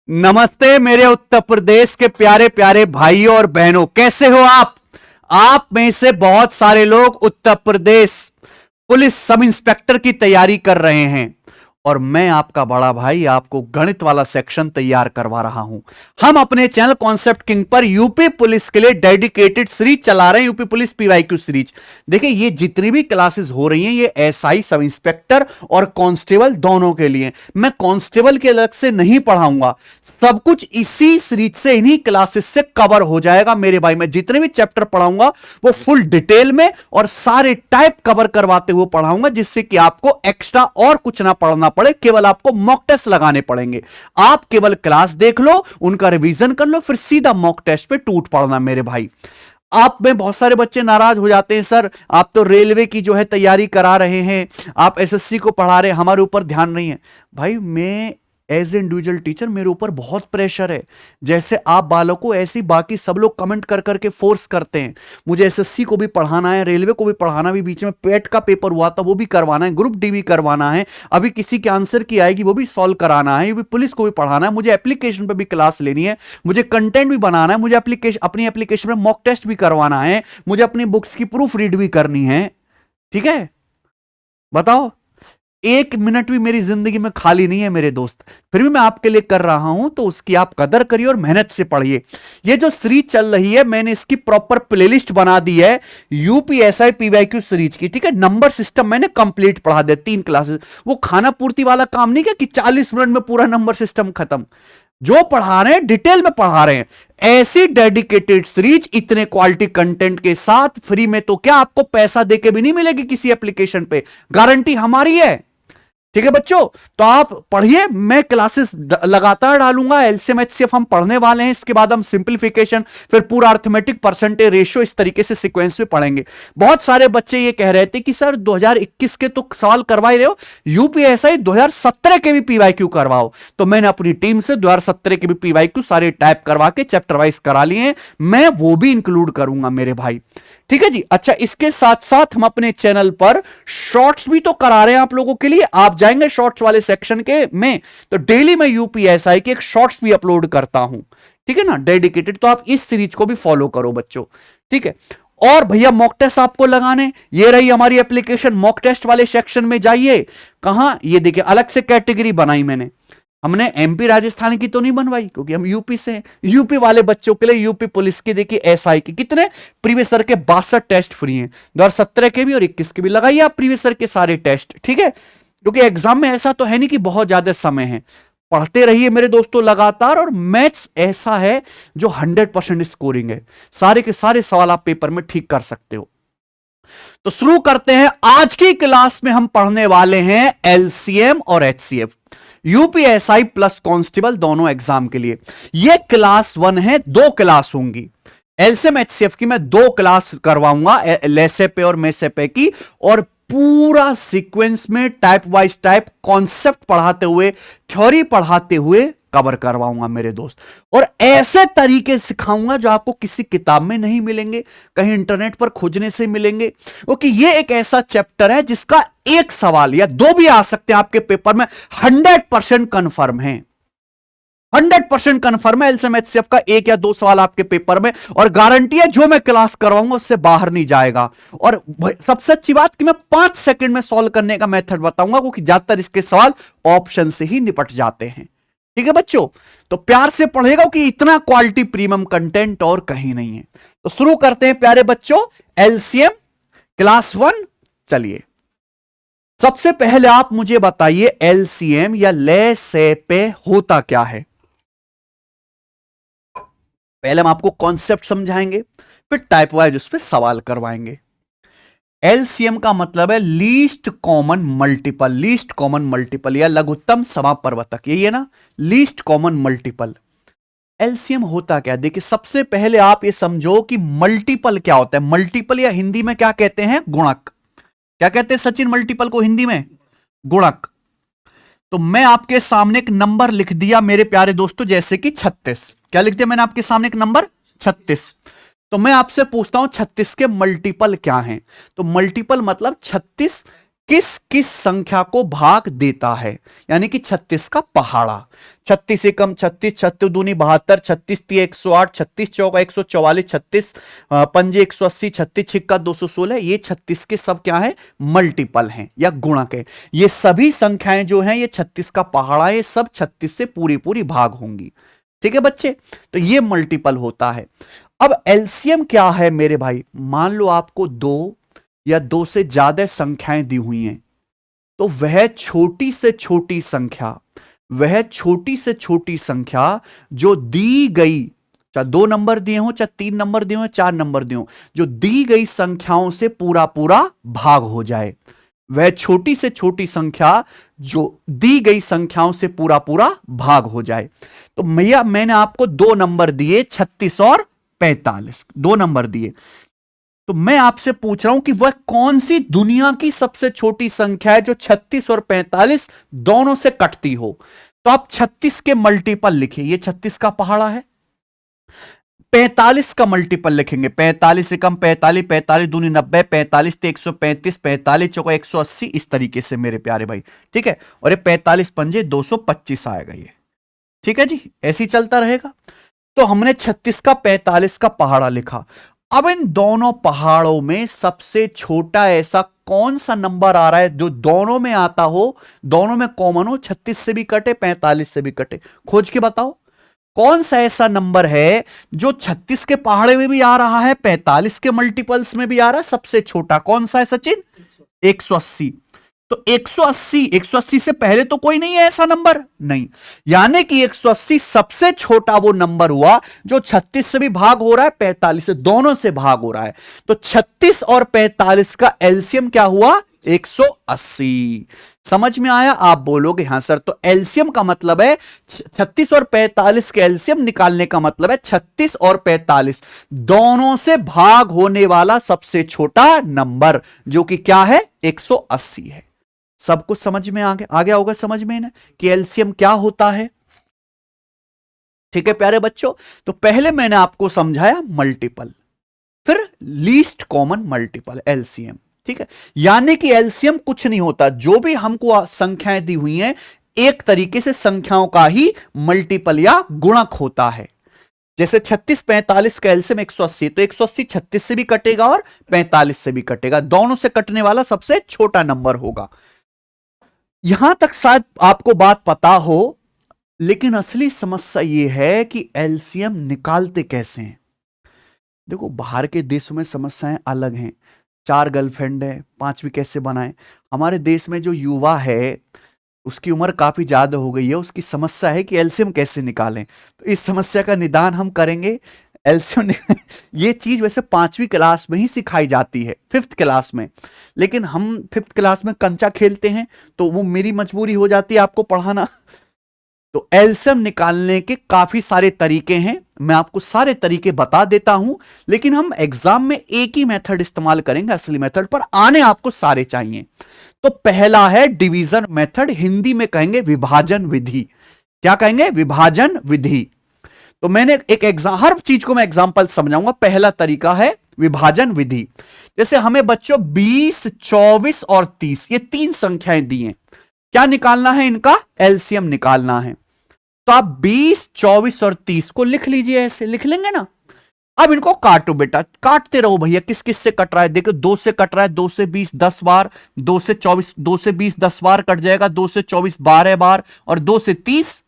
नमस्ते मेरे उत्तर प्रदेश के प्यारे प्यारे भाइयों और बहनों, कैसे हो आप में से बहुत सारे लोग Uttar Pradesh police sub inspector की तैयारी कर रहे हैं और मैं आपका बड़ा भाई आपको गणित वाला सेक्शन तैयार करवा रहा हूं। हम अपने चैनल कॉन्सेप्ट किंग पर यूपी पुलिस के लिए डेडिकेटेड सीरीज चला रहे हैं, यूपी पुलिस पीवाईक्यू सीरीज। देखिए, ये जितनी भी क्लासेस हो रही हैं ये एसआई, सब इंस्पेक्टर और कांस्टेबल दोनों के लिए। मैं कांस्टेबल के अलग से नहीं पढ़ाऊंगा, सब कुछ इसी सीरीज से, इन्हीं क्लासेस से कवर हो जाएगा मेरे भाई। मैं जितने भी चैप्टर पढ़ाऊंगा वो फुल डिटेल में और सारे टाइप कवर करवाते हुए पढ़ाऊंगा, जिससे कि आपको एक्स्ट्रा और कुछ ना पढ़ना पड़े, केवल आपको मॉक टेस्ट लगाने पड़ेंगे। आप केवल क्लास देख लो, उनका रिवीजन कर लो, फिर सीधा मॉक टेस्ट पे टूट पड़ना मेरे भाई। आप में बहुत सारे बच्चे नाराज हो जाते हैं, सर आप तो रेलवे की जो है तैयारी करा रहे हैं, आप एसएससी को पढ़ा रहे हैं, हमारे ऊपर ध्यान नहीं है। भाई, मैं एज ए इंडिविजुअल टीचर, मेरे ऊपर बहुत प्रेशर है। जैसे आप बालों को ऐसे ही बाकी सब लोग कमेंट कर करके फोर्स करते हैं। मुझे एसएससी को भी पढ़ाना है, रेलवे को भी पढ़ाना, भी बीच में पेट का पेपर हुआ था वो भी करवाना है, ग्रुप डी भी करवाना है, अभी किसी के आंसर की आएगी वो भी सॉल्व कराना है, ये भी पुलिस को भी पढ़ाना है, मुझे एप्लीकेशन पर भी क्लास लेनी है, मुझे कंटेंट भी बनाना है, मुझे अपनी एप्लीकेशन में मॉक टेस्ट भी करवाना है, मुझे अपनी बुक्स की प्रूफ रीड भी करनी है। ठीक है, बताओ, एक मिनट भी मेरी जिंदगी में खाली नहीं है मेरे दोस्त, फिर भी मैं आपके लिए कर रहा हूं, तो उसकी आप कदर करिए और मेहनत से पढ़िए। ये जो सीरीज चल रही है, मैंने इसकी प्रॉपर प्लेलिस्ट बना दी है यूपीएसआई पीवाईक्यू सीरीज की। ठीक है, नंबर सिस्टम मैंने कंप्लीट पढ़ा दिया, 3 क्लासेस। वो खाना पूर्ति वाला काम नहीं किया कि 40 मिनट में पूरा नंबर सिस्टम खत्म। जो पढ़ा रहे हैं डिटेल में पढ़ा रहे हैं। ऐसी डेडिकेटेड सीरीज इतने क्वालिटी कंटेंट के साथ फ्री में तो क्या, आपको पैसा देके भी नहीं मिलेगी किसी एप्लीकेशन पे, गारंटी हमारी है। ठीक है बच्चों, तो आप पढ़िए, मैं क्लासेस लगातार डालूंगा। एलसीएम एचसीएफ हम पढ़ने वाले हैं, इसके बाद हम सिंपलीफिकेशन, फिर पूरा अर्थमेटिक, परसेंटेज, रेशियो, इस तरीके से सीक्वेंस में पढ़ेंगे। बहुत सारे बच्चे ये कह रहे थे कि सर 2021 के तो सवाल करवा ही रहे हो, यूपीएसआई 2017 के भी पीवाईक्यू करवाओ। तो मैंने अपनी टीम से 2017 के भी पीवाईक्यू सारे टाइप करवा के चैप्टर वाइज करा लिए हैं, मैं वो भी इंक्लूड करूंगा मेरे भाई। ठीक है जी। अच्छा, इसके साथ साथ हम अपने चैनल पर शॉर्ट्स भी तो करा रहे हैं आप लोगों के लिए। आप जाएंगे शॉर्ट्स वाले सेक्शन के में, तो डेली मैं यूपीएसआई के एक शॉर्ट्स भी अपलोड करता हूं, ठीक है ना, डेडिकेटेड। तो आप इस सीरीज को भी फॉलो करो बच्चों, ठीक है। और भैया मॉक टेस्ट आपको लगाने, ये रही हमारी एप्लीकेशन। मॉक टेस्ट वाले सेक्शन में जाइए, कहां, ये देखिए अलग से कैटेगरी बनाई मैंने। हमने एमपी राजस्थान की तो नहीं बनवाई, क्योंकि हम यूपी से हैं। यूपी वाले बच्चों के लिए यूपी पुलिस की देखिए एसआई की कितने प्रीवियस ईयर के 62 टेस्ट फ्री हैं, 2017 के भी और 21 के भी। लगाइए आप प्रीवियस ईयर के सारे टेस्ट, ठीक है, क्योंकि एग्जाम में ऐसा तो है नहीं कि बहुत ज्यादा समय है। पढ़ते रहिए मेरे दोस्तों लगातार, और मैथ्स ऐसा है जो 100% स्कोरिंग है, सारे के सारे सवाल आप पेपर में ठीक कर सकते हो। तो शुरू करते हैं। आज की क्लास में हम पढ़ने वाले हैं एलसीएम और एचसीएफ, यूपीएसआई प्लस कांस्टेबल दोनों एग्जाम के लिए। यह क्लास 1 है, 2 क्लास होंगी। एलसीएम एचसीएफ की मैं 2 क्लास करवाऊंगा, लेसेपे और मेसेपे की, और पूरा सीक्वेंस में टाइप वाइज टाइप कॉन्सेप्ट पढ़ाते हुए, थ्योरी पढ़ाते हुए कवर करवाऊंगा मेरे दोस्त। और ऐसे तरीके सिखाऊंगा जो आपको किसी किताब में नहीं मिलेंगे, कहीं इंटरनेट पर खोजने से मिलेंगे, क्योंकि ये एक ऐसा चैप्टर है जिसका एक सवाल या 2 भी आ सकते हैं आपके पेपर में, 100% कंफर्म है। 100% कंफर्म है एलसीएम एचसीएफ का 1 या 2 सवाल आपके पेपर में, और गारंटी है जो मैं क्लास करवाऊंगा उससे बाहर नहीं जाएगा। और सबसे अच्छी बात कि मैं 5 सेकंड में सॉल्व करने का मेथड बताऊंगा, क्योंकि ज्यादातर इसके सवाल ऑप्शन से ही निपट जाते हैं। ठीक है बच्चों, तो प्यार से पढ़ेगा कि इतना क्वालिटी प्रीमियम कंटेंट और कहीं नहीं है। तो शुरू करते हैं प्यारे बच्चों, एलसीएम क्लास 1। चलिए, सबसे पहले आप मुझे बताइए एलसीएम या लेसेपे होता क्या है। पहले हम आपको कॉन्सेप्ट समझाएंगे, फिर टाइप वाइज उस पर सवाल करवाएंगे। एलसीएम का मतलब है least common multiple, least common multiple या लघुत्तम समापवर्तक, यही है ना, लीस्ट कॉमन मल्टीपल। एलसीएम होता क्या, देखिए सबसे पहले आप ये समझो कि मल्टीपल क्या होता है। मल्टीपल या हिंदी में क्या कहते हैं, गुणक। क्या कहते हैं सचिन मल्टीपल को हिंदी में, गुणक। तो मैं आपके सामने एक नंबर लिख दिया मेरे प्यारे दोस्तों, जैसे कि 36। क्या लिख दिया मैंने आपके सामने, एक नंबर 36। तो मैं आपसे पूछता हूं 36 के मल्टीपल क्या हैं। तो मल्टीपल मतलब 36 किस किस संख्या को भाग देता है, यानी कि 36 का पहाड़ा। 36 एकम 36, 36 दूनी 72, 36 ती 108, 36 चौका 144, 36 पंजे 180, 36 छिक्का 216। ये 36 के सब क्या है, मल्टीपल हैं या गुणक है। ये सभी संख्याएं जो हैं ये 36 का पहाड़ा है, ये सब 36 से पूरी पूरी भाग होंगी। ठीक है बच्चे, तो ये मल्टीपल होता है। अब एलसीएम क्या है मेरे भाई, मान लो आपको 2 या 2 से ज्यादा संख्याएं दी हुई हैं, तो वह छोटी से छोटी संख्या, वह छोटी से छोटी संख्या जो दी गई, चाहे 2 नंबर दिए हो, चाहे 3 नंबर दिए हो, 4 नंबर दिए हो, जो दी गई संख्याओं से पूरा पूरा भाग हो जाए, वह छोटी से छोटी संख्या जो दी गई संख्याओं से पूरा पूरा भाग हो जाए। तो मैंने आपको 2 नंबर दिए 36 और 45, 2 नंबर दिए, तो मैं आपसे पूछ रहा हूं कि वह कौन सी दुनिया की सबसे छोटी संख्या है जो 36 और 45 दोनों से कटती हो। तो आप 36 के मल्टीपल लिखिए, ये 36 का पहाड़ा है। 45 का मल्टीपल लिखेंगे, 45 एकम 45, 45 दूनी 90, 45 ते 135, 45 चौका 180, इस तरीके से मेरे प्यारे भाई। ठीक है, और ये 45 पंजे 225 आएगा ये। ठीक है जी, ऐसे ही चलता रहेगा। तो हमने 36 का 45 का पहाड़ा लिखा। अब इन दोनों पहाड़ों में सबसे छोटा ऐसा कौन सा नंबर आ रहा है जो दोनों में आता हो, दोनों में कॉमन हो, 36 से भी कटे 45 से भी कटे, खोज के बताओ कौन सा ऐसा नंबर है जो 36 के पहाड़े में भी आ रहा है, 45 के मल्टीपल्स में भी आ रहा है, सबसे छोटा कौन सा है सचिन? 180। तो 180 से पहले तो कोई नहीं है ऐसा नंबर, नहीं, यानी कि 180 सबसे छोटा वो नंबर हुआ जो 36 से भी भाग हो रहा है, 45 से, दोनों से भाग हो रहा है। तो 36 और 45 का एलसीएम क्या हुआ? 180। समझ में आया? आप बोलोगे हां सर, तो एलसीएम का मतलब है 36 और 45 के एलसीएम निकालने का मतलब है 36 और 45 दोनों से भाग होने वाला सबसे छोटा नंबर, जो कि क्या है? 180 है। सब कुछ समझ में आ गया होगा समझ में ना कि एलसीएम क्या होता है। ठीक है प्यारे बच्चों, तो पहले मैंने आपको समझाया मल्टीपल, फिर लीस्ट कॉमन मल्टीपल एलसीएम। ठीक है, यानी कि एलसीएम कुछ नहीं होता, जो भी हमको संख्याएं दी हुई हैं एक तरीके से संख्याओं का ही मल्टीपल या गुणक होता है। जैसे 36 45 का एलसीएम 180, तो 180 36 से भी कटेगा और 45 से भी कटेगा, दोनों से कटने वाला सबसे छोटा नंबर होगा। यहां तक शायद आपको बात पता हो, लेकिन असली समस्या यह है कि एलसीएम निकालते कैसे हैं। देखो बाहर के देशों में समस्याएं अलग हैं, 4 गर्लफ्रेंड है, 5वीं कैसे बनाएं। हमारे देश में जो युवा है उसकी उम्र काफी ज्यादा हो गई है, उसकी समस्या है कि एलसीएम कैसे निकालें। तो इस समस्या का निदान हम करेंगे एलसीएम। ये चीज वैसे 5वीं क्लास में ही सिखाई जाती है, 5th क्लास में, लेकिन हम 5th क्लास में कंचा खेलते हैं तो वो मेरी मजबूरी हो जाती है आपको पढ़ाना। तो एलसीएम निकालने के काफी सारे तरीके हैं, मैं आपको सारे तरीके बता देता हूं, लेकिन हम एग्जाम में एक ही मेथड इस्तेमाल करेंगे, असली मेथड पर आने आपको सारे चाहिए। तो पहला है डिवीजन मेथड, हिंदी में कहेंगे विभाजन विधि। क्या कहेंगे? विभाजन विधि। तो मैंने एक एग्जाम, हर चीज को मैं एग्जांपल समझाऊंगा। पहला तरीका है विभाजन विधि। जैसे हमें बच्चों 20, 24 और 30 ये 3 संख्याएं दी हैं, क्या निकालना है? इनका एलसीएम निकालना है। तो आप 20, 24 और 30 को लिख लीजिए, ऐसे लिख लेंगे ना। अब इनको काटो बेटा, काटते रहो भैया, किस किस से कट रहा है देखो। 2 से कट रहा है, 2 से 20 10 बार, 2 से 24, 2 से 20 10 बार कट जाएगा, 2 से 24 12 बार, और 2 से 30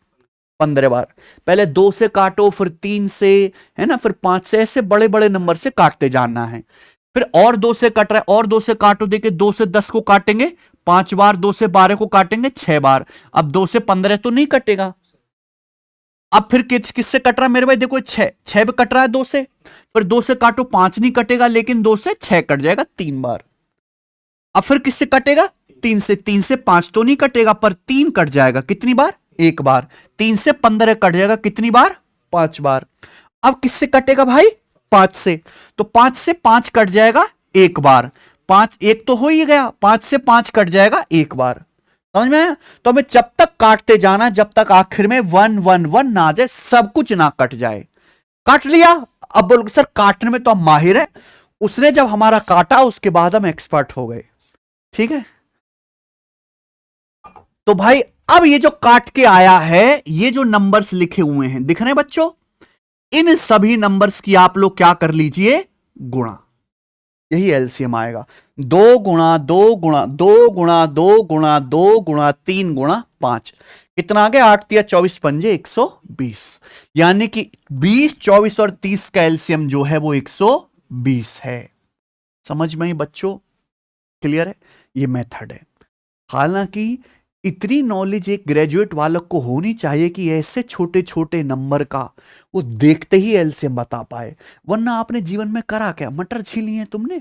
15 बार। पहले 2 से काटो, फिर 3 से, है ना, फिर 5 से, ऐसे बड़े बड़े नंबर से काटते जाना है। फिर और 2 से कट रहा है, और 2 से काटो, देखिए 2 से 10 को काटेंगे 5 बार, 2 से 12 को काटेंगे 6 बार। अब 2 से 15 तो नहीं कटेगा। अब फिर किससे कट रहा है मेरे भाई? देखो 6 पे कट रहा है 2 से, फिर 2 से काटो 5 नहीं कटेगा, लेकिन 2 से 6 कट जाएगा 3 बार। अब फिर किससे कटेगा? 3 से। 3 से 5 तो नहीं कटेगा, पर 3 कट जाएगा, कितनी बार? 1 बार। 3 से 15 कट जाएगा, कितनी बार? 5 बार। अब किससे कटेगा भाई? 5 से। तो 5 से 5 कट जाएगा 1 बार, 5 1 तो हो ही गया, 5 से 5 कट जाएगा 1 बार। समझ में आया? तो हमें जब तक काटते जाना, जब तक आखिर में 1 1 1 ना आ जाए, सब कुछ ना कट जाए। काट लिया। अब बोलोगे सर काटने में तो हम माहिर है। उसने जब हमारा काटा उसके बाद हम एक्सपर्ट हो गए। ठीक है, तो भाई अब ये जो काट के आया है, ये जो नंबर्स लिखे हुए हैं दिख रहे हैं बच्चों, इन सभी नंबर्स की आप लोग क्या कर लीजिए, गुणा। यही एलसीएम आएगा, 2 गुणा 2 गुणा 2 गुणा 2 गुणा 3 गुणा 5, कितना आ गया, 8 या 24 पंजे 120, यानी कि 20, 24 और 30 का एलसीएम जो है वो 120 है। समझ में ही बच्चों, क्लियर है, ये मेथड है। हालांकि इतनी नॉलेज एक ग्रेजुएट वालों को होनी चाहिए कि ऐसे छोटे छोटे नंबर का वो देखते ही एलसीएम बता पाए, वरना आपने जीवन में करा क्या, मटर छीली है तुमने,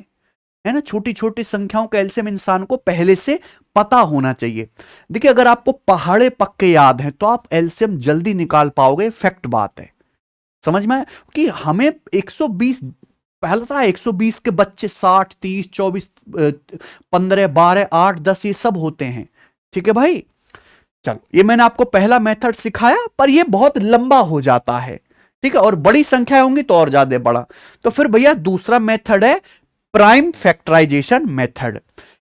है ना। छोटी छोटी संख्याओं का एलसीएम इंसान को पहले से पता होना चाहिए। देखिए अगर आपको पहाड़े पक्के याद हैं तो आप एलसीएम जल्दी निकाल पाओगे, फैक्ट बात है, समझ में। कि हमें 120 पहला था, 120 के बच्चे 60, 30, 24, 15, 12, 8, 10 ये सब होते हैं, ठीक है भाई। चलो ये मैंने आपको पहला मेथड सिखाया, पर ये बहुत लंबा हो जाता है, ठीक है, और बड़ी संख्या होंगी तो और ज्यादा बड़ा। तो फिर भैया दूसरा मेथड है प्राइम फैक्टराइजेशन मेथड,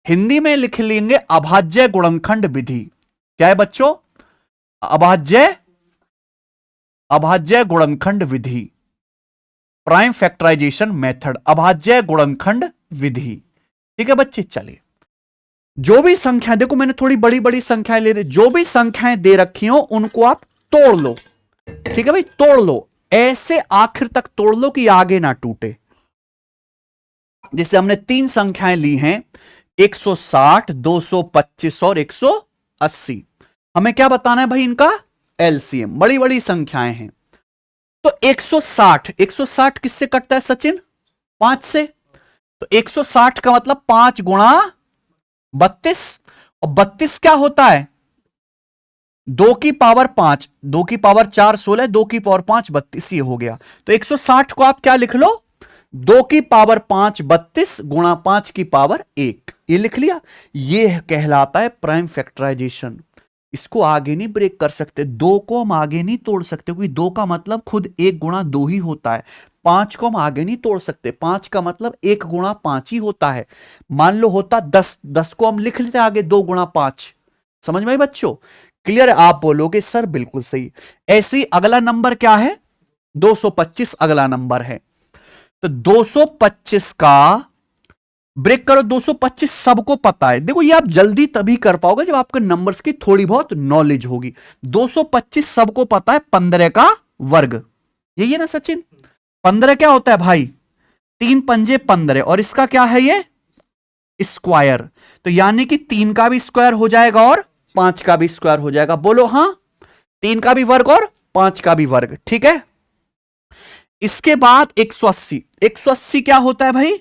हिंदी में लिख लेंगे अभाज्य गुणनखंड विधि। क्या है बच्चों, अभाज्य गुणनखंड विधि, प्राइम फैक्टराइजेशन मेथड, अभाज्य गुणनखंड विधि, ठीक है बच्चे। चलिए जो भी संख्याएं, देखो मैंने थोड़ी बड़ी बड़ी संख्याएं ले रही, जो भी संख्याएं दे रखी हो उनको आप तोड़ लो, ठीक है भाई, तोड़ लो, ऐसे आखिर तक तोड़ लो कि आगे ना टूटे। जैसे हमने 3 संख्याएं ली हैं, 160, 225 और 180, हमें क्या बताना है भाई, इनका एलसीएम, बड़ी बड़ी संख्याएं हैं। तो 160 किससे कटता है सचिन, 5 से, तो 160 का मतलब 5 गुणा 32, और 32 क्या होता है, 2 की पावर 5, 2 की पावर 4 16, 2 की पावर 5 32, ये हो गया। तो 160 को आप क्या लिख लो, 2 की पावर 5 32 गुणा 5 की पावर 1, ये लिख लिया। ये कहलाता है प्राइम फैक्टराइजेशन। इसको आगे नहीं ब्रेक कर सकते, 2 को हम आगे नहीं तोड़ सकते, क्योंकि 2 का मतलब खुद 1 गुणा 2 ही होता है। 5 को हम आगे नहीं तोड़ सकते, 5 का मतलब 1 गुणा 5 ही होता है। मान लो होता 10, 10 को हम लिख लेते आगे 2 गुणा 5। समझ में बच्चों, क्लियर है। आप बोलोगे सर बिल्कुल सही। ऐसे ही अगला नंबर क्या है, 225 अगला नंबर है। तो 225 का ब्रेक करो, 225 सबको पता है। देखो ये आप जल्दी तभी कर पाओगे जब आपके नंबर्स की थोड़ी बहुत नॉलेज होगी। 225 सबको पता है, 15 का वर्ग, यही है ना सचिन। 15 क्या होता है भाई, 3 पंजे 15, और इसका क्या है ये स्क्वायर, तो यानी कि 3 का भी स्क्वायर हो जाएगा और 5 का भी स्क्वायर हो जाएगा। बोलो हाँ, 3 का भी वर्ग और 5 का भी वर्ग, ठीक है। इसके बाद 180, 180 क्या होता है भाई,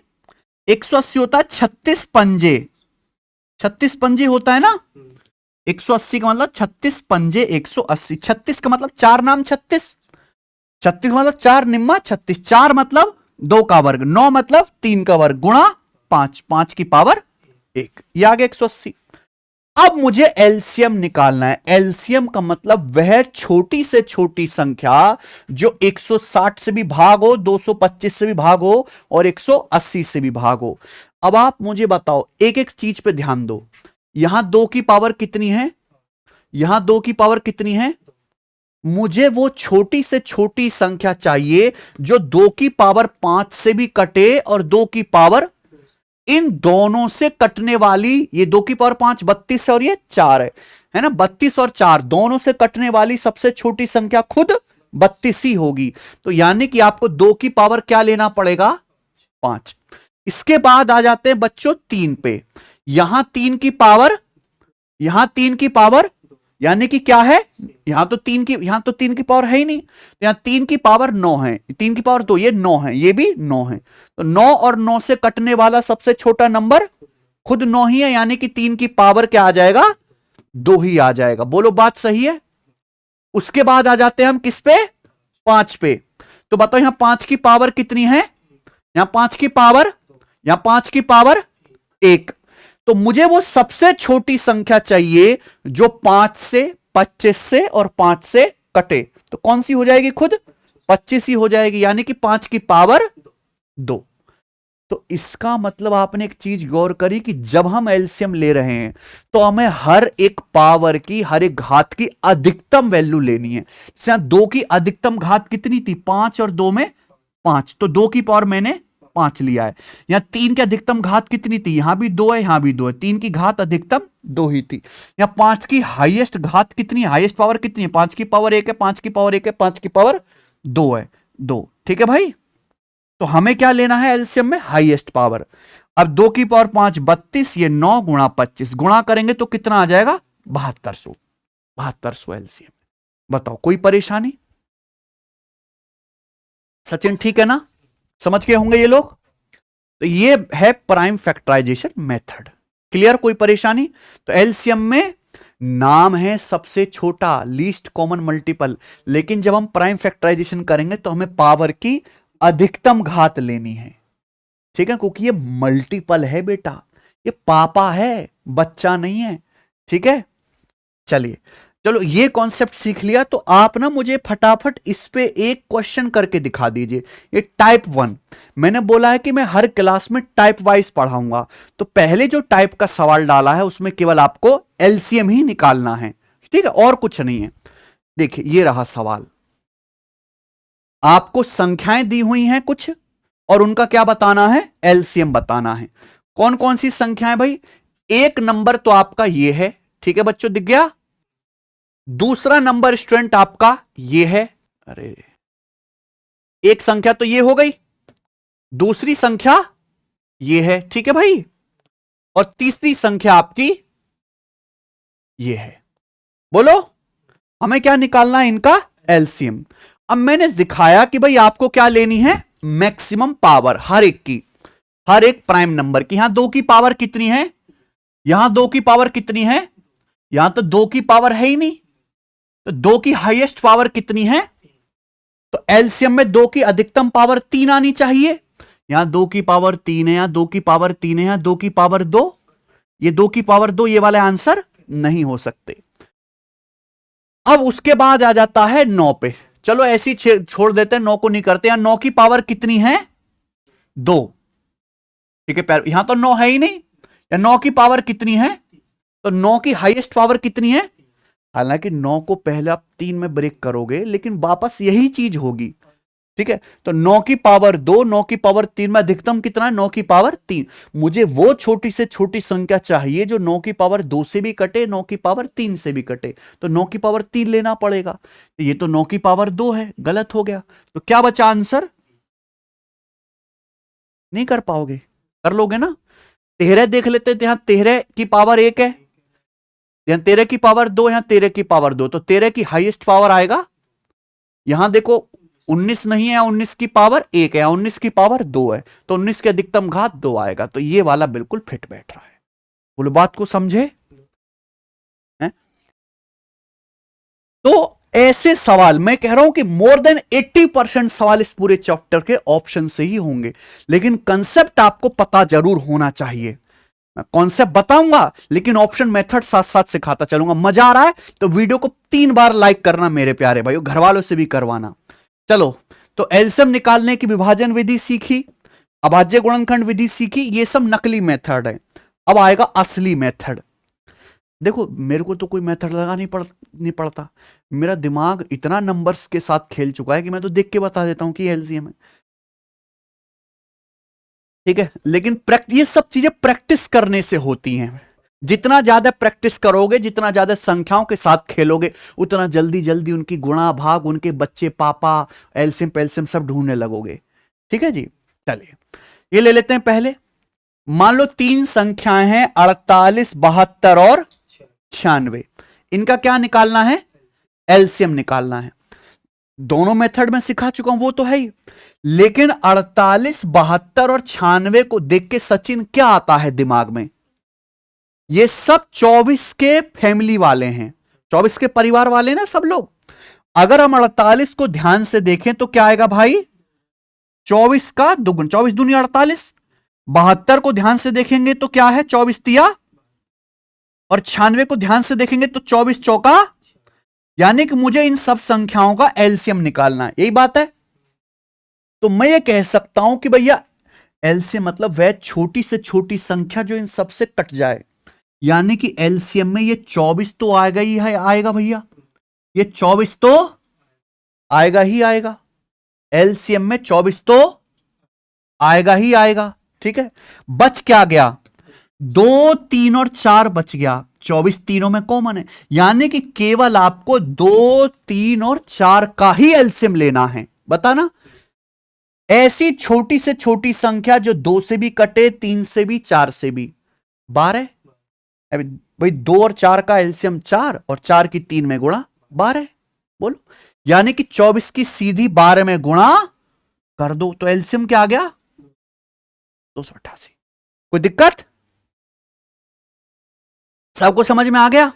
180 होता है 36 पंजे, 36 पंजे होता है ना। 180 का मतलब 36 पंजे 180, 36 का मतलब 4 नाम 36, 36 का मतलब 4 निम्मा 36, 4 मतलब 2 का वर्ग, 9 मतलब 3 का वर्ग, गुणा 5, 5 की पावर 1, ये आ गया 180। अब मुझे एलसीएम निकालना है। एलसीएम का मतलब वह छोटी से छोटी संख्या जो 160 से भी भाग हो, 225 से भी भाग हो और 180 से भी भाग हो। अब आप मुझे बताओ, एक एक चीज पे ध्यान दो। यहां 2 की पावर कितनी है, यहां 2 की पावर कितनी है, मुझे वो छोटी से छोटी संख्या चाहिए जो 2 की पावर 5 से भी कटे और 2 की पावर, इन दोनों से कटने वाली, ये 2 की पावर 5 32 है और ये 4 है ना, 32 और 4 दोनों से कटने वाली सबसे छोटी संख्या खुद 32 ही होगी। तो यानी कि आपको 2 की पावर क्या लेना पड़ेगा, 5। इसके बाद आ जाते हैं बच्चों 3 पे। यहां 3 की पावर, यहां 3 की पावर, यानी कि क्या है, यहां तो 3 की पावर है ही नहीं, तो यहां 3 की पावर 9 है, 3 की पावर 2, ये 9 है, ये भी 9 है। तो 9 और 9 से कटने वाला सबसे छोटा नंबर खुद 9 ही है, यानी कि 3 की पावर क्या आ जाएगा, 2 ही आ जाएगा। बोलो बात सही है। उसके बाद आ जाते हैं हम किस पे, 5 पे। तो बताओ यहां 5 की पावर कितनी है, यहां 5 की पावर, यहां 5 की पावर 1। तो मुझे वो सबसे छोटी संख्या चाहिए जो 5 से, 25 से और 5 से कटे। तो कौन सी हो जाएगी, खुद 25 ही हो जाएगी, यानी कि 5 की पावर 2। तो इसका मतलब आपने एक चीज गौर करी कि जब हम एलसीएम ले रहे हैं तो हमें हर एक पावर की, हर एक घात की अधिकतम वैल्यू लेनी है। जैसे यहां 2 की अधिकतम घात कितनी थी, 5 और 2 में 5, तो 2 की पावर मैंने 5 लिया है। यहां 3 की अधिकतम घात कितनी थी, यहां भी 2 है, यहां भी 2 है, 3 की घात अधिकतम 2 ही थी। यहां 5 की हाईएस्ट घात कितनी है, हाईएस्ट पावर कितनी है, 5 की पावर 1 है, 5 की पावर 1 है, 5 की पावर 2 है, 2। ठीक है भाई, तो हमें क्या लेना है एलसीएम में, हाईएस्ट पावर। अब 2 की पावर 5 32, ये 9 गुणा 25 गुणा करेंगे तो कितना आ जाएगा, 7200। 7200 एलसीएम। बताओ कोई परेशानी, सचिन ठीक है ना, समझ के होंगे ये लोग। तो ये है प्राइम फैक्टराइजेशन मेथड। क्लियर, कोई परेशानी। तो एलसीएम में नाम है सबसे छोटा, लीस्ट कॉमन मल्टीपल, लेकिन जब हम प्राइम फैक्टराइजेशन करेंगे तो हमें पावर की अधिकतम घात लेनी है। ठीक है, क्योंकि ये मल्टीपल है बेटा, ये पापा है, बच्चा नहीं है। ठीक है, चलिए, चलो ये कॉन्सेप्ट सीख लिया तो आप ना मुझे फटाफट इस पे एक क्वेश्चन करके दिखा दीजिए। ये टाइप 1, मैंने बोला है कि मैं हर क्लास में टाइप वाइज पढ़ाऊंगा, तो पहले जो टाइप का सवाल डाला है उसमें केवल आपको एलसीएम ही निकालना है। ठीक है, और कुछ नहीं है। देखिए ये रहा सवाल, आपको संख्याएं दी हुई हैं कुछ, और उनका क्या बताना है, एलसीएम बताना है। कौन कौन सी संख्याएं भाई, एक नंबर तो आपका ये है, ठीक है बच्चों, दिख गया। दूसरा नंबर स्टूडेंट आपका ये है, अरे एक संख्या तो ये हो गई, दूसरी संख्या ये है, ठीक है भाई, और तीसरी संख्या आपकी ये है। बोलो हमें क्या निकालना है, इनका एलसीएम। अब मैंने दिखाया कि भाई आपको क्या लेनी है, मैक्सिमम पावर हर एक की, हर एक प्राइम नंबर की। यहां 2 की पावर कितनी है, यहां 2 की पावर कितनी है, यहां तो 2 की पावर है ही नहीं, तो 2 की हाईएस्ट पावर कितनी है, तो एलसीएम में 2 की अधिकतम पावर 3 आनी चाहिए। यहां 2 की पावर 3 है, यहां 2 की पावर 3 है, यहां 2 की पावर 2, ये 2 की पावर 2, ये वाले आंसर नहीं हो सकते। अब उसके बाद आ जाता है 9 पे, चलो ऐसी छोड़ देते हैं, 9 को नहीं करते। यहां 9 की पावर कितनी है, 2, ठीक है प्यार, यहां तो 9 है ही नहीं। या 9 की पावर कितनी है, तो 9 की हाईएस्ट पावर कितनी है, हालांकि 9 को पहले आप 3 में ब्रेक करोगे लेकिन वापस यही चीज होगी। ठीक है, तो 9 की पावर 2, 9 की पावर 3 में अधिकतम कितना है, 9 की पावर 3। मुझे वो छोटी से छोटी संख्या चाहिए जो 9 की पावर 2 से भी कटे, 9 की पावर 3 से भी कटे, तो 9 की पावर 3 लेना पड़ेगा। तो ये तो 9 की पावर 2 है, गलत हो गया। तो क्या बचा आंसर, नहीं कर पाओगे, कर लोगे ना। 13 देख लेते थे, यहां 13 की पावर 1 है, यहां 13 की पावर 2, यहां 13 की पावर 2, तो 13 की हाईएस्ट पावर आएगा। यहां देखो 19 नहीं है, 19 की पावर 1 है, 19 की पावर 2 है, तो 19 की अधिकतम घात 2 आएगा। तो ये वाला बिल्कुल फिट बैठ रहा है। बोलो बात को समझे हैं? तो ऐसे सवाल मैं कह रहा हूं कि मोर देन 80% सवाल इस पूरे चैप्टर के ऑप्शन से ही होंगे, लेकिन कंसेप्ट आपको पता जरूर होना चाहिए। मैं कॉन्सेप्ट बताऊंगा लेकिन ऑप्शन मेथड साथ साथ सिखाता चलूंगा। मजा आ रहा है तो वीडियो को 3 बार लाइक करना मेरे प्यारे भाइयों, घर वालों से भी करवाना। चलो, तो एलसीएम निकालने की विभाजन विधि सीखी, अभाज्य गुणनखंड विधि सीखी, ये सब नकली मेथड है। अब आएगा असली मेथड। देखो मेरे को तो कोई मेथड लगा नहीं पड़ता, मेरा दिमाग इतना नंबर्स के साथ खेल चुका है कि मैं तो देख के बता देता हूं कि एलसीएम है। ठीक है, लेकिन ये सब चीजें प्रैक्टिस करने से होती हैं। जितना ज्यादा प्रैक्टिस करोगे, जितना ज्यादा संख्याओं के साथ खेलोगे, उतना जल्दी जल्दी उनकी गुणा भाग, उनके बच्चे पापा, एलसीएम पेलसीएम सब ढूंढने लगोगे। ठीक है जी, चलिए ये ले लेते हैं पहले। मान लो 3 संख्याएं हैं, 48, 72 और 96। इनका क्या निकालना है, एलसीएम निकालना है। दोनों मेथड में सिखा चुका हूं, वो तो है ही, लेकिन 48, 72 और 96 को देख के सचिन क्या आता है दिमाग में, ये सब 24 के फैमिली वाले हैं, 24 के परिवार वाले ना सब लोग। अगर हम 48 को ध्यान से देखें तो क्या आएगा भाई, 24 का दुगुन, 24 दूनी 48। 72 को ध्यान से देखेंगे तो क्या है, 24 तिया, और 96 को ध्यान से देखेंगे तो 24 चौका, यानी कि मुझे इन सब संख्याओं का एलसीएम निकालना है, यही बात है। तो मैं ये कह सकता हूं कि भैया एलसीएम मतलब वह छोटी से छोटी संख्या जो इन सबसे कट जाए, यानी कि एलसीएम में ये 24 तो आएगा ही है, आएगा भैया, ये 24 तो आएगा ही आएगा, एलसीएम में 24 तो आएगा ही आएगा। ठीक है, बच क्या गया, 2, 3 और 4 बच गया, 24 तीनों में कॉमन है, यानी कि केवल आपको 2, 3 और 4 का ही एलसीएम लेना है। बताना, ऐसी छोटी से छोटी संख्या जो 2 से भी कटे, 3 से भी, 4 से भी, 12। भाई 2 और 4 का एलसीएम 4 और 4 की 3 में गुणा 12, बोलो, यानी कि 24 की सीधी 12 में गुणा कर दो तो एलसीएम क्या आ गया, 288। कोई दिक्कत, सबको समझ में आ गया।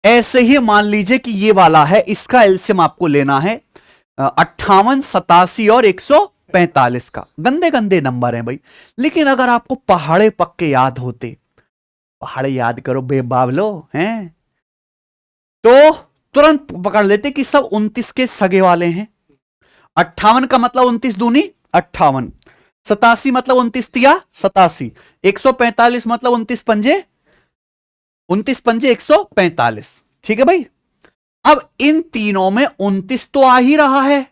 ऐसे ही मान लीजिए कि ये वाला है, इसका एलसीएम आपको लेना है 58, 87 और 145 का। गंदे गंदे नंबर हैं भाई, लेकिन अगर आपको पहाड़े पक्के याद होते, पहाड़े याद करो बेबावलो हैं, तो तुरंत पकड़ लेते कि सब 29 के सगे वाले हैं। 58 का मतलब 29 दूनी 58, 87 मतलब 29 तिया 87, 145 मतलब 29 पंजे 145। ठीक है भाई, अब इन तीनों में 29 तो आ ही रहा है,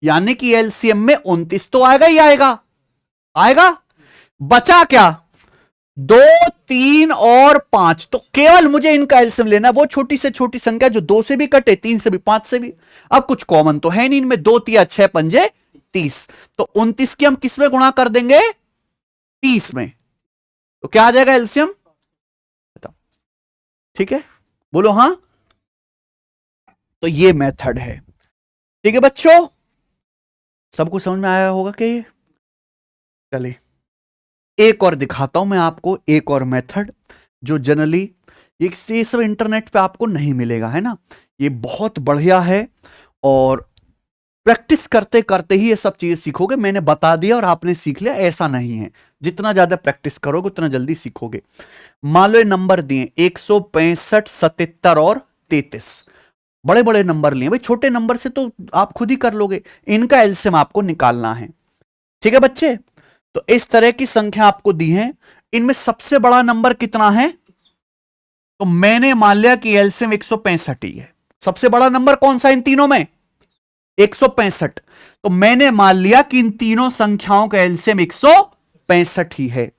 यानी कि एलसीएम में 29 तो आएगा ही आएगा, आएगा। बचा क्या, 2, 3 और 5, तो केवल मुझे इनका एलसीएम लेना, वो छोटी से छोटी संख्या जो 2 से भी कटे, 3 से भी, 5 से भी। अब कुछ कॉमन तो है नहीं इनमें, 2 तिया 6 पंजे 30, तो 29 की हम किस में गुणा कर देंगे, 30 में, तो क्या आ जाएगा एलसीएम, बताओ। ठीक है, बोलो हां। तो ये मेथड है। ठीक है बच्चों, सबको समझ में आया होगा कि ये, चलिए एक और दिखाता हूं मैं आपको, एक और मेथड जो जनरली ये सब इंटरनेट पे आपको नहीं मिलेगा, है ना। ये बहुत बढ़िया है और प्रैक्टिस करते करते ही ये सब चीजें सीखोगे। मैंने बता दिया और आपने सीख लिया, ऐसा नहीं है। जितना ज्यादा प्रैक्टिस करोगे उतना जल्दी सीखोगे। मान लो ये नंबर दिए 165, 77 और 33, बड़े बड़े नंबर लिए भाई, छोटे नंबर से तो आप खुद ही कर लोगे, इनका एलसीएम आपको निकालना है। ठीक है बच्चे, तो इस तरह की संख्या आपको दी है, इनमें सबसे बड़ा नंबर कितना है, तो मैंने मान लिया कि एलसीएम 165 ही है। सबसे बड़ा नंबर कौन सा इन तीनों में, 165, तो मैंने मान लिया कि इन तीनों संख्याओं का एलसीएम 165 ही है।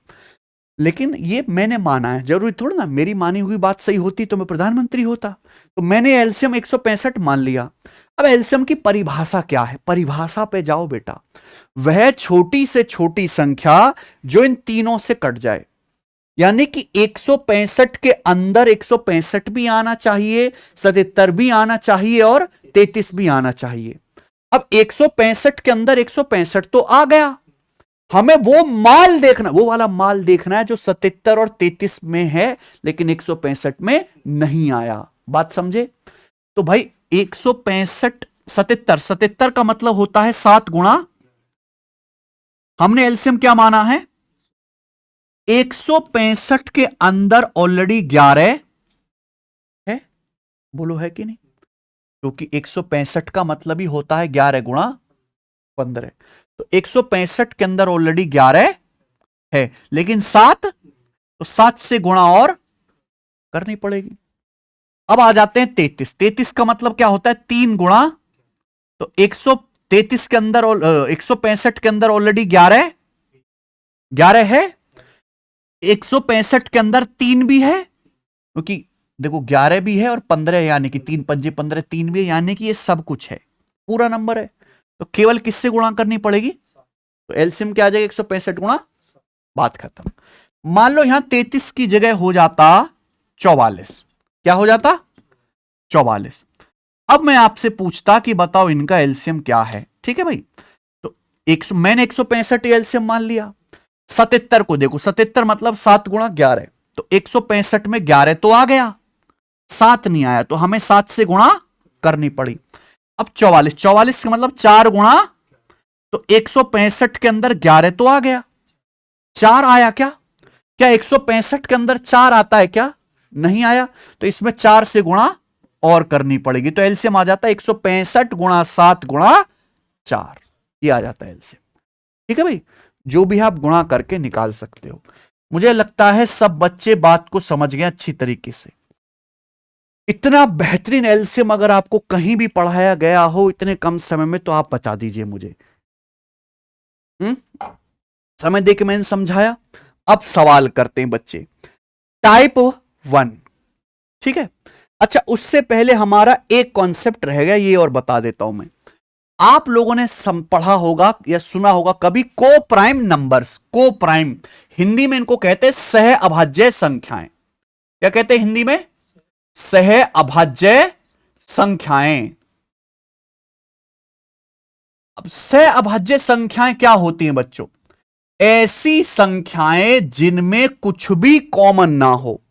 लेकिन ये मैंने माना है, जरूरी थोड़ा ना मेरी मानी हुई बात सही होती तो मैं प्रधानमंत्री होता। तो मैंने एलसीएम 165 मान लिया। अब एलसीएम की परिभाषा क्या है, परिभाषा पे जाओ बेटा, वह छोटी से छोटी संख्या जो इन तीनों से कट जाए, यानी कि 165 के अंदर 165 भी आना चाहिए, 77 भी आना चाहिए और 33 भी आना चाहिए। अब 165 के अंदर 165 तो आ गया, हमें वो माल देखना, वो वाला माल देखना है जो 77 और 33 में है लेकिन 165 में नहीं आया। बात समझे, तो भाई 165, 77 का मतलब होता है 7 गुणा, हमने एलसीएम क्या माना है, 165 के अंदर ऑलरेडी 11 है, बोलो है कि नहीं, क्योंकि 165 का मतलब ही होता है 11 गुणा 15, तो 165 के अंदर ऑलरेडी 11 है, लेकिन 7, तो 7 से गुणा और करनी पड़ेगी। अब आ जाते हैं 33, 33 का मतलब क्या होता है 3 गुणा, तो 133 के अंदर 165 के अंदर ऑलरेडी 11 है, 165 के अंदर 3 भी है, क्योंकि देखो 11 भी है और 15 यानी कि 3 पंजे 15, 3 भी है, यानी कि ये सब कुछ है, पूरा नंबर है। तो केवल किससे गुणा करनी पड़ेगी, तो एलसीएम क्या आ जाएगा 165 गुणा, बात खत्म। मान लो यहां 33 की जगह हो जाता 44, क्या हो जाता 44। अब मैं आपसे पूछता कि बताओ इनका एलसीएम क्या है। ठीक है भाई, तो मैंने 165 एलसीएम मान लिया। 77 को देखो, 77 मतलब 7 गुणा 11, तो 165 में 11 तो आ गया, 7 नहीं आया, तो हमें 7 से गुणा करनी पड़ी। अब 44 का मतलब 4 गुणा, तो 165 के अंदर 11 तो आ गया, 4 आया क्या, क्या 165 के अंदर 4 आता है क्या, नहीं आया, तो इसमें 4 से गुणा और करनी पड़ेगी, तो एलसीएम आ जाता है 165 गुणा 7 गुणा 4, ये आ जाता है एलसीएम। ठीक है भाई, जो भी आप गुणा करके निकाल सकते हो। मुझे लगता है सब बच्चे बात को समझ गए अच्छी तरीके से। इतना बेहतरीन एलसीएम अगर आपको कहीं भी पढ़ाया गया हो इतने कम समय में तो आप बता दीजिए मुझे। समय देके मैंने समझाया। अब सवाल करते हैं बच्चे, टाइप 1, ठीक है। अच्छा, उससे पहले हमारा एक कॉन्सेप्ट रह गया, ये और बता देता हूं मैं। आप लोगों ने पढ़ा होगा या सुना होगा कभी को प्राइम नंबर्स। को प्राइम हिंदी में इनको कहते हैं सह अभाज्य संख्याएं। क्या कहते हैं हिंदी में? सह अभाज्य संख्याएं। अब सह अभाज्य संख्याएं क्या होती हैं बच्चों? ऐसी संख्याएं जिनमें कुछ भी कॉमन ना हो।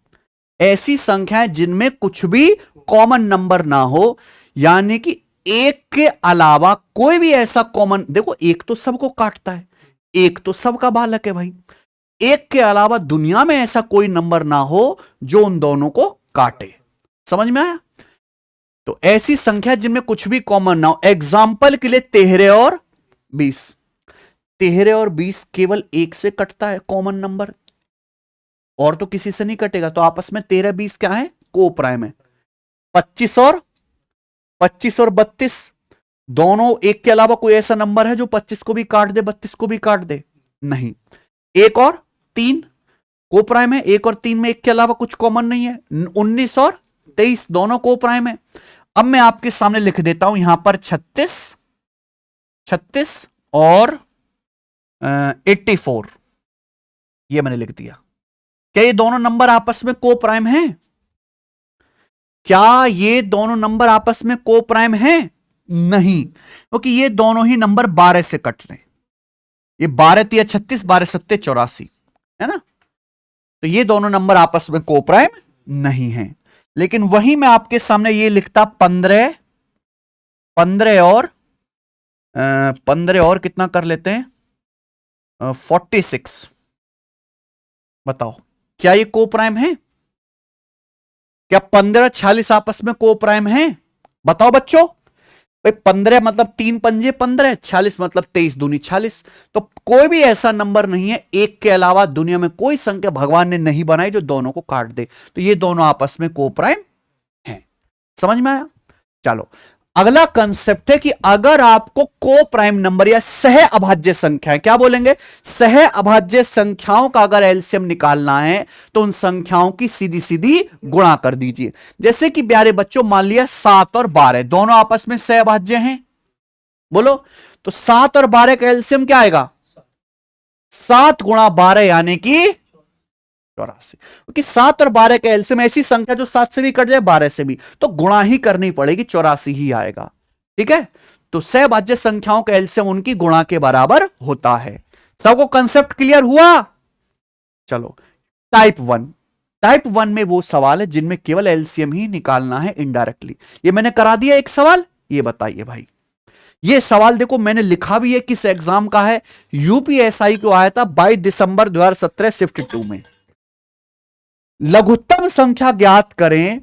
ऐसी संख्याएं जिनमें कुछ भी कॉमन नंबर ना हो, यानी कि एक के अलावा कोई भी ऐसा कॉमन, देखो एक तो सबको काटता है, एक तो सबका बालक है भाई। एक के अलावा दुनिया में ऐसा कोई नंबर ना हो जो उन दोनों को काटे। समझ में आया? तो ऐसी संख्या जिनमें कुछ भी कॉमन ना हो। एग्जाम्पल के लिए 13 और 20। 13 और 20 केवल एक से कटता है कॉमन नंबर, और तो किसी से नहीं कटेगा। तो आपस में 13-20 क्या है? को प्राइम है। 25 और 32 दोनों एक के अलावा कोई ऐसा नंबर है जो 25 को भी काट दे 32 को भी काट दे? नहीं। 1 और 3 को प्राइम है। 1 और 3 में एक के अलावा कुछ कॉमन नहीं है। 19 और 23 दोनों को प्राइम है। अब मैं आपके सामने लिख देता हूं यहां पर 36 और 84, ये मैंने लिख दिया। क्या ये दोनों नंबर आपस में को प्राइम हैं? क्या ये दोनों नंबर आपस में को प्राइम हैं? नहीं, क्योंकि ये दोनों ही नंबर 12 से कट रहे हैं। ये 12 तिया 36, 12 सत्ते 84 है ना। तो ये दोनों नंबर आपस में को प्राइम नहीं है। लेकिन वही मैं आपके सामने ये लिखता 15 और कितना कर लेते हैं 46। बताओ क्या ये को प्राइम है? क्या 15 46 आपस में को प्राइम है? बताओ बच्चों। भाई 15 मतलब 3 पंजे 15, 46 मतलब 23 दूनी 46। तो कोई भी ऐसा नंबर नहीं है एक के अलावा दुनिया में कोई संख्या भगवान ने नहीं बनाई जो दोनों को काट दे। तो ये दोनों आपस में को प्राइम हैं। समझ में आया? चलो अगला कंसेप्ट है कि अगर आपको को प्राइम नंबर या सह अभाज्य संख्याएं, क्या बोलेंगे, सह अभाज्य संख्याओं का अगर एलसीएम निकालना है तो उन संख्याओं की सीधी सीधी गुणा कर दीजिए। जैसे कि प्यारे बच्चों मान लिया 7 और 12 दोनों आपस में सह अभाज्य हैं। बोलो तो 7 और 12 का एलसीएम क्या आएगा? 7 गुणा 12 यानी कि 84। क्योंकि 7 और 12 का एलसीएम ऐसी संख्या जो 7 से भी कट जाए 12 से भी, तो गुणा ही करनी पड़ेगी, 84 ही आएगा। ठीक है, तो सहभाज्य संख्याओं का एलसीएम उनकी गुणा के बराबर होता है। सबको कंसेप्ट क्लियर हुआ? चलो टाइप 1। टाइप 1 में वो सवाल है जिनमें केवल एलसीएम ही निकालना है इनडायरेक्टली। ये मैंने करा दिया एक सवाल, ये बताइए भाई। ये सवाल देखो मैंने लिखा भी है, किस एग्जाम का है, यूपीएसआई को आया था 22 दिसंबर 2017 शिफ्ट 2 में। लघुत्तम संख्या ज्ञात करें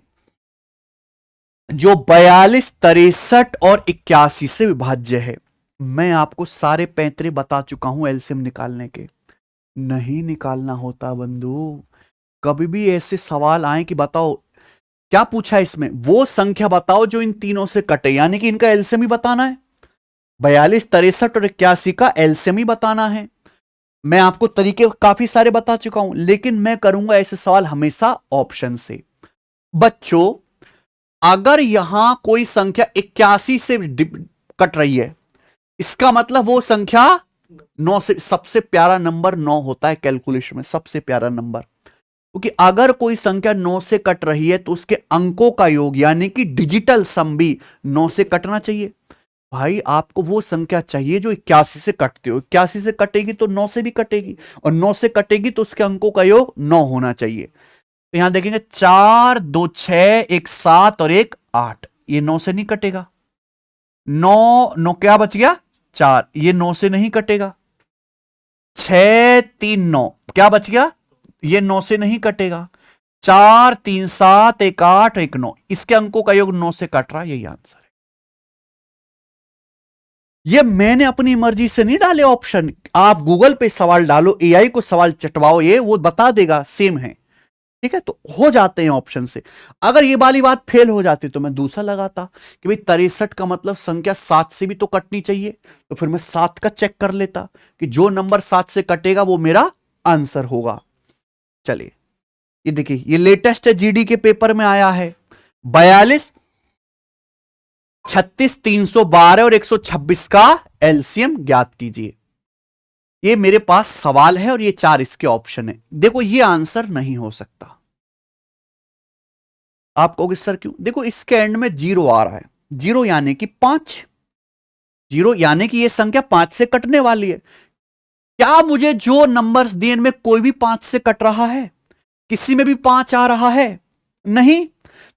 जो 42, 63 और 81 से विभाज्य है। मैं आपको सारे पैंतरे बता चुका हूं एलसीएम निकालने के। नहीं निकालना होता बंधु। कभी भी ऐसे सवाल आए कि बताओ क्या पूछा इसमें, वो संख्या बताओ जो इन तीनों से कटे, यानी कि इनका एलसीएम ही बताना है। 42, 63 और 81 का एलसीएम ही बताना है। मैं आपको तरीके काफी सारे बता चुका हूं, लेकिन मैं करूंगा ऐसे सवाल हमेशा ऑप्शन से। बच्चों अगर यहां कोई संख्या 81 से कट रही है, इसका मतलब वो संख्या 9 से, सबसे प्यारा नंबर 9 होता है कैलकुलेशन में, सबसे प्यारा नंबर। क्योंकि अगर कोई संख्या 9 से कट रही है तो उसके अंकों का योग यानी कि डिजिटल सम भी 9 से कटना चाहिए। भाई आपको वो संख्या चाहिए जो 81 से कटती हो। 81 से कटेगी तो 9 से भी कटेगी, और 9 से कटेगी तो उसके अंकों का योग 9 होना चाहिए। तो यहां देखेंगे 4, 2, 6, 1, 7 और 1, 8। ये 9 से नहीं कटेगा। 9 क्या बच गया? 4, ये 9 से नहीं कटेगा। 6, 3, 9 क्या बच गया? ये 9 से नहीं कटेगा। 4, 3, 7, 1, 8, 1, 9, इसके अंकों का योग 9 से कट रहा, यही आंसर है। ये मैंने अपनी मर्जी से नहीं डाले ऑप्शन। आप गूगल पे सवाल डालो, एआई को सवाल चटवाओ, ये वो बता देगा सेम है। ठीक है, तो हो जाते हैं ऑप्शन से। अगर ये वाली बात फेल हो जाती तो मैं दूसरा लगाता कि भाई 63 का मतलब संख्या 7 से भी तो कटनी चाहिए, तो फिर मैं 7 का चेक कर लेता कि जो नंबर 7 से कटेगा वो मेरा आंसर होगा। चलिए ये देखिए, ये लेटेस्ट है, जीडी के पेपर में आया है। 42, 36, 312 और 126 का एलसीएम ज्ञात कीजिए। ये मेरे पास सवाल है और ये 4 इसके ऑप्शन है। देखो ये आंसर नहीं हो सकता। आप कहोगे सर क्यों? देखो इसके एंड में 0 आ रहा है, 0 यानी कि 5, 0 यानी कि ये संख्या 5 से कटने वाली है। क्या मुझे जो नंबर्स दिए इनमें कोई भी 5 से कट रहा है? किसी में भी 5 आ रहा है? नहीं।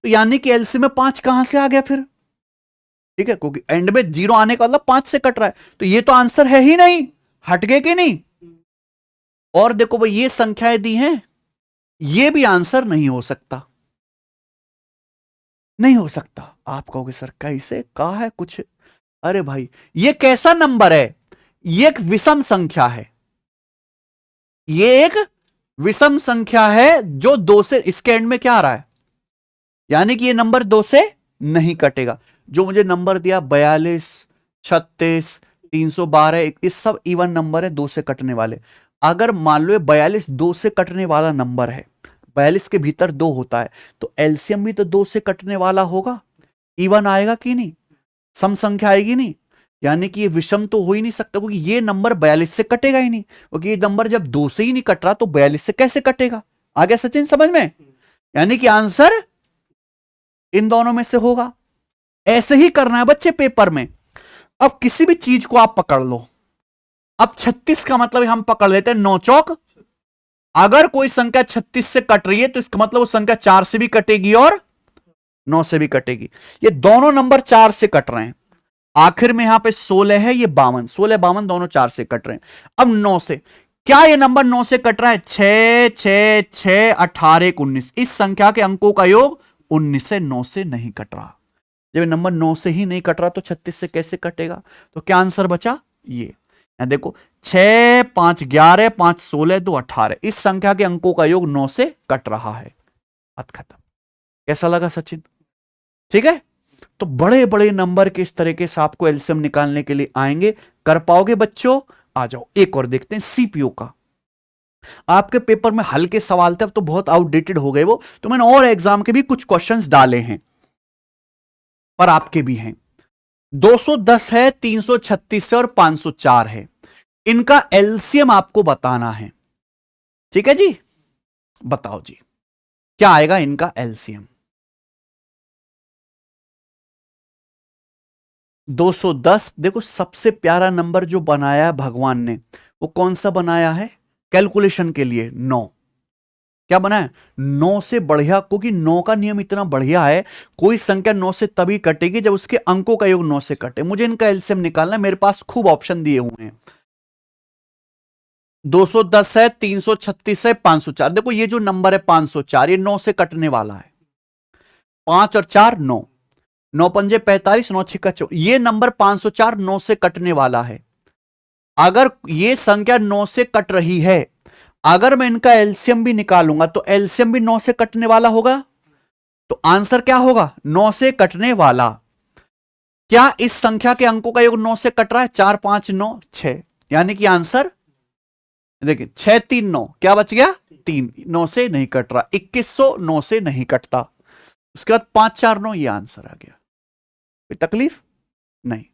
तो यानी कि एलसीएम में 5 कहां से आ गया फिर? ठीक है, क्योंकि एंड में 0 आने का मतलब 5 से कट रहा है, तो ये तो आंसर है ही नहीं। हट गए कि नहीं? और देखो भाई ये संख्याएं दी हैं, ये भी आंसर नहीं हो सकता, नहीं हो सकता। आप कहोगे सर कैसे, कहा है कुछ? अरे भाई ये कैसा नंबर है? ये एक विषम संख्या है, ये एक विषम संख्या है जो 2 से, इसके एंड में क्या आ रहा है, यानी कि ये नंबर 2 से नहीं कटेगा। जो मुझे नंबर दिया 42, 36, 312, ये सब इवन नंबर है 2 से कटने वाले। अगर मान लो 42 2 से कटने वाला नंबर है, 42 के भीतर 2 होता है, तो एलसीएम भी तो 2 से कटने वाला होगा, इवन आएगा कि नहीं, सम संख्या आएगी नहीं। यानी कि ये विषम तो हो ही नहीं सकता, क्योंकि ये नंबर 42 से कटेगा ही नहीं, क्योंकि ये नंबर जब 2 से ही नहीं कट रहा तो 42 से कैसे कटेगा? आ गया सचिन समझ में? यानी कि आंसर इन दोनों में से होगा। ऐसे ही करना है बच्चे पेपर में। अब किसी भी चीज को आप पकड़ लो, अब 36 का मतलब हम पकड़ लेते हैं 9 चौक। अगर कोई संख्या 36 से कट रही है तो इसका मतलब वो संख्या 4 से भी कटेगी और 9 से भी कटेगी। ये दोनों नंबर 4 से कट रहे हैं, आखिर में यहां पे 16 है, ये 52, 16 52 दोनों 4 से कट रहे हैं। अब 9 से, क्या ये नंबर 9 से कट रहा है? 6 6 6 18 19, इस संख्या के अंकों का योग 19 से 9 से नहीं कट रहा। जब नंबर 9 से ही नहीं कट रहा तो 36 से कैसे कटेगा? तो क्या आंसर बचा? ये देखो 6 5 11 5 16 2 18, इस संख्या के अंकों का योग 9 से कट रहा है। बात खत्म। कैसा लगा सचिन? ठीक है, तो बड़े बड़े नंबर के इस तरीके से आपको एलसीएम निकालने के लिए आएंगे। कर पाओगे बच्चों? आ जाओ एक और देखते हैं सीपीयू का। आपके पेपर में हल्के सवाल थे, अब तो बहुत आउटडेटेड हो गए वो, तो मैंने और एग्जाम के भी कुछ क्वेश्चंस डाले हैं, पर आपके भी हैं। 210 है, 336 है और 504 है, इनका एलसीएम आपको बताना है। ठीक है जी, बताओ जी क्या आएगा इनका एलसीएम। 210, देखो सबसे प्यारा नंबर जो बनाया है भगवान ने वो कौन सा बनाया है कैलकुलेशन के लिए? 9। क्या बना है? 9 से बढ़िया, क्योंकि 9 का नियम इतना बढ़िया है, कोई संख्या 9 से तभी कटेगी जब उसके अंकों का योग 9 से कटे। मुझे इनका एलसीएम निकालना है, मेरे पास खूब ऑप्शन दिए हुए हैं। 210 है, 336 है, 504। देखो ये जो नंबर है 504, ये 9 से कटने वाला है। 5 और 4 9, 9 पंजे 45, 9 छिक्का 24, ये नंबर 504 9 से कटने वाला है। अगर ये संख्या 9 से कट रही है, अगर मैं इनका एलसीएम भी निकालूंगा तो एलसीएम भी 9 से कटने वाला होगा, तो आंसर क्या होगा? 9 से कटने वाला। क्या इस संख्या के अंकों का योग 9 से कट रहा है? 4 5 9 6, यानी कि आंसर देखिए 6 3 9, क्या बच गया? 3, 9 से नहीं कट रहा। 2100 9 से नहीं कटता। उसके बाद 5 4 9, ये आंसर आ गया। कोई तकलीफ नहीं।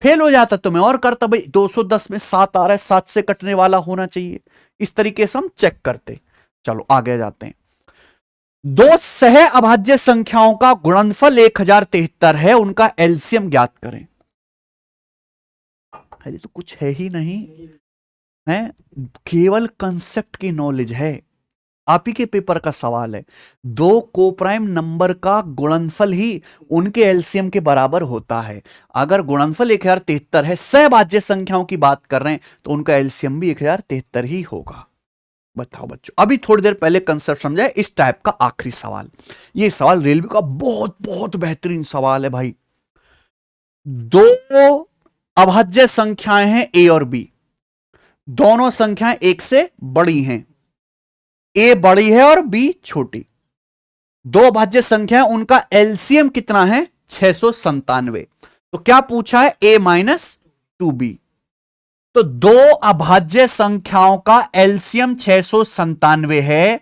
फेल हो जाता तो मैं और करता, भाई 210 में 7 आ रहा है, 7 से कटने वाला होना चाहिए। इस तरीके से हम चेक करते। चलो आगे जाते हैं। दो सह अभाज्य संख्याओं का गुणनफल 1073 है, उनका एलसीएम ज्ञात करें। अरे तो कुछ है ही नहीं है, केवल कंसेप्ट की नॉलेज है। आप ही के पेपर का सवाल है। दो कोप्राइम नंबर का गुणनफल ही उनके एलसीएम के बराबर होता है। अगर गुणनफल 1073 है, सहभाज्य संख्याओं की बात कर रहे हैं, तो उनका एलसीएम भी 1073 ही होगा। बताओ बच्चों, अभी थोड़ी देर पहले कंसेप्ट समझाए। इस टाइप का आखिरी सवाल, ये सवाल रेलवे का बहुत बहुत बेहतरीन सवाल है भाई। दो अभाज्य संख्याएं हैं ए और बी, दोनों संख्याएं एक से बड़ी हैं, ए बड़ी है और बी छोटी। दो अभाज्य संख्या, उनका एलसीएम कितना है 697। तो क्या पूछा है a माइनस 2b। तो दो अभाज्य संख्याओं का एलसीएम 697 है,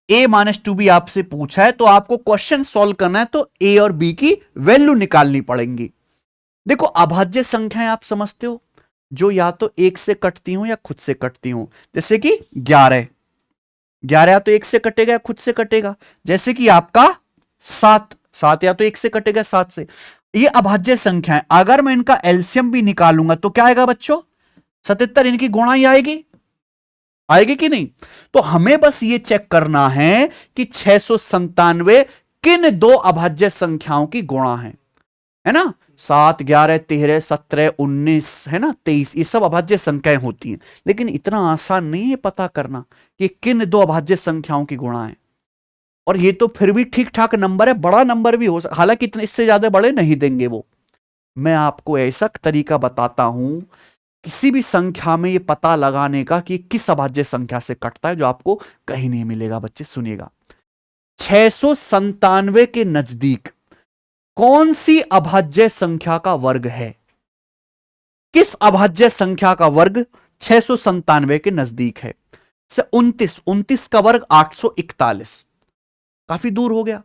a माइनस 2b आपसे पूछा है, तो आपको क्वेश्चन सॉल्व करना है तो a और b की वैल्यू निकालनी पड़ेंगी। देखो अभाज्य संख्याएं आप समझते हो जो या तो एक से कटती हूं या खुद से कटती हूं, जैसे कि 11 या तो एक से कटेगा या खुद से कटेगा, जैसे कि आपका 7 या तो एक से कटेगा 7 से। ये अभाज्य संख्या है, अगर मैं इनका एलसीएम भी निकालूंगा तो क्या आएगा बच्चों 77, इनकी गुणाई आएगी कि नहीं। तो हमें बस ये चेक करना है कि 697 किन दो अभाज्य संख्याओं की गुणा है ना। 7, 11, 13, 17, 19 है ना, 23, ये सब अभाज्य संख्याएं होती हैं, लेकिन इतना आसान नहीं है पता करना कि किन दो अभाज्य संख्याओं की गुणा है। और ये तो फिर भी ठीक ठाक नंबर है, बड़ा नंबर भी हो सकता, हालांकि इतने इससे ज्यादा बड़े नहीं देंगे वो। मैं आपको ऐसा तरीका बताता हूं किसी भी संख्या में ये पता लगाने का कि किस अभाज्य संख्या से कटता है, जो आपको कहीं नहीं मिलेगा। बच्चे सुनिएगा, 697 के नजदीक कौन सी अभाज्य संख्या का वर्ग है, किस अभाज्य संख्या का वर्ग 697 के नजदीक है। 29 का वर्ग 841, काफी दूर हो गया।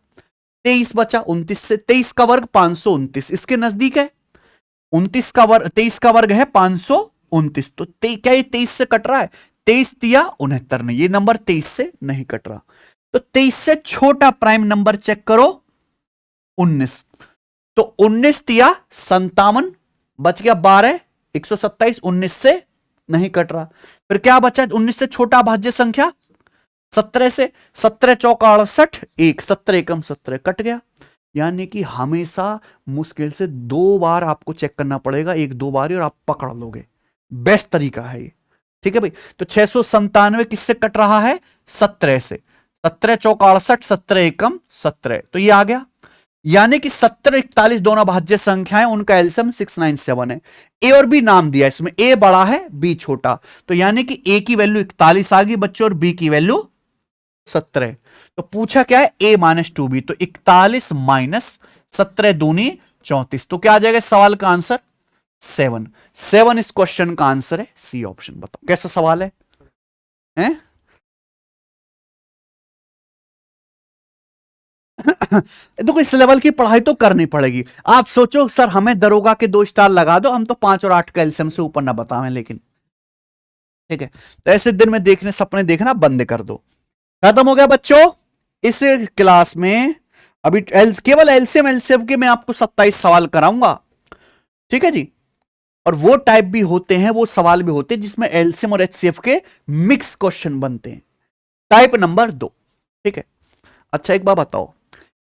23 बचा, 29 से 23 का वर्ग 529, इसके नजदीक है। 23 का वर्ग है 529, तो क्या ये 23 से कट रहा है? 23 तिया 69 नहीं, ये नंबर 23 से नहीं कट रहा। तो 23 से छोटा प्राइम नंबर चेक करो 19, तो 19 तिया 57, बच गया 12, 127, 19 से नहीं कट रहा। फिर क्या बचा 19 से छोटा अभाज्य संख्या 17 से, 17 चौका 68, 1, 17 एकम 17, कट गया। यानी कि हमेशा मुश्किल से 2 बार आपको चेक करना पड़ेगा, 1-2 बार ही, और आप पकड़ लोगे। बेस्ट तरीका है ये, ठीक है भाई। तो 697 किससे कट रहा है? 17 से। 17 चौका 68, 17 एकम 17, तो ये आ गया। यानी कि 17, 41 दोनों भाज्य संख्याएं, उनका एलसीएम 697 है। ए और बी नाम दिया, इसमें ए बड़ा है बी छोटा, तो यानी कि ए की वैल्यू 41 आ गई बच्चों और बी की वैल्यू 17। तो पूछा क्या है? a माइनस 2b, तो 41 माइनस 17 दूनी 34, तो क्या आ जाएगा सवाल का आंसर? 7 इस क्वेश्चन का आंसर है, सी ऑप्शन। बताओ कैसा सवाल है, हैं? देखो इस लेवल की पढ़ाई तो करनी पड़ेगी। आप सोचो सर हमें दरोगा के 2 स्टार लगा दो, हम तो 5 और 8 का एलसीएम से ऊपर ना बतावें, लेकिन ठीक है। तो ऐसे दिन में देखने सपने देखना बंद कर दो। खत्म हो गया बच्चों इस क्लास में। अभी केवल एलसीएम के मैं आपको 27 सवाल कराऊंगा, ठीक है जी। और वो टाइप भी होते हैं, वो सवाल भी होते हैं जिसमें एलसीएम और एचसीएफ के मिक्स क्वेश्चन बनते हैं, टाइप नंबर 2, ठीक है। अच्छा एक बात बताओ,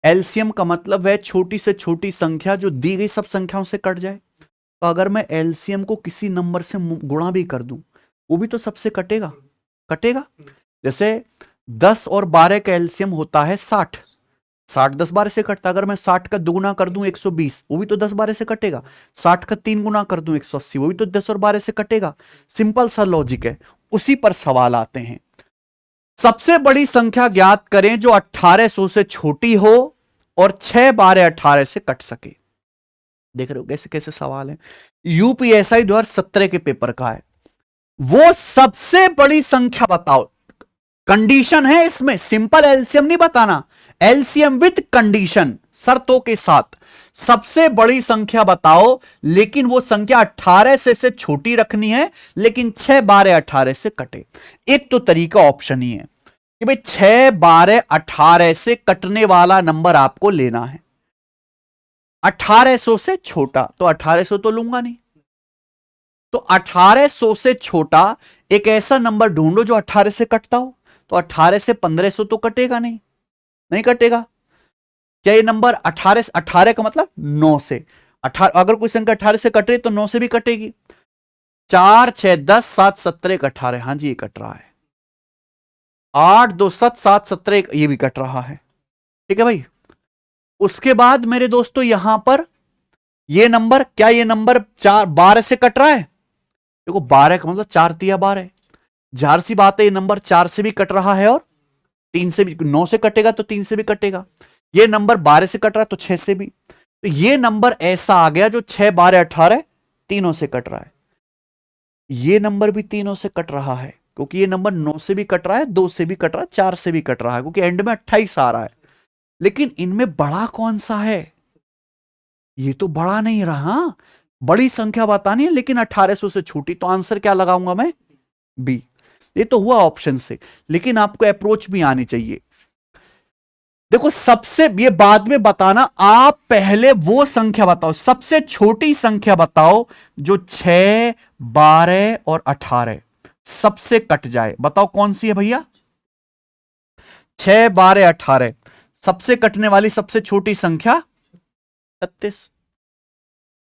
एलसीएम का मतलब है छोटी से छोटी संख्या जो दी गई सब संख्याओं से कट जाए। तो अगर मैं एलसीएम को किसी नंबर से गुणा भी कर दूं, वो भी तो सबसे कटेगा। जैसे 10 और 12 का एलसीएम होता है 60, 10 12 से कटता। अगर मैं 60 का दुगुना कर दूं 120, वो भी तो 10 12 से कटेगा। 60 का 3 गुना कर दूं 180, वो भी तो 10 और 12 से कटेगा। सिंपल सा लॉजिक है, उसी पर सवाल आते हैं। सबसे बड़ी संख्या ज्ञात करें जो 1800 से छोटी हो और 6 12 18 से कट सके। देख रहे हो कैसे कैसे सवाल है। यूपीएसआई 2017 के पेपर का है। वो सबसे बड़ी संख्या बताओ, कंडीशन है इसमें, सिंपल एलसीएम नहीं बताना, एलसीएम विद कंडीशन, शर्तों के साथ। सबसे बड़ी संख्या बताओ, लेकिन वो संख्या 18 से छोटी रखनी है, लेकिन 6 12 18 से कटे। एक तो तरीका ऑप्शन ही है कि भाई 6 12 18 से कटने वाला नंबर आपको लेना है। 1800 से छोटा, तो 1800 तो लूंगा नहीं, तो 1800 से छोटा एक ऐसा नंबर ढूंढो जो 18 से कटता हो। तो 18 से 1500 तो कटेगा नहीं कटेगा। क्या ये नंबर 18 का मतलब 9 से 18, अगर कोई संख्या 18 से कट रही तो 9 से भी कटेगी। 4 6 10 7 17 18, हाँ जी ये कट रहा है। 8 2 7 7 17, ये भी कट रहा है, ठीक है भाई। उसके बाद मेरे दोस्तों यहां पर ये नंबर, क्या ये नंबर 12 से कट रहा है? देखो 12 का मतलब 4 तिया 12, जाहिर सी बात है ये नंबर 4 से भी कट रहा है और 3 से भी, 9 से कटेगा तो 3 से भी कटेगा। ये नंबर 12 से कट रहा है तो 6 से भी। तो ये नंबर ऐसा आ गया जो 6 12 18 तीनों से कट रहा है। ये नंबर भी तीनों से कट रहा है क्योंकि ये नंबर 9 से भी कट रहा है, 2 से भी कट रहा है, 4 से भी कट रहा है, क्योंकि एंड में 28 आ रहा है। लेकिन इनमें बड़ा कौन सा है? ये तो बड़ा नहीं रहा, बड़ी संख्या बतानी है लेकिन 1800 से छोटी, तो आंसर क्या लगाऊंगा मैं? बी। ये तो हुआ ऑप्शन से, लेकिन आपको अप्रोच भी आनी चाहिए। देखो सबसे, ये बाद में बताना, आप पहले वो संख्या बताओ, सबसे छोटी संख्या बताओ जो 6 12 और 18 सबसे कट जाए। बताओ कौन सी है भैया? 6 12 18 सबसे कटने वाली सबसे छोटी संख्या 36।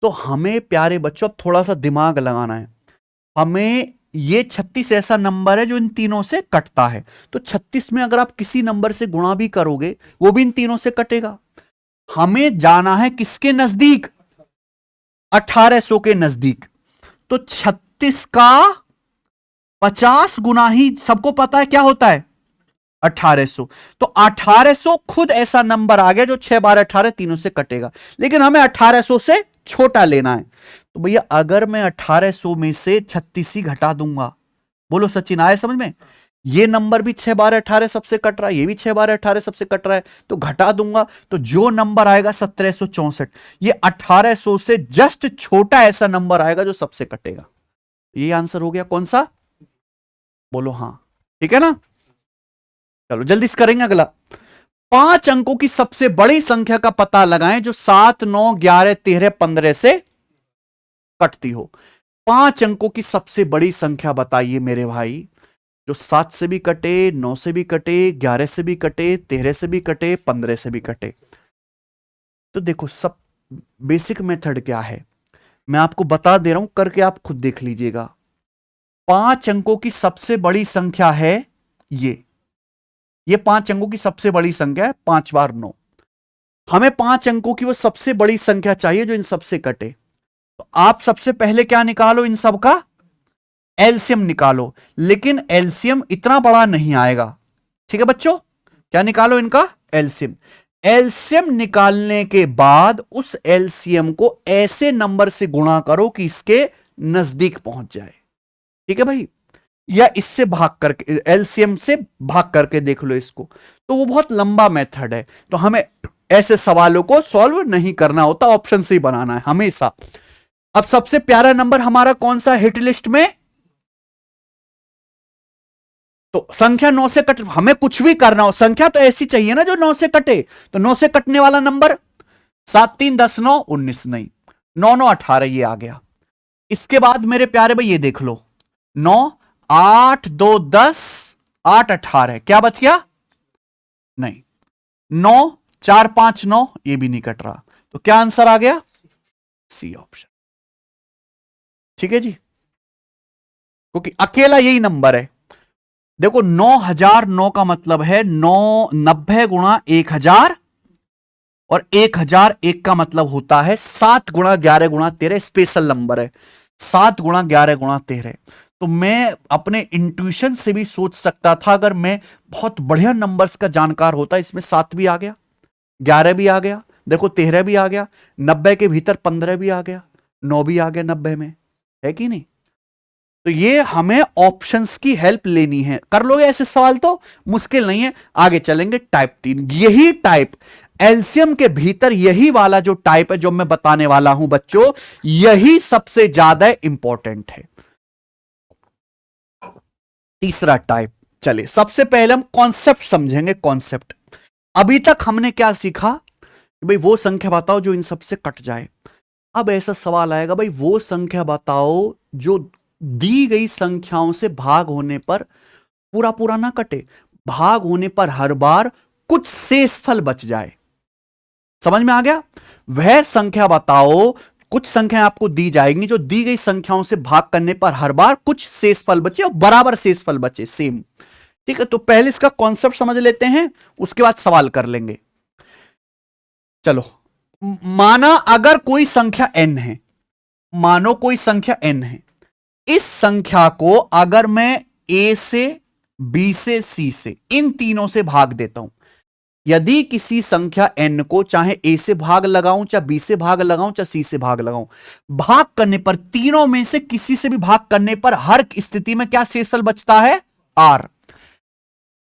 तो हमें प्यारे बच्चों अब थोड़ा सा दिमाग लगाना है। हमें ये 36 ऐसा नंबर है जो इन तीनों से कटता है, तो 36 में अगर आप किसी नंबर से गुणा भी करोगे वो भी इन तीनों से कटेगा। हमें जाना है किसके नजदीक? 1800 के नजदीक। तो 36 का 50 गुना ही सबको पता है क्या होता है? 1800। तो 1800 खुद ऐसा नंबर आ गया जो 6 12 18 तीनों से कटेगा, लेकिन हमें 1800 से छोटा लेना है। तो भैया अगर मैं 1800 में से 36 ही घटा दूंगा, बोलो सचिन आए समझ में? ये नंबर भी 6 12 18 सबसे कट रहा है, ये भी 6 12 18 सबसे कट रहा है, तो घटा दूंगा तो जो नंबर आएगा 1764। ये 1800 से जस्ट छोटा ऐसा नंबर आएगा जो सबसे कटेगा। ये आंसर हो गया कौन सा? बोलो हाँ, ठीक है ना? चलो जल्दी से करेंगे अगला। 5 अंकों की सबसे बड़ी संख्या का पता लगाएं जो 7 9 11 13 15 से कटती हो। 5 अंकों की सबसे बड़ी संख्या बताइए मेरे भाई, जो 7 से भी कटे, 9 से भी कटे, 11 से भी कटे, 13 से भी कटे, 15 से भी कटे। तो देखो सब बेसिक मेथड क्या है मैं आपको बता दे रहा हूं, करके आप खुद देख लीजिएगा। 5 अंकों की सबसे बड़ी संख्या है ये 5 अंकों की सबसे बड़ी संख्या है, 5 बार 9। हमें 5 अंकों की वो सबसे बड़ी संख्या चाहिए जो इन सबसे कटे। तो आप सबसे पहले क्या निकालो? इन सब का एलसीएम निकालो, लेकिन एलसीएम इतना बड़ा नहीं आएगा, ठीक है बच्चों? क्या निकालो? इनका एलसीएम। एलसीएम निकालने के बाद उस एलसीएम को ऐसे नंबर से गुणा करो कि इसके नजदीक पहुंच जाए, ठीक है भाई? या इससे भाग करके, एलसीएम से भाग करके देख लो इसको। तो वो बहुत लंबा मेथड है, तो हमें ऐसे सवालों को सॉल्व नहीं करना होता, ऑप्शन से ही बनाना है हमेशा। अब सबसे प्यारा नंबर हमारा कौन सा हिट लिस्ट में? तो संख्या 9 से कट, हमें कुछ भी करना हो संख्या तो ऐसी चाहिए ना जो 9 से कटे। तो 9 से कटने वाला नंबर 7 3 10 9 19, नहीं 9 9 18 ये आ गया। इसके बाद मेरे प्यारे भाई ये देख लो, 9 8 2 10 8 18 क्या बच गया? नहीं, 9 4 5 9 ये भी नहीं कट रहा, तो क्या आंसर आ गया? सी ऑप्शन, ठीक है जी, क्योंकि अकेला यही नंबर है। देखो 9009 का मतलब है 90 गुणा 1000, और 1001 का मतलब होता है 7 गुणा 11 गुणा 13, स्पेशल नंबर है 7 गुणा 11 गुणा 13। तो मैं अपने इंट्यूशन से भी सोच सकता था, अगर मैं बहुत बढ़िया नंबर्स का जानकार होता, इसमें 7 भी आ गया, 11 भी आ गया, देखो 13 भी आ गया, 90 के भीतर 15 भी आ गया, 9 भी आ गया 90 में, है कि नहीं? तो ये हमें ऑप्शंस की हेल्प लेनी है। कर लोगे ऐसे सवाल तो मुश्किल नहीं है। आगे चलेंगे टाइप 3। यही टाइप एलसीएम के भीतर, यही वाला जो टाइप है जो मैं बताने वाला हूं बच्चों, यही सबसे ज्यादा इंपॉर्टेंट है। तीसरा टाइप, चलिए सबसे पहले हम कॉन्सेप्ट समझेंगे। कॉन्सेप्ट, अभी तक हमने क्या सीखा कि भाई वो संख्या बताओ जो इन सबसे कट जाए। अब ऐसा सवाल आएगा, भाई वो संख्या बताओ जो दी गई संख्याओं से भाग होने पर पूरा पूरा ना कटे, भाग होने पर हर बार कुछ शेषफल बच जाए। समझ में आ गया? वह संख्या बताओ, कुछ संख्याएं आपको दी जाएंगी जो दी गई संख्याओं से भाग करने पर हर बार कुछ शेषफल बचे और बराबर शेषफल बचे, सेम, ठीक है? तो पहले इसका कॉन्सेप्ट समझ लेते हैं, उसके बाद सवाल कर लेंगे। चलो माना अगर कोई संख्या n है, मानो कोई संख्या n है, इस संख्या को अगर मैं a से b से c से इन तीनों से भाग देता हूं, यदि किसी संख्या n को चाहे a से भाग लगाऊं, चाहे b से भाग लगाऊं, चाहे c से भाग लगाऊं, भाग करने पर तीनों में से किसी से भी भाग करने पर हर स्थिति में क्या शेषफल बचता है? r।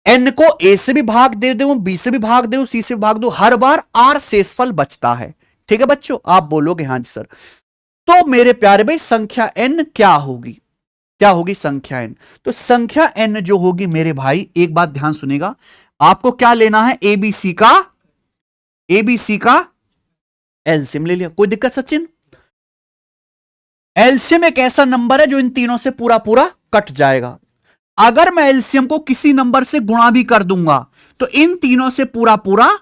n को a से भी भाग दे दूं, b से भी भाग दूं, c से भी भाग दूं, हर बार r शेषफल बचता है। ठीक है बच्चों, आप बोलोगे हां जी सर। तो मेरे प्यारे भाई संख्या n क्या होगी? क्या होगी संख्या n? तो संख्या n जो होगी मेरे भाई, एक बात ध्यान सुनेगा, आपको क्या लेना है? एबीसी का एलसीएम ले लिया, कोई दिक्कत सचिन? एलसीएम एक ऐसा नंबर है जो इन तीनों से पूरा पूरा कट जाएगा। अगर मैं एलसीएम को किसी नंबर से गुणा भी कर दूंगा तो इन तीनों से पूरा पूरा,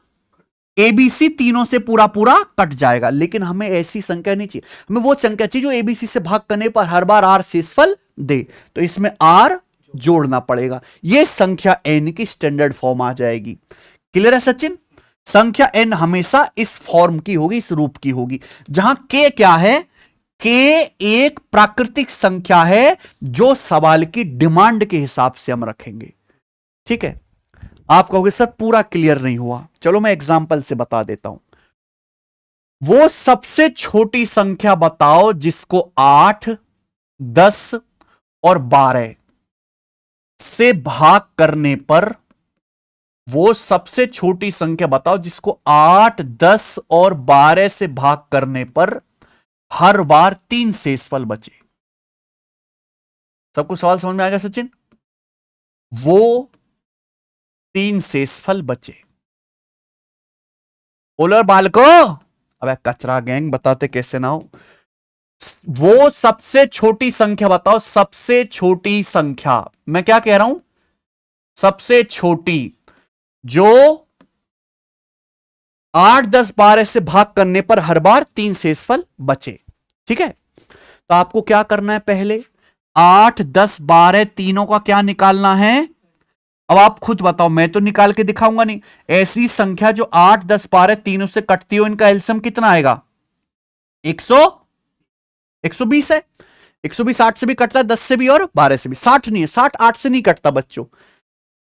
एबीसी तीनों से पूरा पूरा कट जाएगा। लेकिन हमें ऐसी संख्या नहीं चाहिए, हमें वो संख्या चाहिए जो एबीसी से भाग करने पर हर बार आर शेषफल दे। तो इसमें आर जोड़ना पड़ेगा, यह संख्या n की स्टैंडर्ड फॉर्म आ जाएगी। क्लियर है सचिन? संख्या n हमेशा इस फॉर्म की होगी, इस रूप की होगी, जहां k क्या है? k एक प्राकृतिक संख्या है जो सवाल की डिमांड के हिसाब से हम रखेंगे। ठीक है, आप कहोगे सर पूरा क्लियर नहीं हुआ, चलो मैं एग्जांपल से बता देता हूं। वो सबसे छोटी संख्या बताओ जिसको 8, 10 और 12 से भाग करने पर, वो सबसे छोटी संख्या बताओ जिसको 8, 10 और 12 से भाग करने पर हर बार 3 शेषफल बचे। सबको सवाल समझ में आएगा सचिन? वो 3 शेषफल बचे। ओलर बालको, अब कचरा गैंग बताते कैसे ना हो। वो सबसे छोटी संख्या बताओ, सबसे छोटी संख्या, मैं क्या कह रहा हूं? सबसे छोटी जो 8, 10, 12 से भाग करने पर हर बार 3 शेषफल बचे। ठीक है, तो आपको क्या करना है? पहले 8, 10, 12 तीनों का क्या निकालना है? अब आप खुद बताओ, मैं तो निकाल के दिखाऊंगा नहीं। ऐसी संख्या जो 8, 10, 12 तीनों से कटती हो, इनका एलसीएम कितना आएगा? 120 है। 120 8 से भी कटता है, 10 से भी और 12 से भी। 60 नहीं है, 60 8 से नहीं कटता बच्चों।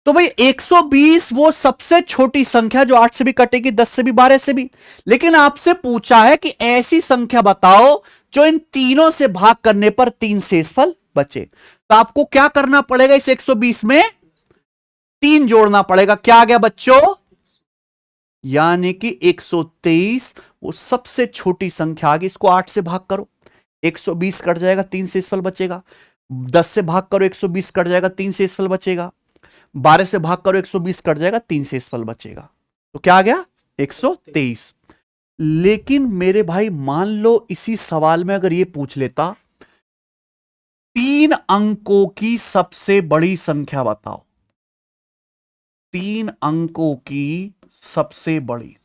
तो भाई 120 वो सबसे छोटी संख्या जो 8 से भी कटेगी, 10 से भी, 12 से भी। लेकिन आपसे पूछा है कि ऐसी संख्या बताओ जो इन तीनों से भाग करने पर 3 शेषफल बचे। तो आपको क्या करना पड़ेगा? इस 120 में 3 जोड़ना पड़ेगा। क्या आ गया बच्चों? यानी कि 123 वो सबसे छोटी संख्या आ गई। इसको 8 से भाग करो, 120 कट जाएगा, 3 शेषफल बचेगा। 10 से भाग करो, 120 कट जाएगा, 3 शेषफल बचेगा। 12 से भाग करो, 120 कट जाएगा, 3 शेषफल बचेगा। तो क्या आ गया? 123। लेकिन मेरे भाई मान लो इसी सवाल में अगर ये पूछ लेता 3 अंकों की सबसे बड़ी संख्या बताओ, 3 अंकों की सबसे बड़ी।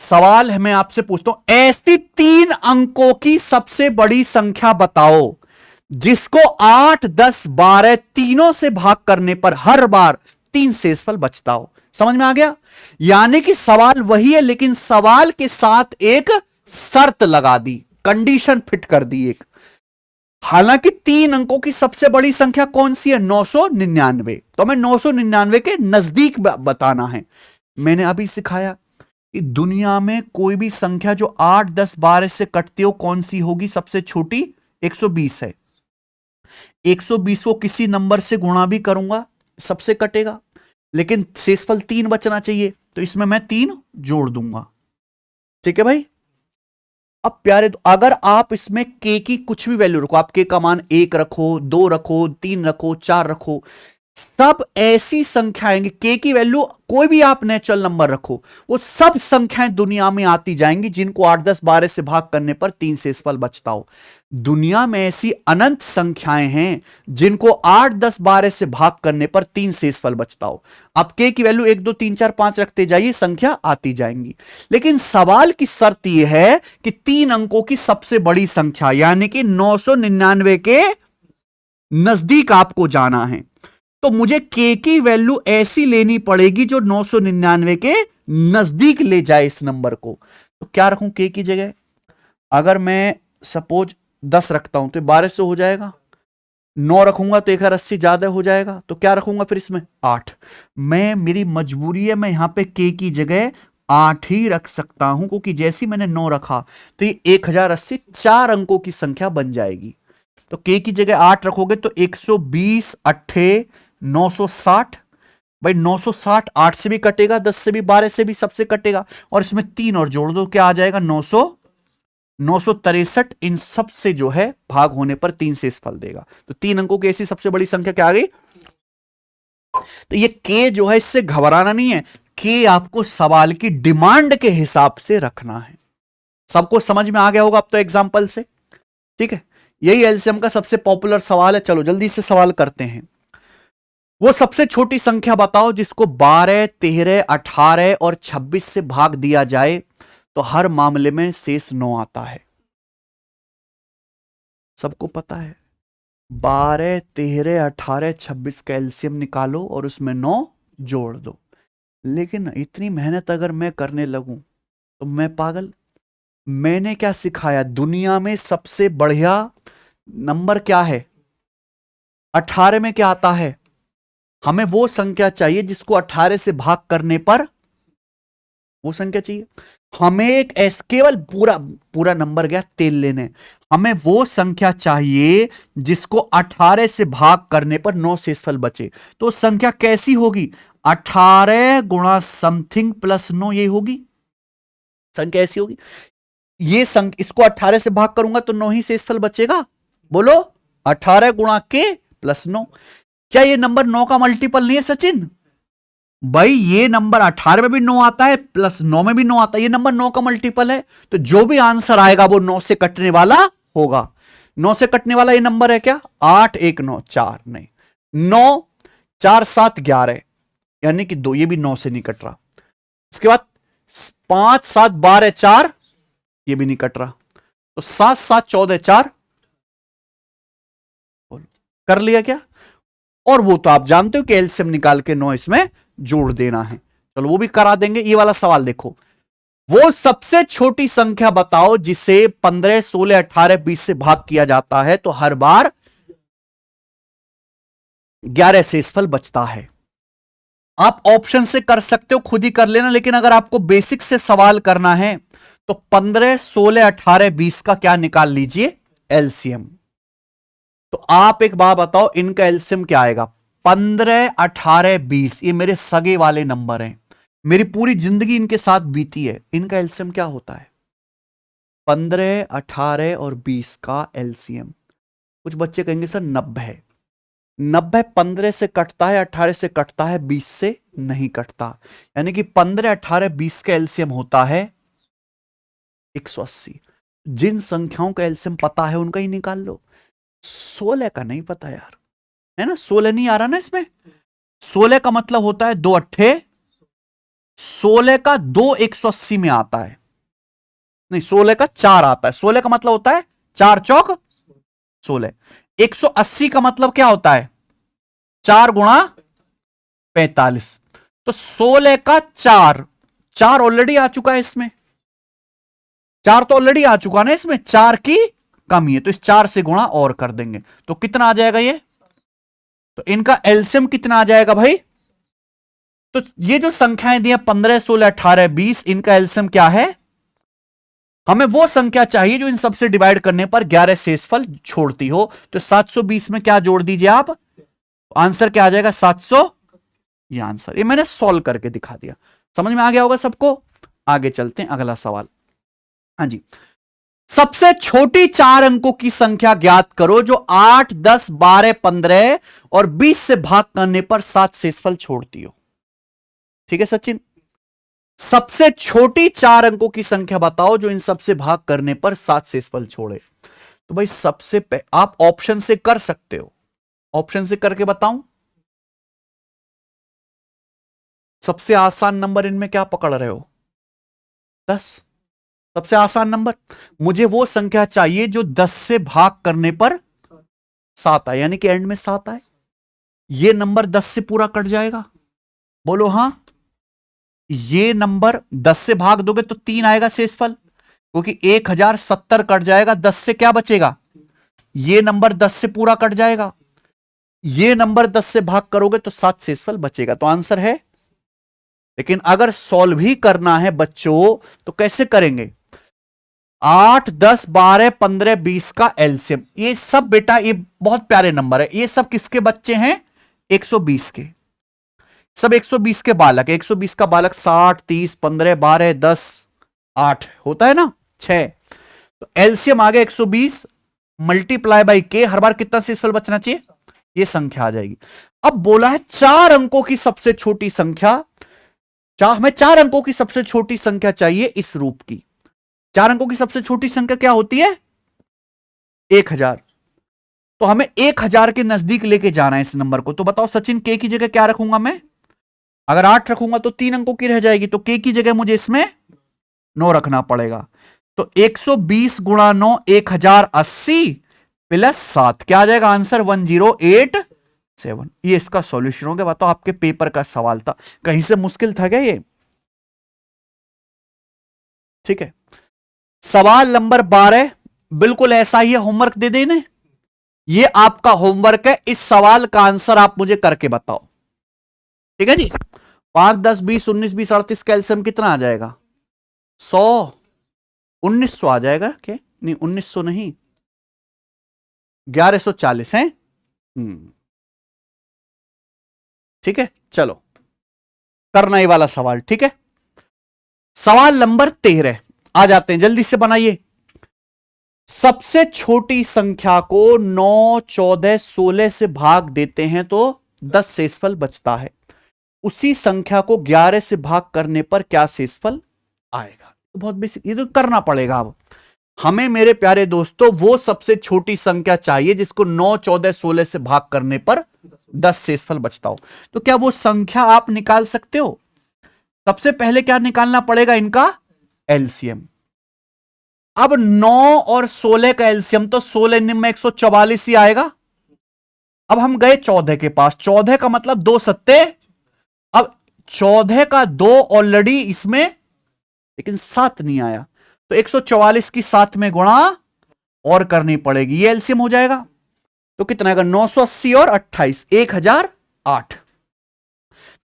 सवाल है, मैं आपसे पूछता हूं, ऐसी 3 अंकों की सबसे बड़ी संख्या बताओ जिसको 8, 10, 12 तीनों से भाग करने पर हर बार 3 शेषफल बचता हो। समझ में आ गया? यानी कि सवाल वही है, लेकिन सवाल के साथ एक शर्त लगा दी, कंडीशन फिट कर दी एक। हालांकि 3 अंकों की सबसे बड़ी संख्या कौन सी है? 999। तो हमें 999 के नजदीक बताना है। मैंने अभी सिखाया कि दुनिया में कोई भी संख्या जो 8, 10, 12 से कटती हो कौन सी होगी? सबसे छोटी 120 है। 120 को किसी नंबर से गुणा भी करूंगा सबसे कटेगा, लेकिन शेषफल 3 बचना चाहिए, तो इसमें मैं 3 जोड़ दूंगा। ठीक है भाई? अब प्यारे, अगर आप इसमें k की कुछ भी वैल्यू रखो, आप k का मान 1 रखो, 2 रखो, 3 रखो, 4 रखो, सब ऐसी संख्याएं, k की वैल्यू कोई भी आप नेचुरल नंबर रखो, वो सब संख्याएं दुनिया में आती जाएंगी जिनको 8, 10, 12 से भाग करने पर 3 शेषफल बचता हो। दुनिया में ऐसी अनंत संख्याएं हैं जिनको 8, 10, 12 से भाग करने पर 3 शेषफल बचता हो। अब k की वैल्यू 1, 2, 3, 4, 5 रखते जाइए, संख्या आती जाएंगी। लेकिन सवाल की शर्त यह है कि 3 अंकों की सबसे बड़ी संख्या, यानी कि 999 के नजदीक आपको जाना है। तो मुझे के की वैल्यू ऐसी लेनी पड़ेगी जो 999 के नजदीक ले जाए इस नंबर को। तो क्या रखूं के की जगह? अगर मैं सपोज 10 रखता हूं तो 1200 हो जाएगा, 9 रखूंगा तो 1080 ज्यादा हो जाएगा, तो क्या रखूंगा फिर इसमें? 8। मैं, मेरी मजबूरी है, मैं यहां पे के की जगह 8 ही रख सकता हूं, क्योंकि जैसे ही मैंने 9 रखा तो ये 1080 4 अंकों की संख्या बन जाएगी। तो के की जगह 8 रखोगे तो 120 अट्ठे 960। भाई 960 8 से भी कटेगा, 10 से भी, 12 से भी, सबसे कटेगा, और इसमें 3 और जोड़ दो, क्या आ जाएगा? 963। इन सब से जो है भाग होने पर 3 से इस फल देगा। तो 3 अंकों की ऐसी सबसे बड़ी संख्या क्या आ गई? तो ये के जो है, इससे घबराना नहीं है, के आपको सवाल की डिमांड के हिसाब से रखना है। सबको समझ में आ गया होगा अब तो एग्जाम्पल से, ठीक है? यही एलसीएम का सबसे पॉपुलर सवाल है। चलो जल्दी से सवाल करते हैं। वो सबसे छोटी संख्या बताओ जिसको 12, 13, 18 और 26 से भाग दिया जाए तो हर मामले में शेष 9 आता है। सबको पता है 12, 13, 18, 26 का एलसीएम निकालो और उसमें 9 जोड़ दो। लेकिन इतनी मेहनत अगर मैं करने लगूं तो मैं पागल? मैंने क्या सिखाया? दुनिया में सबसे बढ़िया नंबर क्या है? 18 में क्या आता है? हमें वो संख्या चाहिए जिसको 18 से भाग करने पर वो संख्या चाहिए। हमें एक केवल पूरा नंबर गया तेल लेने, हमें वो संख्या चाहिए जिसको 18 से भाग करने पर 9 शेषफल बचे। तो संख्या कैसी होगी? 18 गुणा समथिंग प्लस 9, ये होगी संख्या। ऐसी होगी ये संख्या, इसको 18 से भाग करूंगा तो 9 ही शेषफल बचेगा। बोलो 18 गुणा के प्लस 9। क्या ये नंबर 9 का मल्टीपल नहीं है सचिन? भाई ये नंबर 18 में भी 9 आता है, प्लस 9 में भी 9 आता है, ये नंबर 9 का मल्टीपल है। तो जो भी आंसर आएगा वो 9 से कटने वाला होगा। 9 से कटने वाला ये नंबर है क्या? 8 1 9 4 नहीं, 9 4 7 11, यानी कि 2, ये भी 9 से नहीं कट रहा। इसके बाद 5 7 12 4, ये भी नहीं कट रहा। तो 7 7 14 4 कर लिया क्या? और वो तो आप जानते हो कि एलसीएम निकाल के 9 इसमें जोड़ देना है। चलो वो भी करा देंगे। ये वाला सवाल देखो, वो सबसे छोटी संख्या बताओ जिसे 15, 16, 18, 20 से भाग किया जाता है तो हर बार 11 शेषफल बचता है। आप ऑप्शन से कर सकते हो, खुद ही कर लेना, लेकिन अगर आपको बेसिक से सवाल करना है तो 15, 16, 18, 20 का क्या निकाल लीजिए? एलसीएम। तो आप एक बात बताओ, इनका एलसीएम क्या आएगा? 15, 18, 20, ये मेरे सगे वाले नंबर हैं, मेरी पूरी जिंदगी इनके साथ बीती है। इनका एलसीएम क्या होता है? 15, 18 और 20 का एलसीएम। कुछ बच्चे कहेंगे सर 90 है। 90 15 से कटता है, 18 से कटता है, 20 से नहीं कटता। यानी कि 15, 18, 20 का एलसीएम होता है 180। जिन संख्याओं का एलसीएम पता है उनका ही निकाल लो। 16 का नहीं पता यार, है ना? 16 नहीं आ रहा ना इसमें। 16 का मतलब होता है 2 अट्ठे 16 का 2 180 में आता है, नहीं 16 का 4 आता है। 16 का मतलब होता है 4 चौक 16। 180 का मतलब क्या होता है? 4 गुणा 45। तो 16 का 4 ऑलरेडी आ चुका है इसमें, 4 तो ऑलरेडी आ चुका ना इसमें, 4 की कमी है तो इस 4 से गुणा और कर देंगे तो कितना आ जाएगा ये? तो इनका एलसीएम कितना आ जाएगा भाई? तो ये जो संख्याएं दी 15, 16, 18, 20, इनका एलसीएम क्या है? हमें वो संख्या चाहिए जो इन सबसे डिवाइड करने पर 11 शेषफल छोड़ती हो। तो 720 में क्या जोड़ दीजिए आप? आंसर क्या आ जाएगा? 700। ये आंसर, ये मैंने सॉल्व करके दिखा दिया। समझ में आ गया होगा सबको? आगे चलते हैं, अगला सवाल। हाँ जी, सबसे छोटी 4 अंकों की संख्या ज्ञात करो जो 8, 10, 12, 15 और 20 से भाग करने पर 7 शेषफल छोड़ती हो। ठीक है सचिन, सबसे छोटी 4 अंकों की संख्या बताओ जो इन सबसे भाग करने पर 7 शेषफल छोड़े। तो भाई सबसे आप ऑप्शन से कर सकते हो, ऑप्शन से करके बताऊं। सबसे आसान नंबर इनमें क्या पकड़ रहे हो? 10। सबसे आसान नंबर। मुझे वो संख्या चाहिए जो 10 से भाग करने पर 7 आए, यानी कि एंड में 7 आए। ये नंबर 10 से पूरा कट जाएगा, बोलो हां। ये नंबर 10 से भाग दोगे तो 3 आएगा शेषफल, क्योंकि 1070 कट जाएगा, 10 से क्या बचेगा, ये नंबर 10 से पूरा कट जाएगा, ये नंबर 10 से भाग करोगे तो 7 शेषफल बचेगा, तो आंसर है। लेकिन अगर सॉल्व ही करना है बच्चों तो कैसे करेंगे, 8, 10, 12, 15, 20 का एलसीएम, ये सब बेटा ये बहुत प्यारे नंबर है, ये सब किसके बच्चे हैं, 120 के, सब 120 के बालक है। 120 का बालक 60, 30, 15, 12, 10, 8 होता है ना, 6, तो एलसीएम आ गया 120 मल्टीप्लाई बाई के, हर बार कितना शेषफल बचना चाहिए, ये संख्या आ जाएगी। अब बोला है 4 अंकों की सबसे छोटी संख्या, हमें 4 अंकों की सबसे छोटी संख्या चाहिए इस रूप की। 4 अंकों की सबसे छोटी संख्या क्या होती है, 1000, तो हमें 1000 के नजदीक लेके जाना है इस नंबर को। तो बताओ सचिन, के की जगह क्या रखूंगा मैं, अगर 8 रखूंगा तो 3 अंकों की रह जाएगी, तो के की जगह मुझे इसमें 9 रखना पड़ेगा। तो 120 गुणा 9 1080 प्लस 7 क्या आ जाएगा आंसर, 1087। ये इसका सॉल्यूशन हो गया। बताओ आपके पेपर का सवाल था, कहीं से मुश्किल था क्या ये, ठीक है। सवाल नंबर 12 बिल्कुल ऐसा ही है, होमवर्क दे देने, ये आपका होमवर्क है, इस सवाल का आंसर आप मुझे करके बताओ, ठीक है जी। 5, 10, 20, 19, 20, 38 कैल्शियम कितना आ जाएगा, 100, 1900 आ जाएगा क्या, नहीं 1900 नहीं, 1140 है, ठीक है। चलो करना ये वाला सवाल, ठीक है। सवाल नंबर 13 आ जाते हैं, जल्दी से बनाइए। सबसे छोटी संख्या को 9, 14, 16 से भाग देते हैं तो 10 शेषफल बचता है, उसी संख्या को 11 से भाग करने पर क्या शेषफल आएगा। तो बहुत बेसिक, ये तो करना पड़ेगा। अब हमें मेरे प्यारे दोस्तों वो सबसे छोटी संख्या चाहिए जिसको 9, 14, 16 से भाग करने पर 10 शेषफल बचता हो। तो क्या वो संख्या आप निकाल सकते हो, सबसे पहले क्या निकालना पड़ेगा, इनका एलसीएम। अब 9 और 16 का एलसीएम तो 16 निम्न में 144 ही आएगा। अब हम गए 14 के पास, 14 का मतलब 2 सत्ते, अब 14 का 2 ऑलरेडी इसमें, लेकिन 7 नहीं आया, तो 144 की 7 में गुणा और करनी पड़ेगी, ये एलसीएम हो जाएगा। तो कितना आएगा, 980 और 28, 1008,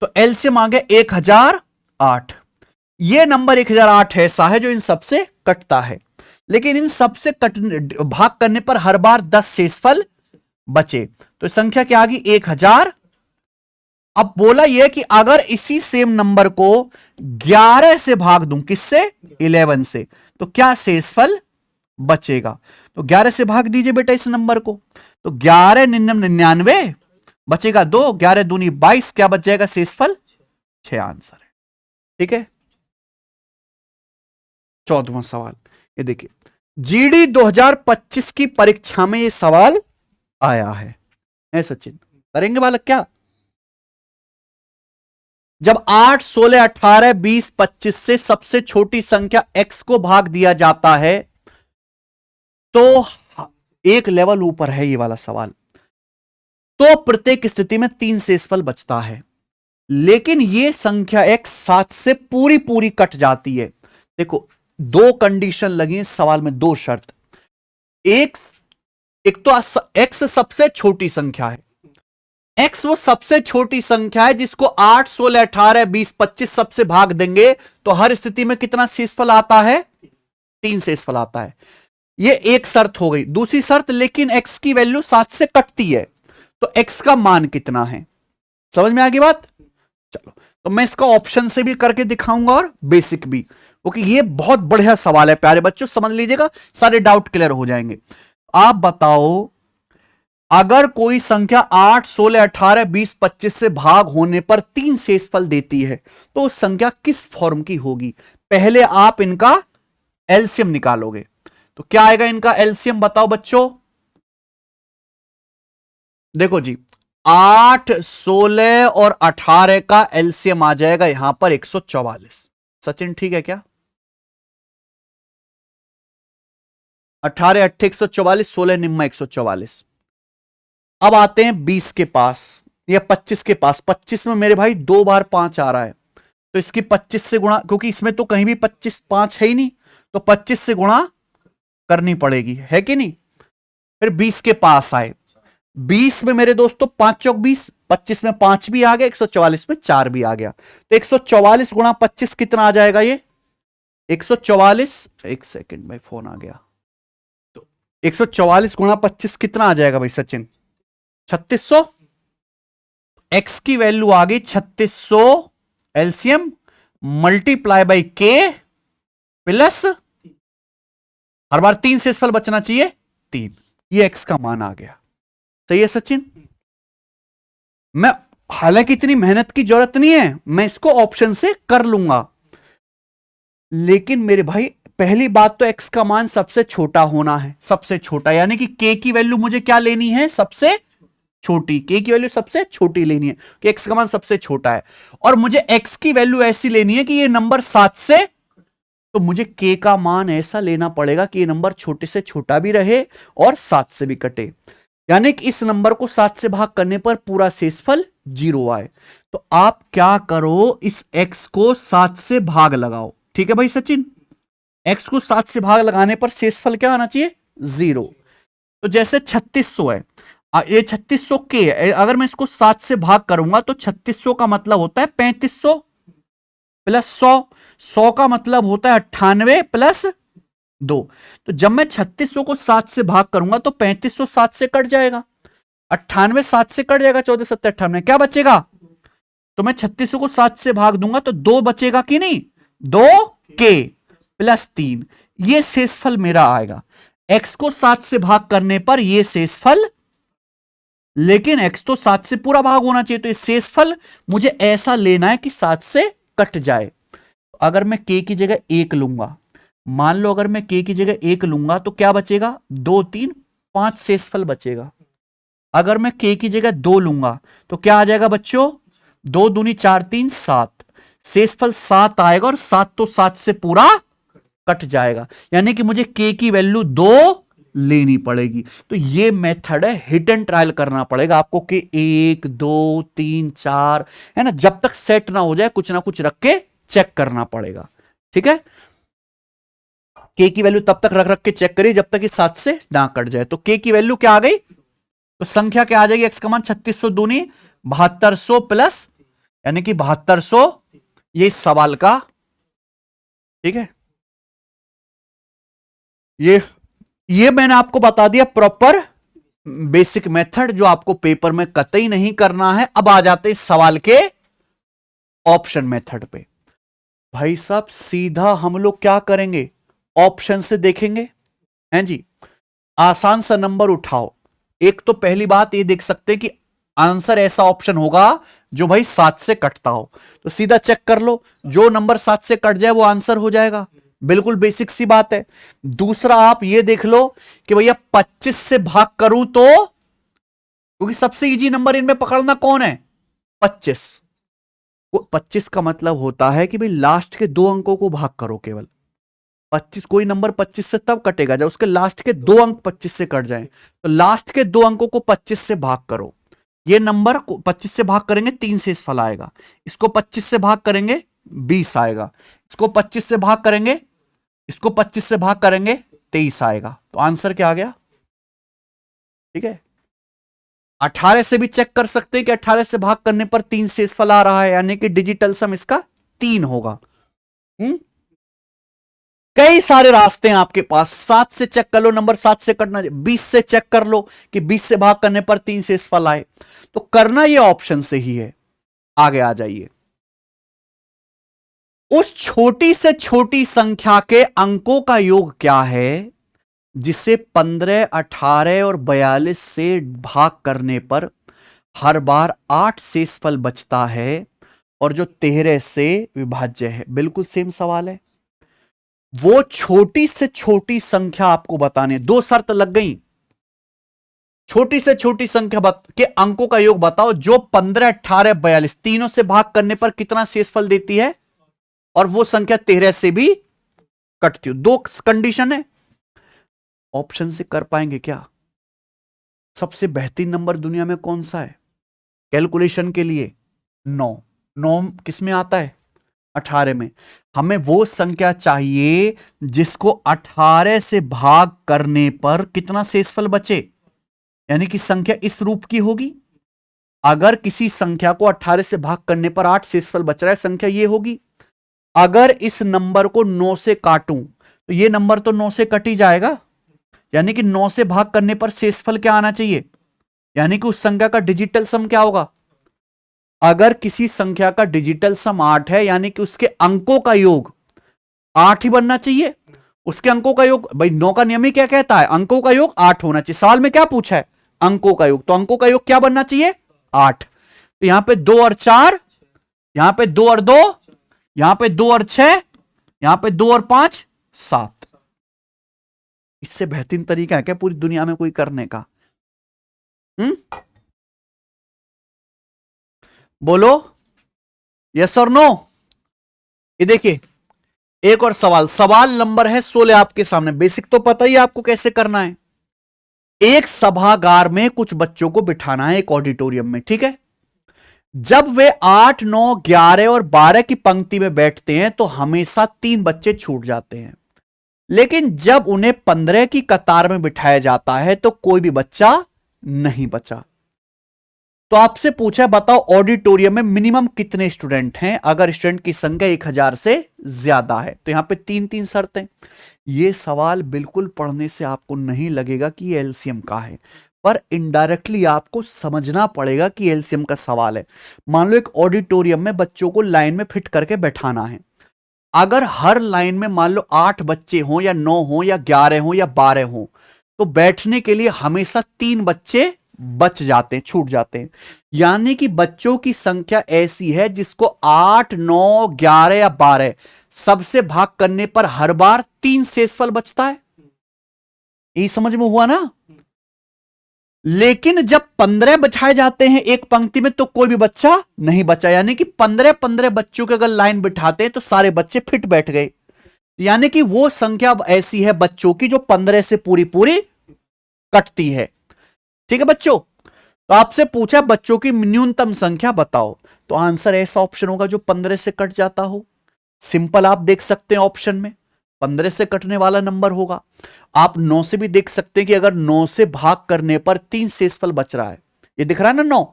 तो एलसीएम आ गया 1008। ये नंबर 1008 ऐसा है जो इन सबसे कटता है, लेकिन इन सबसे भाग करने पर हर बार 10 शेषफल बचे, तो संख्या क्या आ गई, 1000। अब बोला यह कि अगर इसी सेम नंबर को 11 से भाग दूं, किससे, 11 से, तो क्या शेषफल बचेगा। तो 11 से भाग दीजिए बेटा इस नंबर को, तो 11 99 बचेगा 2, 11 दूनी 22, क्या बच जाएगा शेषफल 6, आंसर है, ठीक है। 14वां सवाल, ये देखिए, जीडी 2025 की परीक्षा में ये सवाल आया है सचिन, करेंगे बालक क्या, जब 8, 16, 18, 20, 25 से सबसे छोटी संख्या x को भाग दिया जाता है तो एक लेवल ऊपर है ये वाला सवाल, तो प्रत्येक स्थिति में 3 शेषफल बचता है, लेकिन ये संख्या x 7 से पूरी पूरी कट जाती है। देखो 2 कंडीशन लगी इस सवाल में, 2 शर्त, एक तो x सबसे छोटी संख्या है, x वो सबसे छोटी संख्या है जिसको 8, 16, 18, 20, 25 सबसे भाग देंगे तो हर स्थिति में कितना शेषफल आता है, 3 शेषफल आता है, ये एक शर्त हो गई। दूसरी शर्त, लेकिन x की वैल्यू 7 से कटती है, तो x का मान कितना है, समझ में आ गई बात। चलो तो मैं इसका ऑप्शन से भी करके दिखाऊंगा और बेसिक भी, क्योंकि ये बहुत बढ़िया सवाल है प्यारे बच्चों, समझ लीजिएगा, सारे डाउट क्लियर हो जाएंगे। आप बताओ, अगर कोई संख्या 8, 16, 18, 20, 25 से भाग होने पर 3 शेषफल देती है तो उस संख्या किस फॉर्म की होगी। पहले आप इनका एलसीएम निकालोगे, तो क्या आएगा इनका एलसीएम, बताओ बच्चों। देखो जी, 8, 16 और 18 का एलसीएम आ जाएगा यहां पर 144। सचिन ठीक है क्या, 18 8 144, 16 निम्मा 144। अब आते हैं 20 के पास, ये 25 के पास, 25 में मेरे भाई 2 बार 5 आ रहा है, तो इसकी 25 से गुणा, क्योंकि इसमें तो कहीं भी 25 5 है ही नहीं, तो 25 से गुणा करनी पड़ेगी, है कि नहीं। फिर 20 के पास आए, 20 में मेरे दोस्तों 5 चौक 20, 25 में 5 भी आ गया, 144 में 4 भी आ गया, तो 144 गुणा 25 कितना आ जाएगा ये 144, एक सेकंड भाई फोन आ गया, तो 144 गुणा 25 कितना आ जाएगा भाई सचिन 3600, एक्स की वैल्यू आ गई 3600 एलसीएम मल्टीप्लाई बाई के प्लस, हर बार 3 शेषफल बचना चाहिए 3, ये एक्स का मान आ गया। सही है सचिन। मैं हालांकि इतनी मेहनत की जरूरत नहीं है, मैं इसको ऑप्शन से कर लूंगा, लेकिन मेरे भाई पहली बात तो एक्स का मान सबसे छोटा होना है, सबसे छोटा, यानी कि के की वैल्यू मुझे क्या लेनी है सबसे छोटी, के की वैल्यू सबसे छोटी लेनी है कि एक्स का मान सबसे छोटा है, और मुझे एक्स की वैल्यू ऐसी लेनी है कि ये नंबर 7 से, तो मुझे के का मान ऐसा लेना पड़ेगा कि ये नंबर छोटे से छोटा भी रहे और 7 से भी कटे, यानी कि इस नंबर को 7 से भाग करने पर पूरा शेषफल 0 आए। तो आप क्या करो, इस x को 7 से भाग लगाओ, ठीक है भाई सचिन, x को 7 से भाग लगाने पर शेषफल क्या आना चाहिए 0। तो जैसे 3600 है, ये 3600 के है, अगर मैं इसको 7 से भाग करूंगा तो 3600 का मतलब होता है 3500 प्लस 100, 100 का मतलब होता है 98 प्लस 2, तो जब मैं 3600 को 7 से भाग करूंगा तो 3500 7 से कट जाएगा, 98 7 से कट जाएगा, 14 7 98, क्या बचेगा, तो मैं 3600 को 7 से भाग दूंगा तो 2 बचेगा कि नहीं, 2 के प्लस 3, ये शेषफल मेरा आएगा। x को 7 से भाग करने पर ये शेषफल, लेकिन x तो 7 से पूरा भाग होना चाहिए, तो ये शेषफल मुझे ऐसा लेना है कि 7 से कट जाए। अगर मैं k की जगह 1 लूंगा, मान लो अगर मैं k की जगह 1 लूंगा तो क्या बचेगा 2 3 5 शेषफल बचेगा। अगर मैं k की जगह 2 लूंगा तो क्या आ जाएगा बच्चों, 2 दूनी 4 3 7, शेषफल 7 आएगा, और 7 तो 7 से पूरा कट जाएगा, यानी कि मुझे k की वैल्यू 2 लेनी पड़ेगी। तो ये मेथड है, हिट एंड ट्रायल करना पड़ेगा आपको कि 1 2 3 4 है ना, जब तक सेट ना हो जाए कुछ ना कुछ रख के चेक करना पड़ेगा, ठीक है। k की वैल्यू तब तक रख रख के चेक करिए जब तक कि 7 से ना कट जाए। तो k की वैल्यू क्या आ गई, तो संख्या क्या आ जाएगी, x का मान 3600 दूनी 7200 प्लस, यानी कि 7200, ये इस सवाल का, ठीक है। ये मैंने आपको बता दिया प्रॉपर बेसिक मेथड, जो आपको पेपर में कतई नहीं करना है। अब आ जाते इस सवाल के ऑप्शन मेथड पे। भाई साहब सीधा हम लोग क्या करेंगे, ऑप्शन से देखेंगे, हैं जी। आसान सा नंबर उठाओ, एक तो पहली बात ये देख सकते हैं कि आंसर ऐसा ऑप्शन होगा जो भाई 7 से कटता हो, तो सीधा चेक कर लो, जो नंबर 7 से कट जाए वो आंसर हो जाएगा, बिल्कुल बेसिक सी बात है। दूसरा आप ये देख लो कि भैया 25 से भाग करूं तो, क्योंकि सबसे इजी नंबर इनमें पकड़ना कौन है 25, 25 का मतलब होता है कि भाई लास्ट के 2 अंकों को भाग करो केवल, 25 कोई नंबर 25 से तब कटेगा जब उसके लास्ट के 2 अंक 25 से कट जाएं, तो लास्ट के 2 अंकों को 25 से भाग करो, ये नंबर को 25 से भाग करेंगे 3 शेषफल आएगा, इसको 25 से भाग करेंगे 20 आएगा, इसको 25 से भाग करेंगे, इसको 25 से भाग करेंगे 23 आएगा, तो आंसर क्या आ गया, ठीक है। 18 से भी चेक कर सकते हैं कि 18 से भाग करने पर 3 शेषफल आ रहा है, यानी कि डिजिटल सम इसका 3 होगा। कई सारे रास्ते हैं आपके पास, 7 से चेक कर लो नंबर 7 से कटना, 20 से चेक कर लो कि 20 से भाग करने पर 3 शेषफल आए, तो करना ये ऑप्शन से ही है। आगे आ जाइए, उस छोटी से छोटी संख्या के अंकों का योग क्या है जिसे 15 18 और 42 से भाग करने पर हर बार 8 शेषफल बचता है और जो 13 से विभाज्य है। बिल्कुल सेम सवाल है, वो छोटी से छोटी संख्या आपको बताने, 2 शर्त लग गई, छोटी से छोटी संख्या के अंकों का योग बताओ जो 15 18 42 तीनों से भाग करने पर कितना शेषफल देती है, और वो संख्या 13 से भी कटती हो। 2 कंडीशन है, ऑप्शन से कर पाएंगे क्या, सबसे बेहतरीन नंबर दुनिया में कौन सा है, कैलकुलेशन के लिए 9। 9 किस में आता है? 18 में। हमें वो संख्या चाहिए जिसको 18 से भाग करने पर कितना शेषफल बचे, यानी कि संख्या इस रूप की होगी। अगर किसी संख्या को 18 से भाग करने पर 8 शेषफल बच रहा है, संख्या ये होगी। अगर इस नंबर को 9 से काटूं तो ये नंबर तो 9 से कट ही जाएगा, यानी कि 9 से भाग करने पर शेषफल क्या आना चाहिए, यानी कि उस संख्या का डिजिटल सम क्या होगा। अगर किसी संख्या का डिजिटल सम 8 है, यानी कि उसके अंकों का योग 8 ही बनना चाहिए। उसके अंकों का योग, भाई 9 का नियम ही क्या कहता है, अंकों का योग 8 होना चाहिए। सवाल में क्या पूछा है, अंकों का योग, तो अंकों का योग क्या बनना चाहिए, 8। तो यहां पे 2 और 4, यहां पे 2 और 2, यहां पे 2 और 6, यहां पे 2 और 5, 7। इससे बेहतरीन तरीका है क्या पूरी दुनिया में कोई करने का? बोलो यस और नो। ये देखिए एक और सवाल, सवाल नंबर है 16 आपके सामने। बेसिक तो पता ही आपको कैसे करना है। एक सभागार में कुछ बच्चों को बिठाना है, एक ऑडिटोरियम में, ठीक है। जब वे 8, 9, 11 और 12 की पंक्ति में बैठते हैं तो हमेशा 3 बच्चे छूट जाते हैं, लेकिन जब उन्हें 15 की कतार में बिठाया जाता है तो कोई भी बच्चा नहीं बचा। तो आपसे पूछा, बताओ ऑडिटोरियम में मिनिमम कितने स्टूडेंट हैं अगर स्टूडेंट की संख्या 1000 से ज्यादा है। तो यहां पे 3-3 शर्तें। ये सवाल बिल्कुल पढ़ने से आपको नहीं लगेगा कि ये एलसीएम का है, पर इनडायरेक्टली आपको समझना पड़ेगा कि एलसीएम का सवाल है। मान लो एक ऑडिटोरियम में बच्चों को लाइन में फिट करके बैठाना है। अगर हर लाइन में मान लो 8 बच्चे हों या 9 हों या 11 हों या 12 हों, तो बैठने के लिए हमेशा 3 बच्चे बच जाते हैं, छूट जाते हैं। यानी कि बच्चों की संख्या ऐसी है जिसको 8, 9, 11 या 12 सबसे भाग करने पर हर बार 3 शेषफल बचता है। यही समझ में हुआ ना? लेकिन जब 15 बिठाए जाते हैं एक पंक्ति में तो कोई भी बच्चा नहीं बचा, यानी कि 15-15 बच्चों के अगर लाइन बिठाते हैं तो सारे बच्चे फिट बैठ गए। यानी कि वो संख्या ऐसी है बच्चों की जो 15 से पूरी पूरी कटती है। ठीक है बच्चों, तो आपसे पूछा बच्चों की न्यूनतम संख्या बताओ, तो आंसर ऐसा ऑप्शन होगा जो 15 से कट जाता हो। सिंपल, आप देख सकते हैं ऑप्शन में 15 से कटने वाला नंबर होगा। आप 9 से भी देख सकते हैं कि अगर 9 से भाग करने पर 3 शेषफल बच रहा है, ये दिख रहा है ना,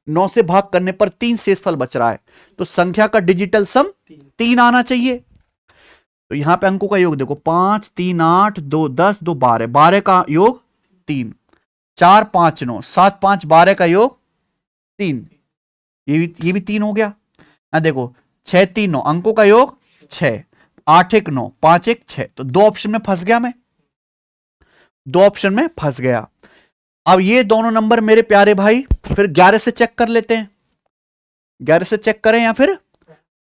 9 से भाग करने पर 3 शेषफल बच रहा है, तो संख्या का डिजिटल सम 3 आना चाहिए। तो यहां पे अंकों का योग देखो, 5, 3, 8, 2, 10, 2, 12, 12 का योग 3, 4, 5, 9, 7, 5, 12 का योग 3, ये भी 3 हो गया ना। देखो 6, 3, 9, अंकों का योग 6, 8, 1, 9, 5, 1, 6। तो 2 ऑप्शन में फंस गया मैं, 2 ऑप्शन में फंस गया। अब ये दोनों नंबर मेरे प्यारे भाई फिर 11 से चेक कर लेते हैं। 11 से चेक करें या फिर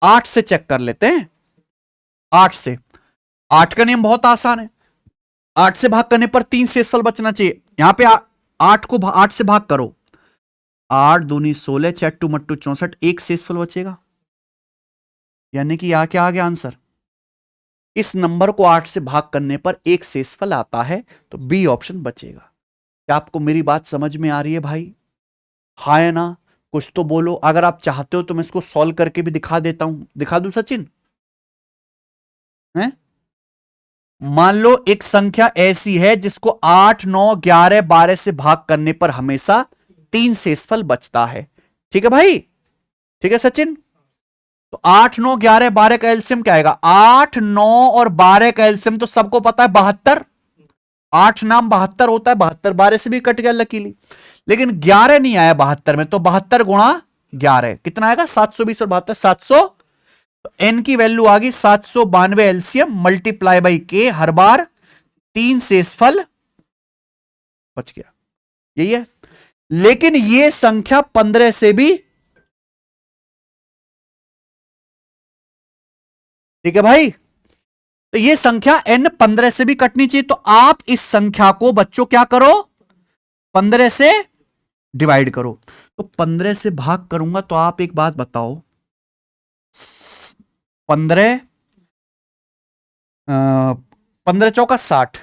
8 से चेक कर लेते हैं। 8 से, 8 का नियम बहुत आसान है। 8 से भाग करने पर 3 शेषफल बचना चाहिए। यहां पे 8 को 8 से भाग करो, 8 दूनी 16, 6 टू मट्टू 64, एक शेषफल बचेगा। यानी कि यहां क्या आ गया आंसर, इस नंबर को 8 से भाग करने पर एक शेषफल आता है, तो बी ऑप्शन बचेगा। क्या आपको मेरी बात समझ में आ रही है भाई? हाँ या ना? कुछ तो बोलो। अगर आप चाहते हो तो मैं इसको सॉल्व करके भी दिखा देता हूं, दिखा दूं सचिन? हैं? मान लो एक संख्या ऐसी है जिसको 8, 9, 11, 12 से भाग करने पर हमेशा 3 शेषफल बचता है। ठीक है भाई? ठीक है सचिन? तो 8, 9, 11, 12 का एलसीएम क्या आएगा? 8, 9 और 12 का एलसीएम तो सबको पता है 72। 8 नाम 72 होता है, 72 12 से भी कट गया लकीली। लेकिन 11 नहीं आया 72 में, तो 72 गुणा 11 कितना आएगा? 720 और 72 700। तो एन की वैल्यू आ गई 792 एलसीएम मल्टीप्लाई बाई के, हर बार 3 शेषफल बच गया। यही है। लेकिन यह संख्या 15 से भी, ठीक है भाई, तो यह संख्या n 15 से भी कटनी चाहिए। तो आप इस संख्या को बच्चों क्या करो, 15 से डिवाइड करो। तो 15 से भाग करूंगा तो आप एक बात बताओ, 15 15 चौका 60,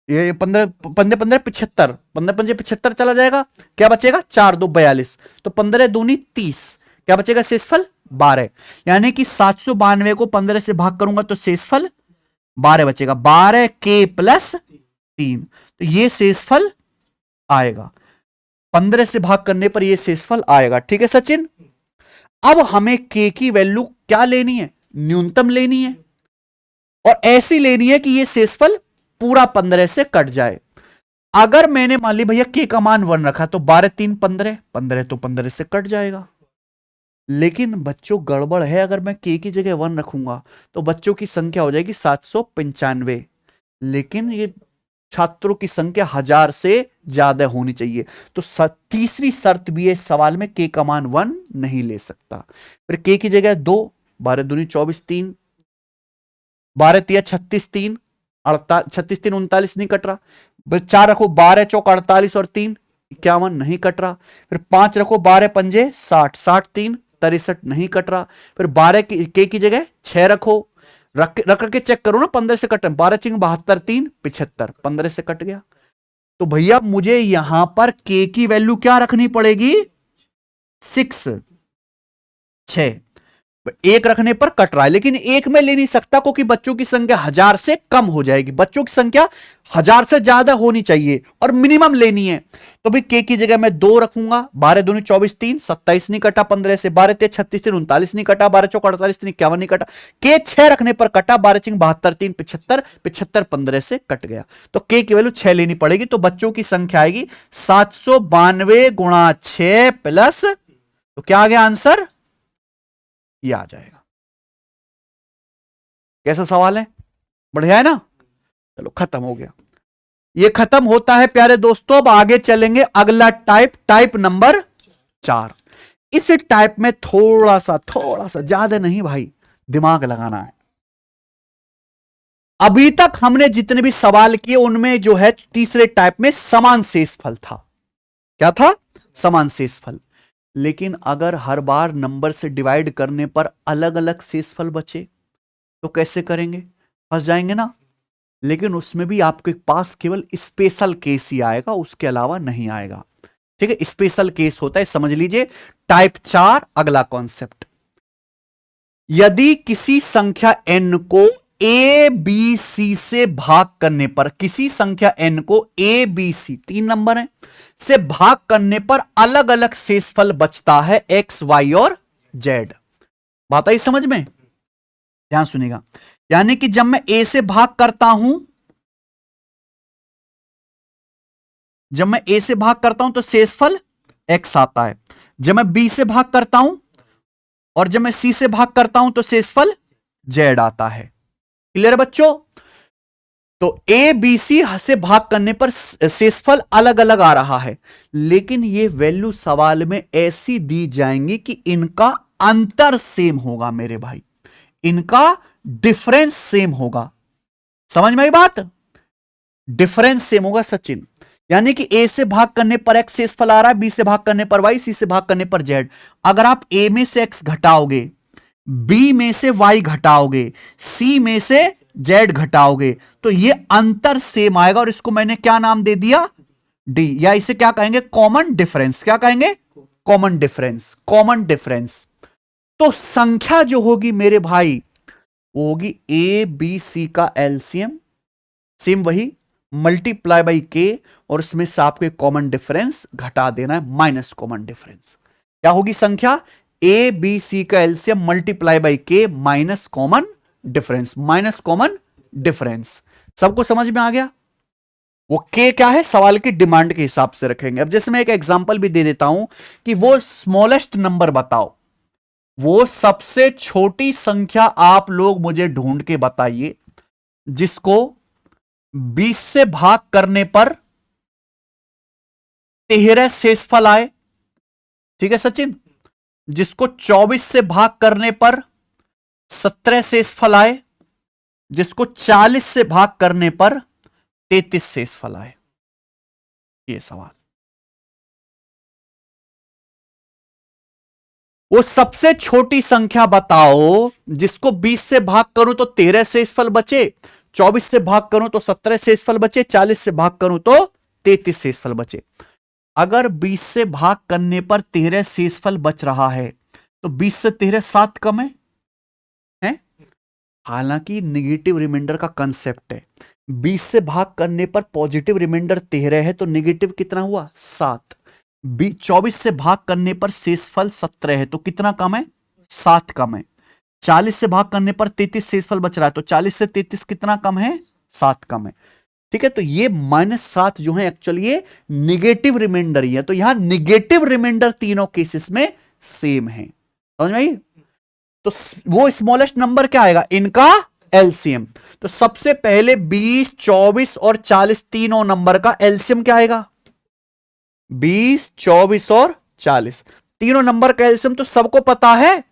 ये 15 15 15 75, 15 पंजे 75 चला जाएगा, क्या बचेगा 4 2 42, तो 15 दूनी 30, क्या बचेगा शेषफल 12। यानी कि 792 को 15 से भाग करूंगा तो शेषफल 12 बचेगा, 12 के प्लस 3, तो ये शेषफल आएगा। 15 से भाग करने पर ये शेषफल आएगा। ठीक है सचिन, अब हमें के की वैल्यू क्या लेनी है, न्यूनतम लेनी है, और ऐसी लेनी है कि ये शेषफल पूरा 15 से कट जाए। अगर मैंने मान ली भैया के का मान 1 रखा तो 12 3 15, 15 तो 15 से कट जाएगा। लेकिन बच्चों गड़बड़ है, अगर मैं के की जगह 1 रखूंगा तो बच्चों की संख्या हो जाएगी 795, लेकिन ये छात्रों की संख्या 1000 से ज्यादा होनी चाहिए। तो तीसरी शर्त भी है इस सवाल में, के का मान 1 नहीं ले सकता। फिर के की जगह 2, 12 दूनी 24 3, 12 तिया 36 3, 36 3 39 नहीं कट रहा। 4 रखो, 12 चौक 48 और 3 51 नहीं कट रहा। फिर 5 रखो, 12 पंजे 60, 60 3 63 नहीं कट रहा। फिर 12 के की जगह 6 रखो, रख के चेक करो ना 15 से कट, 12 चिंग 72 3 75, 15 से कट गया। तो भैया मुझे यहां पर के की वैल्यू क्या रखनी पड़ेगी, 6 एक रखने पर कट रहा है, लेकिन एक में ले नहीं सकता क्योंकि बच्चों की संख्या 1000 से कम हो जाएगी। बच्चों की संख्या 1000 से ज्यादा होनी चाहिए और मिनिमम लेनी है। तो भी के की जगह मैं 2 रखूंगा, 12 दूनी 24 3 27 नहीं कटा 15 से, 12 3 36 3 39 नहीं कटा, 12 चौक 48 3 51 नहीं कटा, के 6 रखने पर कटा, 12 चिंग 72 3 75, 75 15 से कट गया। तो के की वैल्यू 6 लेनी पड़ेगी। तो बच्चों की संख्या आएगी 792 गुणा 6 प्लस, तो क्या आ गया आंसर, ये आ जाएगा। कैसा सवाल है, बढ़िया है ना। चलो खत्म हो गया, ये खत्म होता है प्यारे दोस्तों। अब आगे चलेंगे अगला टाइप, टाइप नंबर 4। इस टाइप में थोड़ा सा ज्यादा नहीं भाई, दिमाग लगाना है। अभी तक हमने जितने भी सवाल किए उनमें जो है तीसरे टाइप में समान शेषफल था। क्या था, समान शेषफल। लेकिन अगर हर बार नंबर से डिवाइड करने पर अलग अलग शेषफल बचे तो कैसे करेंगे, फंस जाएंगे ना। लेकिन उसमें भी आपके पास केवल स्पेशल केस ही आएगा, उसके अलावा नहीं आएगा। ठीक है, स्पेशल केस होता है, समझ लीजिए। टाइप 4 अगला कॉन्सेप्ट, यदि किसी संख्या n को a b c से भाग करने पर, किसी संख्या n को a b c 3 नंबर है से भाग करने पर अलग अलग शेषफल बचता है x y और z। बात आई समझ में, ध्यान सुनिएगा। यानी कि जब मैं a से भाग करता हूं, तो शेषफल x आता है। जब मैं b से भाग करता हूं और जब मैं c से भाग करता हूं तो शेषफल z आता है। क्लियर है बच्चों। तो ए बी सी से भाग करने पर शेषफल अलग अलग आ रहा है, लेकिन ये वैल्यू सवाल में ऐसी दी जाएंगी कि इनका अंतर सेम होगा मेरे भाई, इनका डिफरेंस सेम होगा। समझ में आई बात, डिफरेंस सेम होगा सचिन। यानी कि ए से भाग करने पर एक्स शेषफल आ रहा है, बी से भाग करने पर वाई, सी से भाग करने पर जेड। अगर आप ए में से एक्स घटाओगे, बी में से वाई घटाओगे, सी में से जेड घटाओगे, तो ये अंतर सेम आएगा और इसको मैंने क्या नाम दे दिया, डी, या इसे क्या कहेंगे, कॉमन डिफरेंस। क्या कहेंगे, कॉमन डिफरेंस, कॉमन डिफरेंस। तो संख्या जो होगी मेरे भाई वो होगी ए बी सी का एलसीएम, सेम वही मल्टीप्लाई बाई के, और इसमें से आपको कॉमन डिफरेंस घटा देना है, माइनस कॉमन डिफरेंस। क्या होगी संख्या, ए बी सी का एलसीएम मल्टीप्लाई बाई के minus common difference, minus common difference. सबको समझ में आ गया। वो के क्या है, सवाल की डिमांड के हिसाब से रखेंगे। अब जैसे मैं एक एग्जांपल भी दे देता हूं कि वो स्मॉलेस्ट नंबर बताओ, वो सबसे छोटी संख्या आप लोग मुझे ढूंढ के बताइए जिसको 20 से भाग करने पर 13 शेषफल आए। ठीक है सचिन, जिसको 24 से भाग करने पर 17 शेषफल आए, जिसको 40 से भाग करने पर 33 शेषफल आए। ये सवाल, वो सबसे छोटी संख्या बताओ जिसको 20 से भाग करूं तो 13 शेषफल बचे, 24 से भाग करूं तो 17 शेषफल बचे, 40 से भाग करूं तो 33 शेषफल बचे। अगर 20 से भाग करने पर 13 शेषफल बच रहा है तो 20 से 13 7 कम है? हालांकि निगेटिव रिमाइंडर का कंसेप्ट है, 20 से भाग करने पर पॉजिटिव रिमाइंडर 13 है तो निगेटिव कितना हुआ 7। 24 से भाग करने पर शेषफल 17 है तो कितना कम है 7 कम है। 40 से भाग करने पर 33 शेषफल बच रहा है तो 40 से 33 कितना कम है 7 कम है। ठीक है, तो ये -7 जो है एक्चुअली ये निगेटिव रिमाइंडर ही है, तो यहां निगेटिव रिमाइंडर तीनों केसेस में सेम है। समझ में आई? तो वो स्मॉलेस्ट नंबर क्या आएगा इनका एलसीएम। तो सबसे पहले 20, 24 और 40 तीनों नंबर का एलसीएम क्या आएगा 20, 24 और 40 तीनों नंबर का एलसीएम तो सबको पता है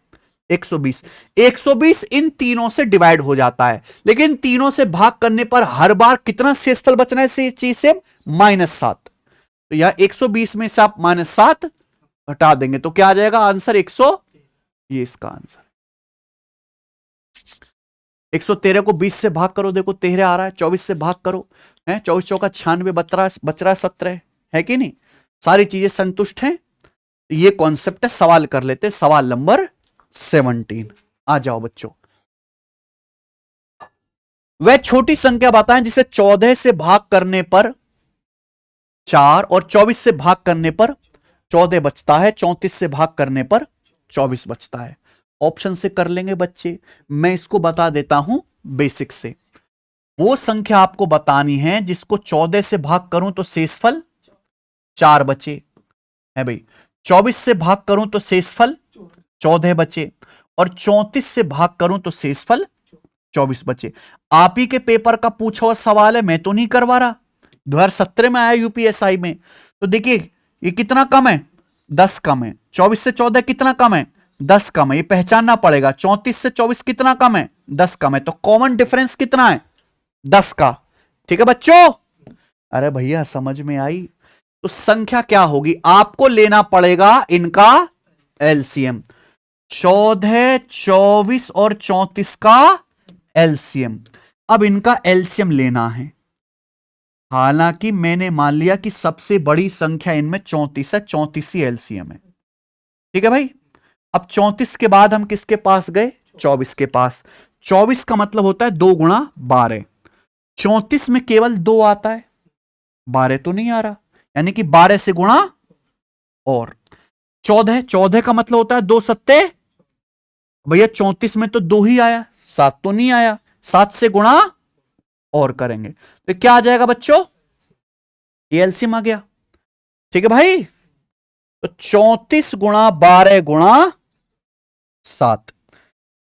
120। 120 इन तीनों से डिवाइड हो जाता है, लेकिन तीनों से भाग करने पर हर बार कितना शेषफल बचना है इस चीज से -7। तो यह 120 में से आप -7 हटा देंगे तो क्या आ जाएगा आंसर 100। ये इसका आंसर 113 को 20 से भाग करो, देखो 13 आ रहा है। 24 से भाग करो है, 24 चौका 96 बच रहा है 17 है कि नहीं। सारी चीजें संतुष्ट हैं। ये कॉन्सेप्ट है। सवाल कर लेते, सवाल नंबर 17 आ जाओ बच्चों। वह छोटी संख्या बताएं जिसे 14 से भाग करने पर 4 और 24 से भाग करने पर 14 बचता है, 34 से भाग करने पर 24 बचता है। ऑप्शन से कर लेंगे बच्चे, मैं इसको बता देता हूं बेसिक से। वो संख्या आपको बतानी है जिसको 14 से भाग करूं तो शेषफल 4 बचे है भाई, 24 से भाग करूं तो शेषफल 14 बचे और 34 से भाग करूं तो शेषफल 24 बचे। आप ही के पेपर का पूछा हुआ सवाल है, मैं तो नहीं करवा रहा, 2017 में आया यूपीएसआई में। तो देखिए ये कितना कम है 10 कम है, 24 से 14 कितना कम है 10 कम है, ये पहचानना पड़ेगा। 34 से 24 कितना कम है 10 कम है, तो कॉमन डिफरेंस कितना है 10 का। ठीक है बच्चों, अरे भैया समझ में आई। तो संख्या क्या होगी, आपको लेना पड़ेगा इनका एलसीएम, 14, 24 और 34 का एलसीएम। अब इनका एलसीएम लेना है। हालांकि मैंने मान लिया कि सबसे बड़ी संख्या इनमें 34 है, 34 ही एलसीएम है। ठीक है भाई, अब 34 के बाद हम किसके पास गए 24 के पास। 24 का मतलब होता है 2 गुणा 12। 34 में केवल 2 आता है, 12 तो नहीं आ रहा, यानी कि 12 से गुणा और 14 का मतलब होता है 2 सत्ते, भैया 34 में तो 2 ही आया, 7 तो नहीं आया, 7 से गुणा और करेंगे तो क्या आ जाएगा बच्चों, ये एलसीएम आ गया। ठीक है भाई, तो 34 गुणा 12 गुणा 7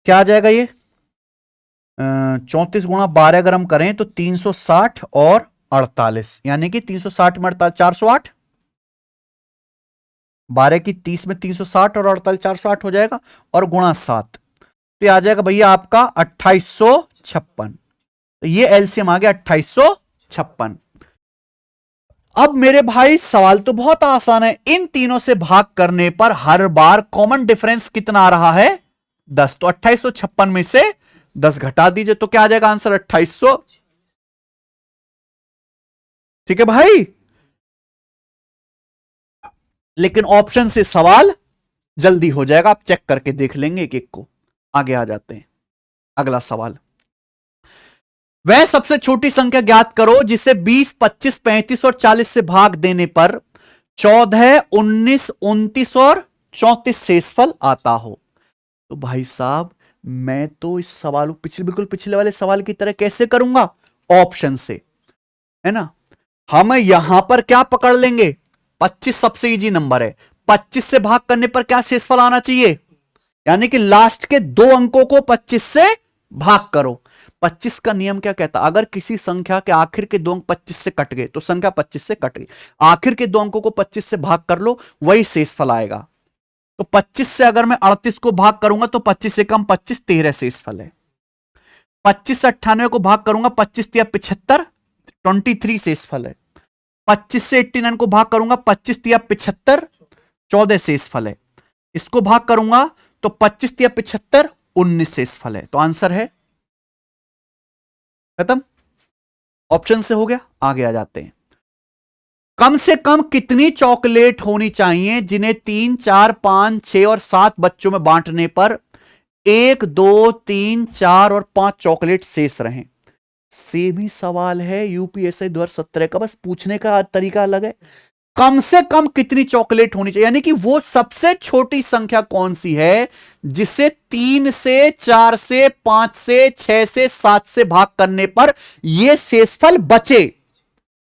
क्या आ जाएगा ये 34 गुणा 12 अगर हम करें तो 360 और 48, यानी कि 360 में 48 408, 12 की 30 में 360 और 48 408 हो जाएगा और गुणा 7 तो आ जाएगा भैया आपका 2856। तो ये एलसीएम आ गया 2856। अब मेरे भाई सवाल तो बहुत आसान है, इन तीनों से भाग करने पर हर बार कॉमन डिफरेंस कितना आ रहा है 10, तो 2856 में से 10 घटा दीजिए तो क्या आ जाएगा आंसर 2800। ठीक है भाई, लेकिन ऑप्शन से सवाल जल्दी हो जाएगा, आप चेक करके देख लेंगे एक एक को। आगे आ जाते हैं, अगला सवाल। वह सबसे छोटी संख्या ज्ञात करो जिसे 20, 25, 35 और 40 से भाग देने पर 14, 19, 29 और 34 शेषफल आता हो। तो भाई साहब मैं तो इस सवाल को बिल्कुल पिछले वाले सवाल की तरह कैसे करूंगा, ऑप्शन से, है ना। हम यहां पर क्या पकड़ लेंगे, 25 सबसे इजी नंबर है, 25 से भाग करने पर क्या शेषफल आना चाहिए, यानी कि लास्ट के 2 अंकों को 25 से भाग करो। 25 का नियम क्या कहता है, अगर किसी संख्या के आखिर के 2 अंक 25 से कट गए तो संख्या 25 से कट गई, आखिर के 2 अंकों को 25 से भाग कर लो, वही शेषफल आएगा। तो 25 से अगर मैं 38 को भाग करूंगा तो 25 से कम 25 13 शेषफल है। 25 से 98 को भाग करूंगा 25 तिया 75 23 शेषफल है। 25 से 89 को भाग करूंगा 25 तिया 75 14 शेषफल है। इसको भाग करूंगा तो 25 तिया 75 19 शेषफल है। तो आंसर है खत्म, ऑप्शन से हो गया। आगे आ जाते हैं। कम से कम कितनी चॉकलेट होनी चाहिए जिन्हें 3, 4, 5, 6 और 7 बच्चों में बांटने पर 1, 2, 3, 4 और 5 चॉकलेट शेष रहें? सेम ही सवाल है यूपीएससी 2017 का, बस पूछने का तरीका अलग है। कम से कम कितनी चॉकलेट होनी चाहिए, यानी कि वो सबसे छोटी संख्या कौन सी है जिसे 3 से, 4 से, 5 से, 6 से, 7 से भाग करने पर यह शेषफल बचे,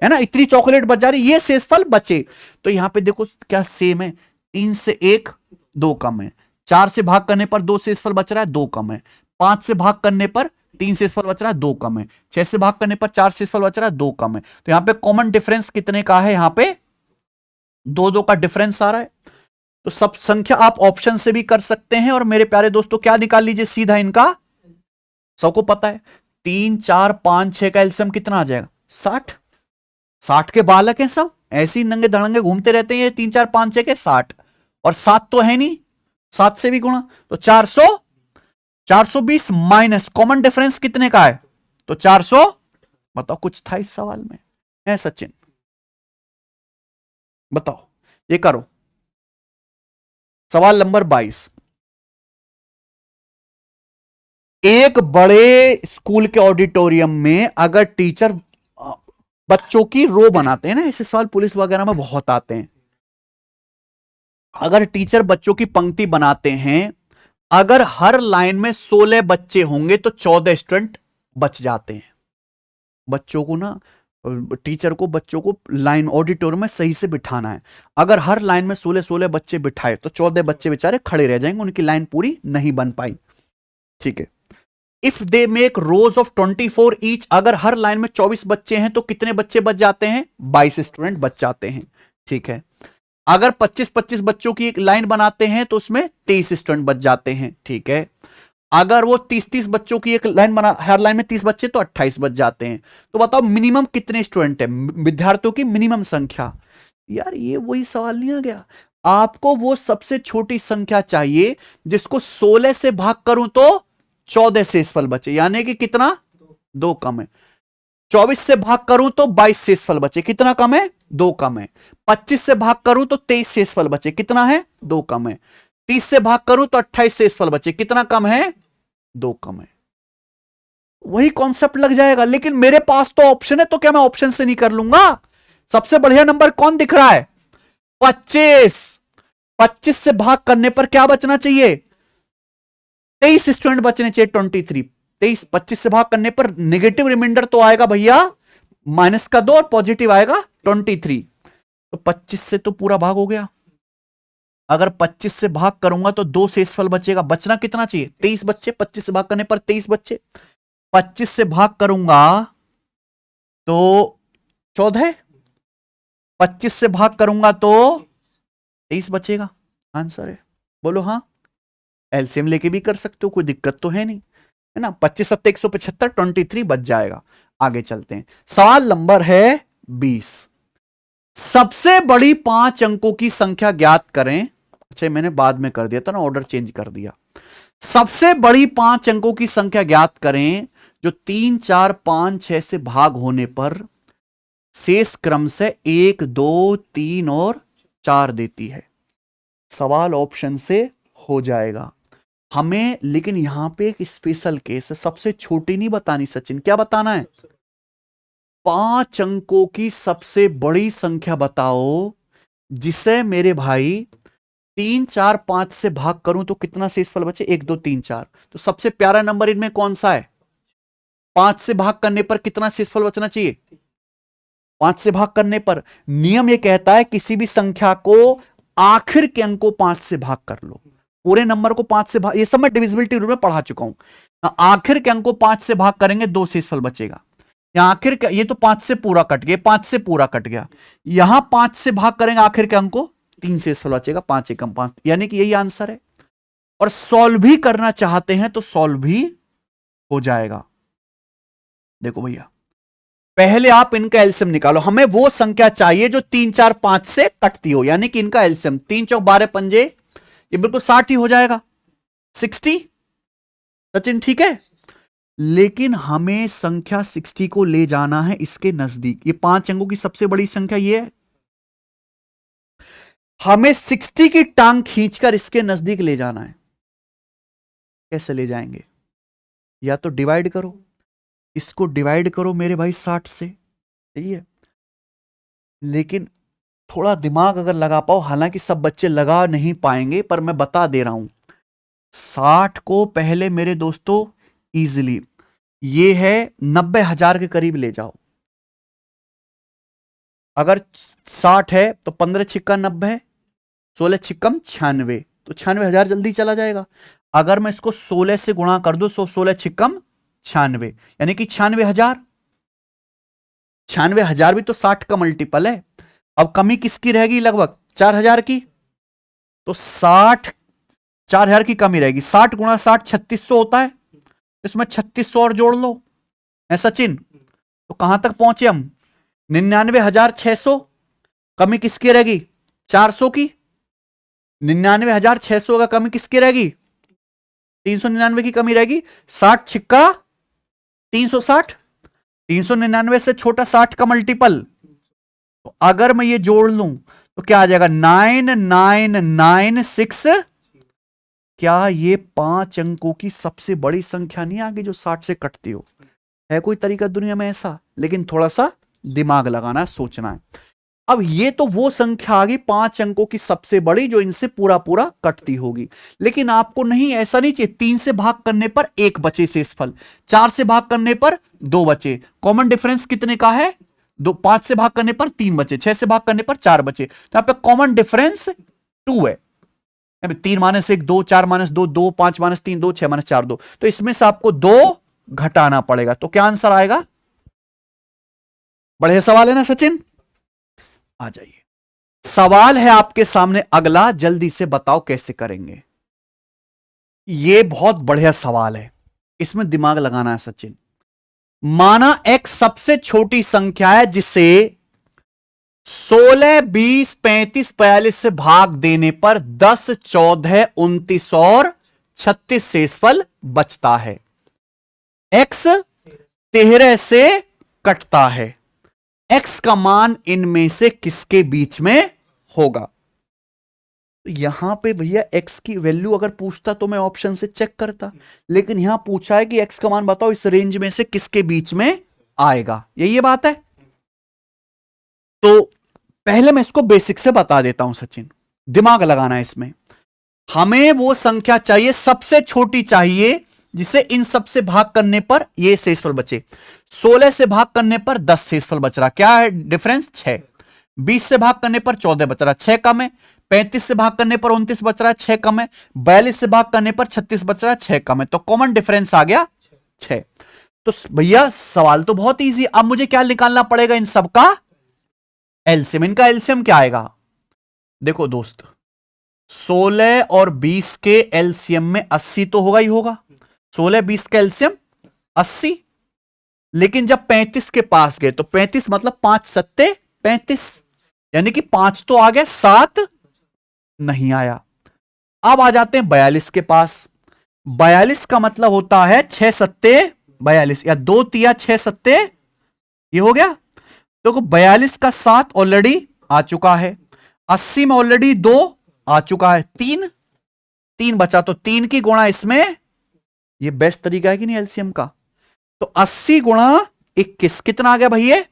है ना, इतनी चॉकलेट बच जा रही, ये शेषफल बचे। तो यहां पे देखो क्या सेम है, 3 से 1 2 कम है, 4 से भाग करने पर 2 शेषफल बच रहा है, 2 कम है, 5 से भाग करने पर 3 शेषफल बच रहा है, 2 कम है, 6 से भाग करने पर 4 शेषफल बच रहा है, 2 कम है। तो यहां पे कॉमन डिफरेंस कितने का है, यहां पे 2 का डिफरेंस आ रहा है। तो सब संख्या आप ऑप्शन से भी कर सकते हैं। और मेरे प्यारे दोस्तों क्या निकाल लीजिए सीधा इनका, सबको पता है 3, 4, 5, 6 का एलसीएम कितना आ जाएगा, 60। 60 के बालक हैं सब, ऐसे ही नंगे धड़ंगे घूमते रहते हैं, 3, 4, 5, 6 के 60, और 7 तो है नहीं, 7 से भी गुणा, तो 400, 420 माइनस कॉमन डिफरेंस कितने का है, तो 400। बताओ कुछ था इस सवाल में है सचिन, बताओ, ये करो। सवाल नंबर 22। एक बड़े स्कूल के ऑडिटोरियम में अगर टीचर बच्चों की रो बनाते हैं ना, ऐसे सवाल पुलिस वगैरह में बहुत आते हैं। अगर टीचर बच्चों की पंक्ति बनाते हैं, अगर हर लाइन में 16 बच्चे होंगे तो 14 स्टूडेंट बच जाते हैं। बच्चों को ना, टीचर को बच्चों को लाइन ऑडिटोरियम में सही से बिठाना है। अगर हर लाइन में 16 बच्चे बिठाए तो 14 बच्चे बेचारे खड़े रह जाएंगे, उनकी लाइन पूरी नहीं बन पाई। ठीक है। If they make rose of 24 each, अगर हर लाइन में 24 बच्चे हैं तो कितने बच्चे बच जाते हैं, 22 स्टूडेंट बच जाते हैं। ठीक है। अगर 25-25 बच्चों की एक लाइन बनाते हैं तो उसमें 23 स्टूडेंट बच जाते हैं। ठीक है। अगर वो 30-30 बच्चों की एक लाइन बना, हर लाइन में 30 बच्चे तो 28 बच जाते हैं। तो बताओ मिनिमम कितने स्टूडेंट है, विद्यार्थियों की मिनिमम संख्या। यार ये वही सवाल नहीं आ गया, आपको वो सबसे छोटी संख्या चाहिए जिसको 16 से भाग करूं तो 14 शेषफल बचे, यानी कि कितना, 2 कम है। 24 से भाग करूं तो 22 शेषफल बचे, कितना कम है, 2 कम है। 25 से भाग करूं तो 23 शेषफल बचे, कितना है, 2 कम है। 30 से भाग करूं तो 28 शेषफल बचे, कितना कम है, 2 कम है। वही कॉन्सेप्ट लग जाएगा, लेकिन मेरे पास तो ऑप्शन है, तो क्या मैं ऑप्शन से नहीं कर लूंगा। सबसे बढ़िया नंबर कौन दिख रहा है, 25। 25 से भाग करने पर क्या बचना चाहिए, 23 स्टूडेंट बचने चाहिए, 23। 23, 25 से भाग करने पर नेगेटिव रिमाइंडर तो आएगा भैया, माइनस का 2 और पॉजिटिव आएगा 23। तो 25 से तो पूरा भाग हो गया। अगर 25 से भाग करूंगा तो 2 शेषफल बचेगा, बचना कितना चाहिए, 23 बच्चे। 25 से भाग करने पर 23 बच्चे। 25 से भाग करूंगा तो 14, 25 से भाग करूंगा तो 23 बचेगा, आंसर है। बोलो हाँ, एलसीएम लेके भी कर सकते हो, कोई दिक्कत तो है नहीं, है ना। 25 7 175, 23 बच जाएगा। आगे चलते हैं। सवाल नंबर है 20। सबसे बड़ी 5 अंकों की संख्या ज्ञात करें। अच्छा मैंने बाद में कर दिया था ना, ऑर्डर चेंज कर दिया। सबसे बड़ी 5 अंकों की संख्या ज्ञात करें जो 3, 4, 5, 6 से भाग होने पर शेष क्रम से 1, 2, 3 और 4 देती है। सवाल ऑप्शन से हो जाएगा हमें, लेकिन यहां पे एक स्पेशल केस है, सबसे छोटी नहीं बतानी सचिन, क्या बताना है, 5 अंकों की सबसे बड़ी संख्या बताओ जिसे मेरे भाई 3, 4, 5 से भाग करूं तो कितना शेषफल बचे, 1, 2, 3, 4। तो सबसे प्यारा नंबर इनमें कौन सा है, 5 से भाग करने पर कितना शेषफल बचना चाहिए, 5 से भाग करने पर। नियम यह कहता है किसी भी संख्या को आखिर के अंक को 5 से भाग कर लो, पूरे नंबर को 5 से भाग, ये सब मैं डिविजिबिलिटी रूल में पढ़ा चुका हूं। आखिर के अंक को 5 से भाग करेंगे 2 शेषफल बचेगा। यहां आखिर का, ये तो 5 से पूरा कट गया, 5 से पूरा कट गया। यहां 5 से भाग करेंगे आखिर के अंक को, 3 शेषफल बचेगा, 5 एकम 5, यानी कि यही आंसर है। और सॉल्व भी करना चाहते हैं तो सॉल्व भी हो जाएगा। देखो भैया पहले आप इनका एलसीएम निकालो, हमें वो संख्या चाहिए जो 3, 4, 5 से कटती हो, यानी कि इनका एलसीएम 3 चौक 12 पंजे, ये बिल्कुल 60 ही हो जाएगा, 60। सचिन ठीक है। लेकिन हमें संख्या 60 को ले जाना है इसके नजदीक। ये 5 अंकों की सबसे बड़ी संख्या ये है, हमें 60 की टांग खींचकर इसके नजदीक ले जाना है। कैसे ले जाएंगे? या तो डिवाइड करो, इसको डिवाइड करो मेरे भाई 60 से, सही है। लेकिन थोड़ा दिमाग अगर लगा पाओ, हालांकि सब बच्चे लगा नहीं पाएंगे पर मैं बता दे रहा हूं। 60 को पहले मेरे दोस्तों इजीली, ये है 90,000 के करीब ले जाओ। अगर 60 है तो 15 छिक्का 90, 16 छिक्कम 96, तो 96,000 जल्दी चला जाएगा। अगर मैं इसको 16 से गुणा कर दूं तो 16 छिक्कम 96, यानी कि 96,000। 96,000 भी तो 60 का मल्टीपल है। अब कमी किसकी रहेगी? लगभग 4,000 की। तो 60, 4,000 की कमी रहेगी। 60 गुणा 60 3600 होता है, इसमें 3600 और जोड़ लो। है सचिन? तो कहां तक पहुंचे हम? 99,600। कमी किसकी रहेगी? 400 की। 99,600 का कमी किसकी रहेगी? 399 की कमी रहेगी। 60 छिक्का 360, 399 से छोटा 60 का मल्टीपल। तो अगर मैं ये जोड़ लूं तो क्या आ जाएगा? 9996। क्या ये 5 अंकों की सबसे बड़ी संख्या नहीं आगे जो 60 से कटती हो? है कोई तरीका दुनिया में ऐसा? लेकिन थोड़ा सा दिमाग लगाना है, सोचना है। अब ये तो वो संख्या आ गई 5 अंकों की सबसे बड़ी जो इनसे पूरा पूरा कटती होगी। लेकिन आपको नहीं, ऐसा नहीं चाहिए। 3 से भाग करने पर 1 बचे शेषफल, 4 से भाग करने पर 2 बचे। कॉमन डिफरेंस कितने का है? 2। 5 से भाग करने पर 3 बचे, 6 से भाग करने पर 4 बचे। तो यहां पे कॉमन डिफरेंस 2 है। 3 माइनस 1 2, 4 माइनस 2 2, 5 माइनस 3 2, 6 माइनस 4 2। तो इसमें से आपको 2 घटाना पड़ेगा। तो क्या आंसर आएगा? बढ़िया सवाल है ना सचिन? आ जाइए, सवाल है आपके सामने अगला, जल्दी से बताओ कैसे करेंगे। ये बहुत बढ़िया सवाल है, इसमें दिमाग लगाना है सचिन। माना x सबसे छोटी संख्या है जिसे 16, 20, 35, 42 से भाग देने पर 10, 14, 29 और 36 शेषफल बचता है। x 13 से कटता है। x का मान इनमें से किसके बीच में होगा? तो यहां पे भैया x की वैल्यू अगर पूछता तो मैं ऑप्शन से चेक करता, लेकिन यहां पूछा है कि x का मान बताओ इस रेंज में से किसके बीच में आएगा। यही बात है। तो पहले मैं इसको बेसिक से बता देता हूं सचिन, दिमाग लगाना है इसमें। हमें वो संख्या चाहिए, सबसे छोटी चाहिए, जिसे इन सब से भाग करने पर ये शेषफल बचे। 16 से भाग करने पर 10 शेषफल बच रहा, क्या है डिफरेंस? 6। 20 से भाग करने पर 14 बच रहा, 6 कम है। 35 से भाग करने पर 29 बच रहा है, 6 कम है। 42 से भाग करने पर 36 बच रहा है, 6 कम है। तो कॉमन डिफरेंस आ गया 6। तो भैया सवाल तो बहुत इजी। अब मुझे क्या निकालना पड़ेगा? इन सबका एलसीएम। इनका एलसीएम क्या आएगा? देखो दोस्त, 16 और 20 के एलसीएम में 80 तो होगा ही होगा। 16 20 का एलसीएम 80। लेकिन जब 35 के पास गए तो 35 मतलब 5 सत्ते 35, यानी कि 5 तो आ गया, 7 नहीं आया। अब आ जाते हैं 42 के पास। 42 का मतलब होता है 6 सत्ते 42, या 2 तिया 6 सत्ते, ये हो गया। तो 42 का 7 ऑलरेडी आ चुका है। 80 में ऑलरेडी 2 आ चुका है, 3 बचा। तो 3 की गुणा इसमें, ये बेस्ट तरीका है कि नहीं एलसीएम का। तो 80 गुणा 21 कितना आ गया भैया?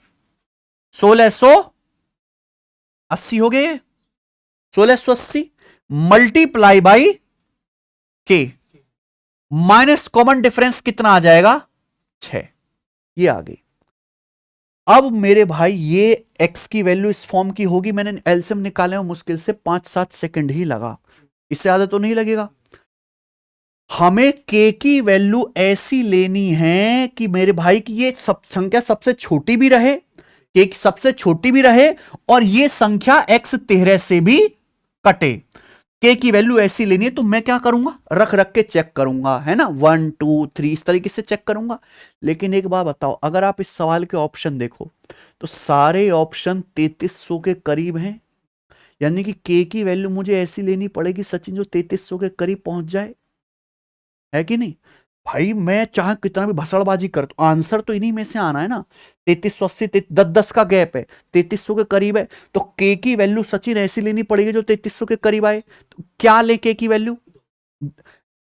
1680 हो गए। 1680 मल्टीप्लाई बाई के, माइनस कॉमन डिफरेंस कितना आ जाएगा? 6। ये आ गई। अब मेरे भाई ये x की वैल्यू इस फॉर्म की होगी। मैंने एलसीएम निकाले में मुश्किल से 5-7 सेकंड ही लगा, इससे ज्यादा तो नहीं लगेगा। हमें k की वैल्यू ऐसी लेनी है कि मेरे भाई की ये संख्या सबसे छोटी भी रहे, k की सबसे छोटी भी रहे, और ये संख्या x 13 से भी कटे। k की वैल्यू ऐसी लेनी है। तो मैं क्या करूंगा? रख रख के चेक करूंगा, है ना, 1 2 3 इस तरीके से चेक करूंगा। लेकिन एक बात बताओ, अगर आप इस सवाल के ऑप्शन देखो तो सारे ऑप्शन 3300 के करीब हैं, यानी कि k की वैल्यू मुझे ऐसी लेनी पड़ेगी सचिन जो 3300 के करीब पहुंच जाए, है कि नहीं? भाई मैं चाहे कितना भी भसड़बाजी कर, तो आंसर तो इन्हीं में से आना है ना। 3380, 10-10 का गैप है, 3300 के करीब है, तो के की वैल्यू सचिन ऐसी लेनी पड़ेगी जो 3300 के करीब आए। तो क्या ले के की वैल्यू,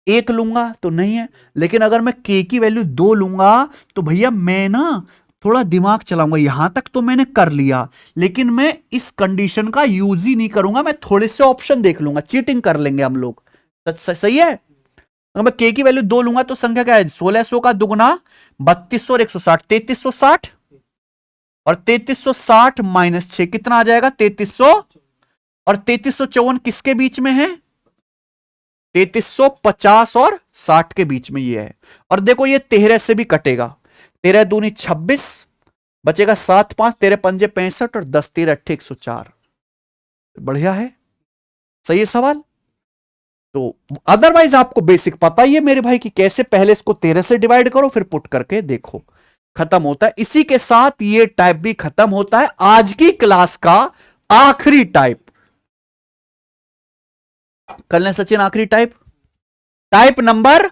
1 लूंगा तो नहीं है, लेकिन अगर मैं के की वैल्यू 2 लूंगा तो भैया मैं ना थोड़ा दिमाग चलाऊंगा। यहां तक तो मैंने कर लिया, लेकिन मैं इस कंडीशन का यूज ही नहीं करूंगा, मैं थोड़े से ऑप्शन देख लूंगा, चीटिंग कर लेंगे हम लोग। सही है। अगर मैं के की वैल्यू 2 लूंगा तो संख्या क्या है, 1600 का दुगना 3200 और 160, 3360, और 3360 माइनस 6 कितना आ जाएगा 3300, और 3354 किसके बीच में है, 3350 और 60 के बीच में ये है। और देखो ये 13 से भी कटेगा, 13 दूनी 26, बचेगा 7 5, 13 पंजे 65 और 10 13 अट्ठे 104। बढ़िया है, सही है सवाल। तो अदरवाइज आपको बेसिक पता ही है मेरे भाई कि कैसे पहले इसको 13 से डिवाइड करो फिर पुट करके देखो, खत्म होता है। इसी के साथ ये टाइप भी खत्म होता है, आज की क्लास का आखिरी टाइप। कर लें सचिन आखिरी टाइप, टाइप नंबर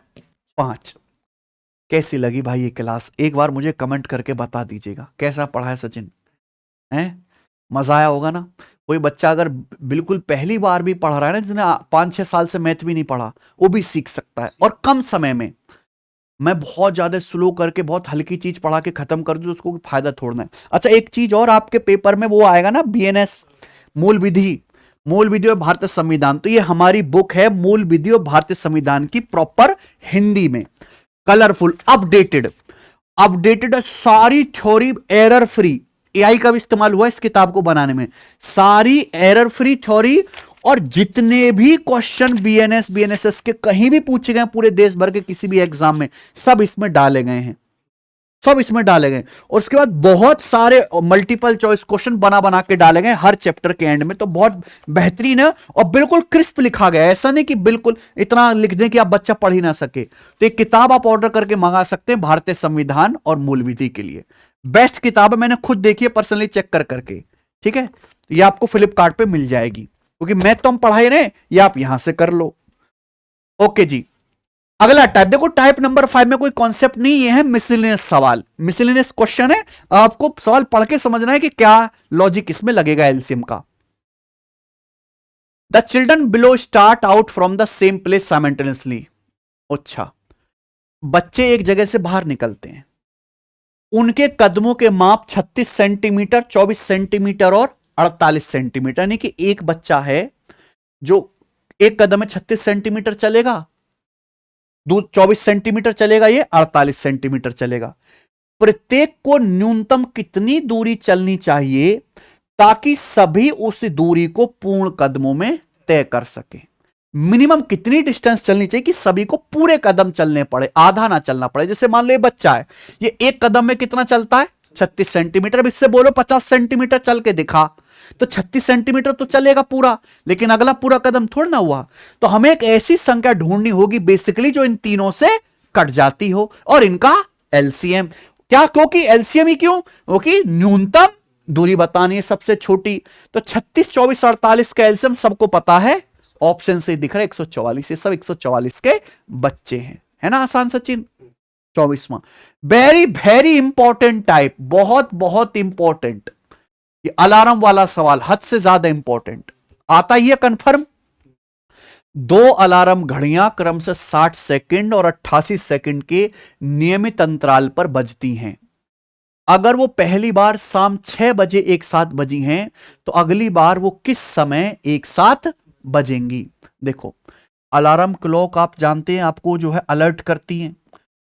5। कैसी लगी भाई ये क्लास, एक बार मुझे कमेंट करके बता दीजिएगा कैसा पढ़ा है सचिन, है मजा आया होगा ना। कोई बच्चा अगर बिल्कुल पहली बार भी पढ़ रहा है ना, जिसने 5-6 साल से मैथ भी नहीं पढ़ा, वो भी सीख सकता है और कम समय में। मैं बहुत ज्यादा स्लो करके बहुत हल्की चीज पढ़ा के खत्म कर दूं तो उसको फायदा थोड़ना है। अच्छा एक चीज और, आपके पेपर में वो आएगा ना बीएनएस, मूल विधि, मूल विधि और भारतीय संविधान, तो ये हमारी बुक है मूल विधि और भारतीय संविधान की, प्रॉपर हिंदी में, कलरफुल, अपडेटेड, अपडेटेड सारी थ्योरी एरर फ्री। एआई का भी इस्तेमाल हुआ इस किताब को बनाने में, सारी एरर फ्री थ्योरी, और जितने भी क्वेश्चन बीएनएस बीएनएसएस के कहीं भी पूछे गए पूरे देश भर के किसी भी एग्जाम में, सब इसमें डाले गए हैं, सब इसमें डाले गए। और उसके बाद बहुत सारे मल्टीपल चॉइस क्वेश्चन बना बना के डाले गए हर चैप्टर के एंड में, तो बहुत बेहतरीन है और बिल्कुल क्रिस्प लिखा गया है। ऐसा नहीं कि बिल्कुल इतना लिख दें कि आप बच्चा पढ़ ही ना सके। तो एक किताब आप ऑर्डर करके मंगा सकते हैं भारतीय संविधान और मूल विधि के लिए, बेस्ट किताब है, मैंने खुद देखी है पर्सनली चेक कर करके, ठीक है। ये आपको फ्लिपकार्ट पे मिल जाएगी, क्योंकि मैथ तो हम पढ़ाई रहे, ये आप यहां से कर लो। ओके जी, अगला टाइप देखो, टाइप नंबर 5 में कोई कॉन्सेप्ट नहीं, ये है मिसलेनियस सवाल, मिसलेनियस क्वेश्चन है, आपको सवाल पढ़ के समझना है कि क्या लॉजिक इसमें लगेगा एलसीएम का। The children below start out from the same place simultaneously. अच्छा, बच्चे एक जगह से बाहर निकलते हैं, उनके कदमों के माप 36 सेंटीमीटर, 24 सेंटीमीटर और 48 सेंटीमीटर, यानी कि एक बच्चा है जो एक कदम में 36 सेंटीमीटर चलेगा, 24 सेंटीमीटर चलेगा, ये 48 सेंटीमीटर चलेगा। प्रत्येक को न्यूनतम कितनी दूरी चलनी चाहिए ताकि सभी उस दूरी को पूर्ण कदमों में तय कर सके। मिनिमम कितनी डिस्टेंस चलनी चाहिए कि सभी को पूरे कदम चलने पड़े, आधा ना चलना पड़े। जैसे मान लो ये बच्चा है, ये एक कदम में कितना चलता है 36 सेंटीमीटर, अब इससे बोलो 50 सेंटीमीटर चल के दिखा, तो 36 सेंटीमीटर तो चलेगा पूरा, लेकिन अगला पूरा कदम थोड़ा ना हुआ। तो हमें एक ऐसी संख्या ढूंढनी होगी बेसिकली जो इन तीनों से कट जाती हो, और इनका एलसीएम। क्या, क्योंकि एलसीएम ही क्यों, क्योंकि न्यूनतम दूरी बतानी है सबसे छोटी। तो 36 24 48 का एलसीएम सबको पता है, ऑप्शन से दिख रहा है 144, ये सब 144 के बच्चे हैं, है ना आसान सचिन। 24वां वेरी वेरी इंपॉर्टेंट टाइप, बहुत बहुत इंपॉर्टेंट, ये अलार्म वाला सवाल हद से ज्यादा इंपॉर्टेंट आता ही है कंफर्म। 2 अलार्म घड़ियां क्रम से 60 सेकंड और 88 सेकंड के नियमित अंतराल पर बजती हैं। अगर वो पहली बार शाम 6 बजे एक साथ बजी हैं तो अगली बार वो किस समय एक साथ बजेंगी। देखो अलार्म क्लॉक आप जानते हैं आपको जो है अलर्ट करती हैं,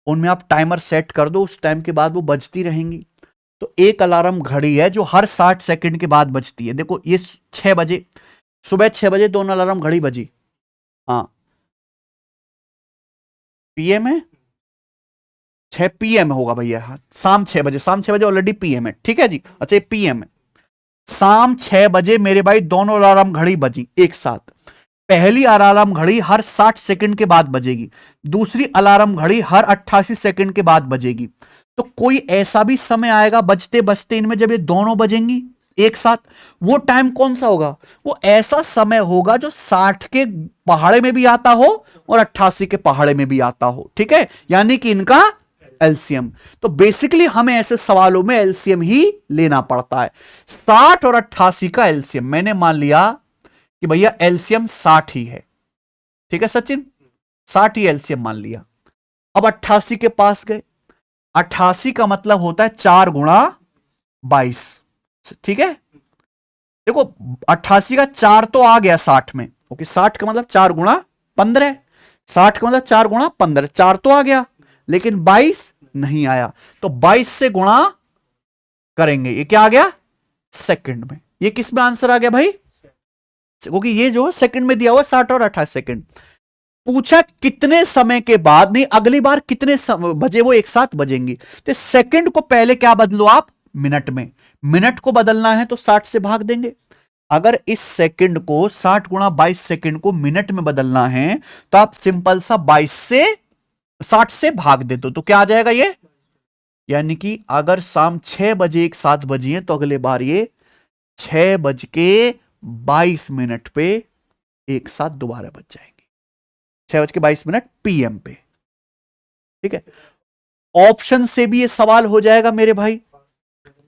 उनमें आप टाइमर सेट कर दो, उस टाइम के बाद वो बजती रहेंगी। तो एक अलार्म घड़ी है जो हर 60 सेकंड के बाद बजती है। देखो ये 6 बजे, सुबह 6 बजे दोनों अलार्म घड़ी बजी, हाँ पीएम है, 6 पीएम होगा भैया, हाँ शाम 6 बजे, शाम 6 बजे ऑलरेडी पीएम है, ठीक है जी। अच्छा ये पीएम है, शाम 6 बजे मेरे भाई दोनों अलार्म घड़ी बजी एक साथ। पहली अलार्म घड़ी हर 60 सेकंड के बाद बजेगी, दूसरी अलार्म घड़ी हर 88 सेकंड के बाद बजेगी। तो कोई ऐसा भी समय आएगा बजते बजते इनमें जब ये दोनों बजेंगी एक साथ, वो टाइम कौन सा होगा, वो ऐसा समय होगा जो 60 के पहाड़े में भी आता हो और 88 के पहाड़े में भी आता हो, ठीक है, यानी कि इनका एलसीएम। तो बेसिकली हमें ऐसे सवालों में एलसीएम ही लेना पड़ता है। 60 और 88 का एलसीएम मैंने मान लिया कि भैया एलसीएम 60 ही है, ठीक है सचिन, 60 ही एलसीएम मान लिया। अब 88 के पास गए। 88 का मतलब होता है 4 गुणा 22, ठीक है। देखो 88 का 4 तो आ गया 60 में, ओके, 60 का मतलब 4 गुणा 15, 60 का मतलब 4 गुणा 15, 4 तो आ गया लेकिन 22 नहीं आया, तो 22 से गुणा करेंगे, ये क्या आ गया सेकंड में। ये किस में आंसर आ गया भाई, क्योंकि ये जो सेकंड में दिया हुआ 60 और 28 सेकंड। पूछा कितने समय के बाद, नहीं अगली बार कितने बजे वो एक साथ बजेंगी, तो सेकंड को पहले क्या बदलो आप मिनट में, मिनट को बदलना है तो 60 से भाग देंगे। अगर इस सेकंड को 60 गुणा 22 सेकंड को मिनट में बदलना है तो आप सिंपल सा 22 से 60 से भाग दे दो, तो क्या आ जाएगा ये, यानी कि अगर शाम 6 बजे एक साथ बजी है तो अगले बार ये 6:22 पे एक साथ दोबारा बज जाएंगे, 6:22 पीएम पे, ठीक है। ऑप्शन से भी ये सवाल हो जाएगा मेरे भाई,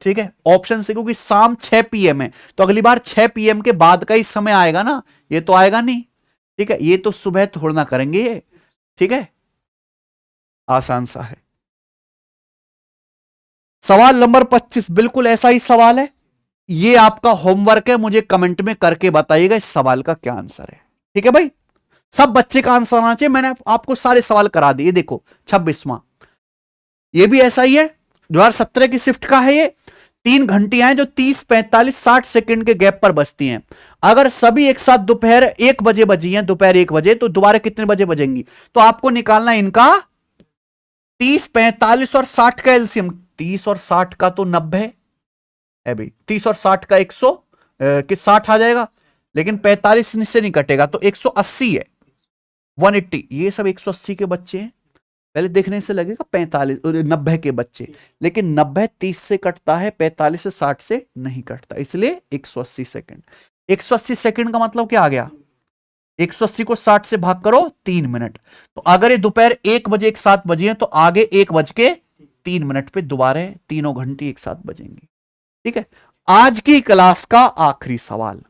ठीक है, ऑप्शन से, क्योंकि शाम 6 पीएम है तो अगली बार 6 पीएम के बाद का ही समय आएगा ना, ये तो आएगा नहीं, ठीक है, ये तो सुबह थोड़ा करेंगे ये, ठीक है, आसान सा है। सवाल नंबर 25 बिल्कुल ऐसा ही सवाल है, ये आपका होमवर्क है, मुझे कमेंट में करके बताइएगा इस सवाल का क्या आंसर है, ठीक है भाई। सब बच्चे का आंसर आना चाहिए, मैंने आपको सारे सवाल करा दिए। देखो 26वां, ये भी ऐसा ही है, 2017 की शिफ्ट का है ये। 3 घंटियां हैं जो 30, 45, 60 सेकंड के गैप पर बजती हैं। अगर सभी एक साथ दोपहर 1 बजे बजी हैं, दोपहर 1 बजे, तो दोबारा कितने बजे बजेंगी, तो आपको निकालना इनका 30, 45 और 60 का एलसीएम। 30 और 60 का तो 90 है भाई, 30 और 60 का 100 कि 60 आ जाएगा, लेकिन 45 से नहीं कटेगा तो 180 है, 180। ये सब 180 के बच्चे हैं, पहले देखने से लगेगा 45 90 के बच्चे, लेकिन 90 30 से कटता है, 45 से 60 से नहीं कटता, इसलिए 180 सेकंड। 180 सेकंड का मतलब क्या आ गया, 180 को 60 से भाग करो 3 मिनट, तो अगर ये दोपहर 1 बजे एक साथ बजी है तो आगे 1:03 पे दोबारा तीनों घंटी एक साथ बजेंगी, ठीक है। आज की क्लास का आखिरी सवाल,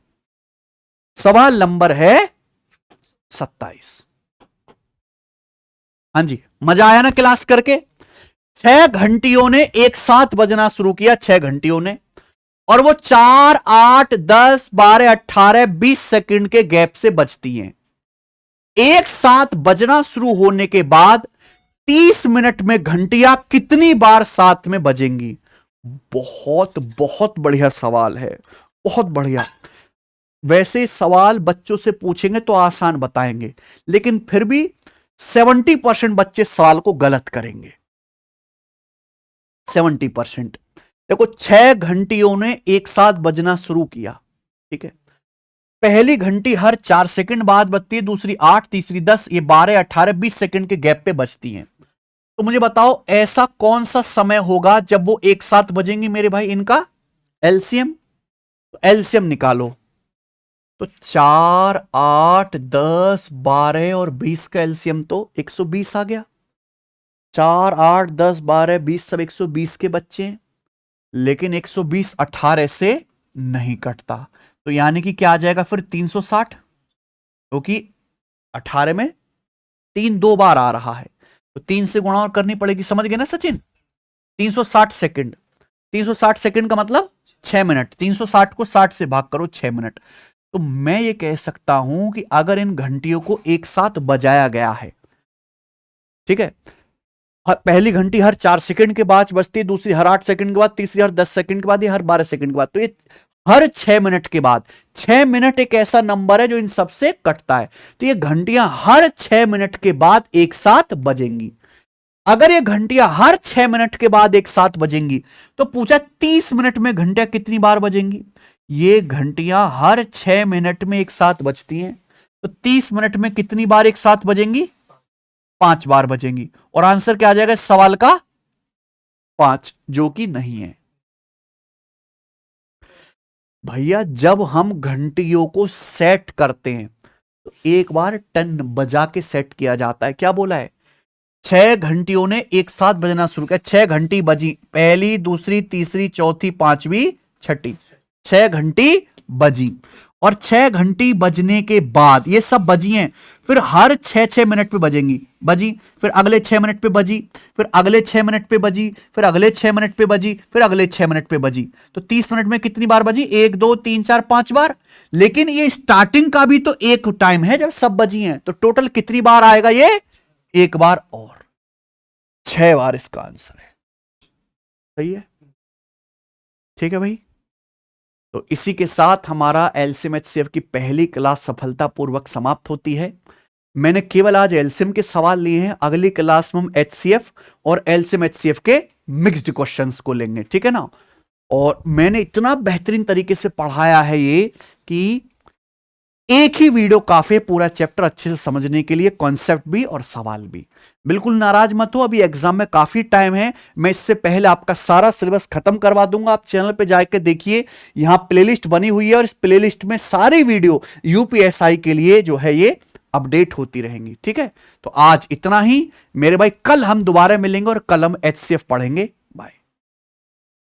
सवाल नंबर है 27। हाँ जी, मजा आया ना क्लास करके। 6 घंटियों ने एक साथ बजना शुरू किया, 6 घंटियों ने, और वो 4, 8, 10, 12, 18, 20 सेकंड के गैप से बजती हैं। एक साथ बजना शुरू होने के बाद 30 मिनट में घंटियां कितनी बार साथ में बजेंगी। बहुत बहुत बढ़िया सवाल है, बहुत बढ़िया। वैसे सवाल बच्चों से पूछेंगे तो आसान बताएंगे, लेकिन फिर भी 70% बच्चे सवाल को गलत करेंगे, 70%। देखो 6 घंटियों ने एक साथ बजना शुरू किया, ठीक है। पहली घंटी हर 4 सेकंड बाद बजती है, दूसरी 8, तीसरी 10, ये 12, 18, 20 सेकंड के गैप पे बजती हैं। तो मुझे बताओ ऐसा कौन सा समय होगा जब वो एक साथ बजेंगी मेरे भाई, इनका एलसीएम। एलसीएम निकालो, तो 4, 8, 10, 12 और 20 का एलसीएम तो 120 आ गया। 4, 8, 10, 12, 20 सब 120 के बच्चे हैं, लेकिन 120 18 से नहीं कटता, तो यानी कि क्या आ जाएगा फिर 360, क्योंकि 18 में 3 2 बार आ रहा है, तो 3 से गुणा और करनी पड़ेगी, समझ गए ना सचिन। 360 सेकंड, 360 सेकंड का मतलब 6 मिनट, 360 को 60 से भाग करो 6 मिनट। तो मैं ये कह सकता हूं कि अगर इन घंटियों को एक साथ बजाया गया है, ठीक है, पहली घंटी हर 4 सेकंड के बाद बजती है, दूसरी हर 8 सेकंड के बाद, तीसरी हर 10 सेकंड के बाद, या हर 12 सेकंड के बाद, तो ये हर 6 मिनट के बाद। 6 मिनट एक ऐसा नंबर है जो इन सबसे कटता है, तो ये घंटियां हर 6 मिनट के बाद एक साथ बजेंगी। अगर ये घंटियां हर 6 मिनट के बाद एक साथ बजेंगी तो पूछा 30 मिनट में घंटियां कितनी बार बजेंगी। ये घंटियां हर 6 मिनट में एक साथ बजती हैं, तो 30 मिनट में कितनी बार एक साथ बजेंगी, 5 बार बजेंगी। और आंसर क्या आ जाएगा इस सवाल का, 5, जो कि नहीं है भैया। जब हम घंटियों को सेट करते हैं तो एक बार टन बजा के सेट किया जाता है। क्या बोला है? 6 घंटियों ने एक साथ बजना शुरू किया। 6 घंटी बजी, पहली, दूसरी, तीसरी, चौथी, पांचवी, छठी, 6 घंटी बजी। और 6 घंटी बजने के बाद ये सब बजी हैं, फिर हर 6-6 मिनट पे बजेंगी, बजी, फिर अगले 6 मिनट पे बजी, फिर अगले 6 मिनट पे बजी, फिर अगले 6 मिनट पे बजी, फिर अगले 6 मिनट पे बजी। तो 30 मिनट में कितनी बार बजी? 1 2 3 4 5 बार। लेकिन ये स्टार्टिंग का भी तो एक टाइम है जब सब बजी हैं, तो टोटल कितनी बार आएगा ये? एक बार और, 6 बार इसका आंसर है। सही है? ठीक है भाई। तो इसी के साथ हमारा एलसीएम एचसीएफ की पहली क्लास सफलतापूर्वक समाप्त होती है। मैंने केवल आज एलसीएम के सवाल लिए हैं, अगली क्लास में हम एचसीएफ और एलसीएम एचसीएफ के मिक्स्ड क्वेश्चंस को लेंगे, ठीक है ना। और मैंने इतना बेहतरीन तरीके से पढ़ाया है ये कि एक ही वीडियो काफी, पूरा चैप्टर अच्छे से समझने के लिए, कॉन्सेप्ट भी और सवाल भी। बिल्कुल नाराज मत हो, अभी एग्जाम में काफी टाइम है। मैं इससे पहले आपका सारा सिलेबस खत्म करवा दूंगा। आप चैनल पे जाकर देखिए, यहां प्लेलिस्ट बनी हुई है और इस प्लेलिस्ट में सारी वीडियो यूपीएसआई के लिए जो है ये अपडेट होती रहेंगी, ठीक है। तो आज इतना ही मेरे भाई, कल हम दोबारा मिलेंगे और कल हम एचसीएफ पढ़ेंगे।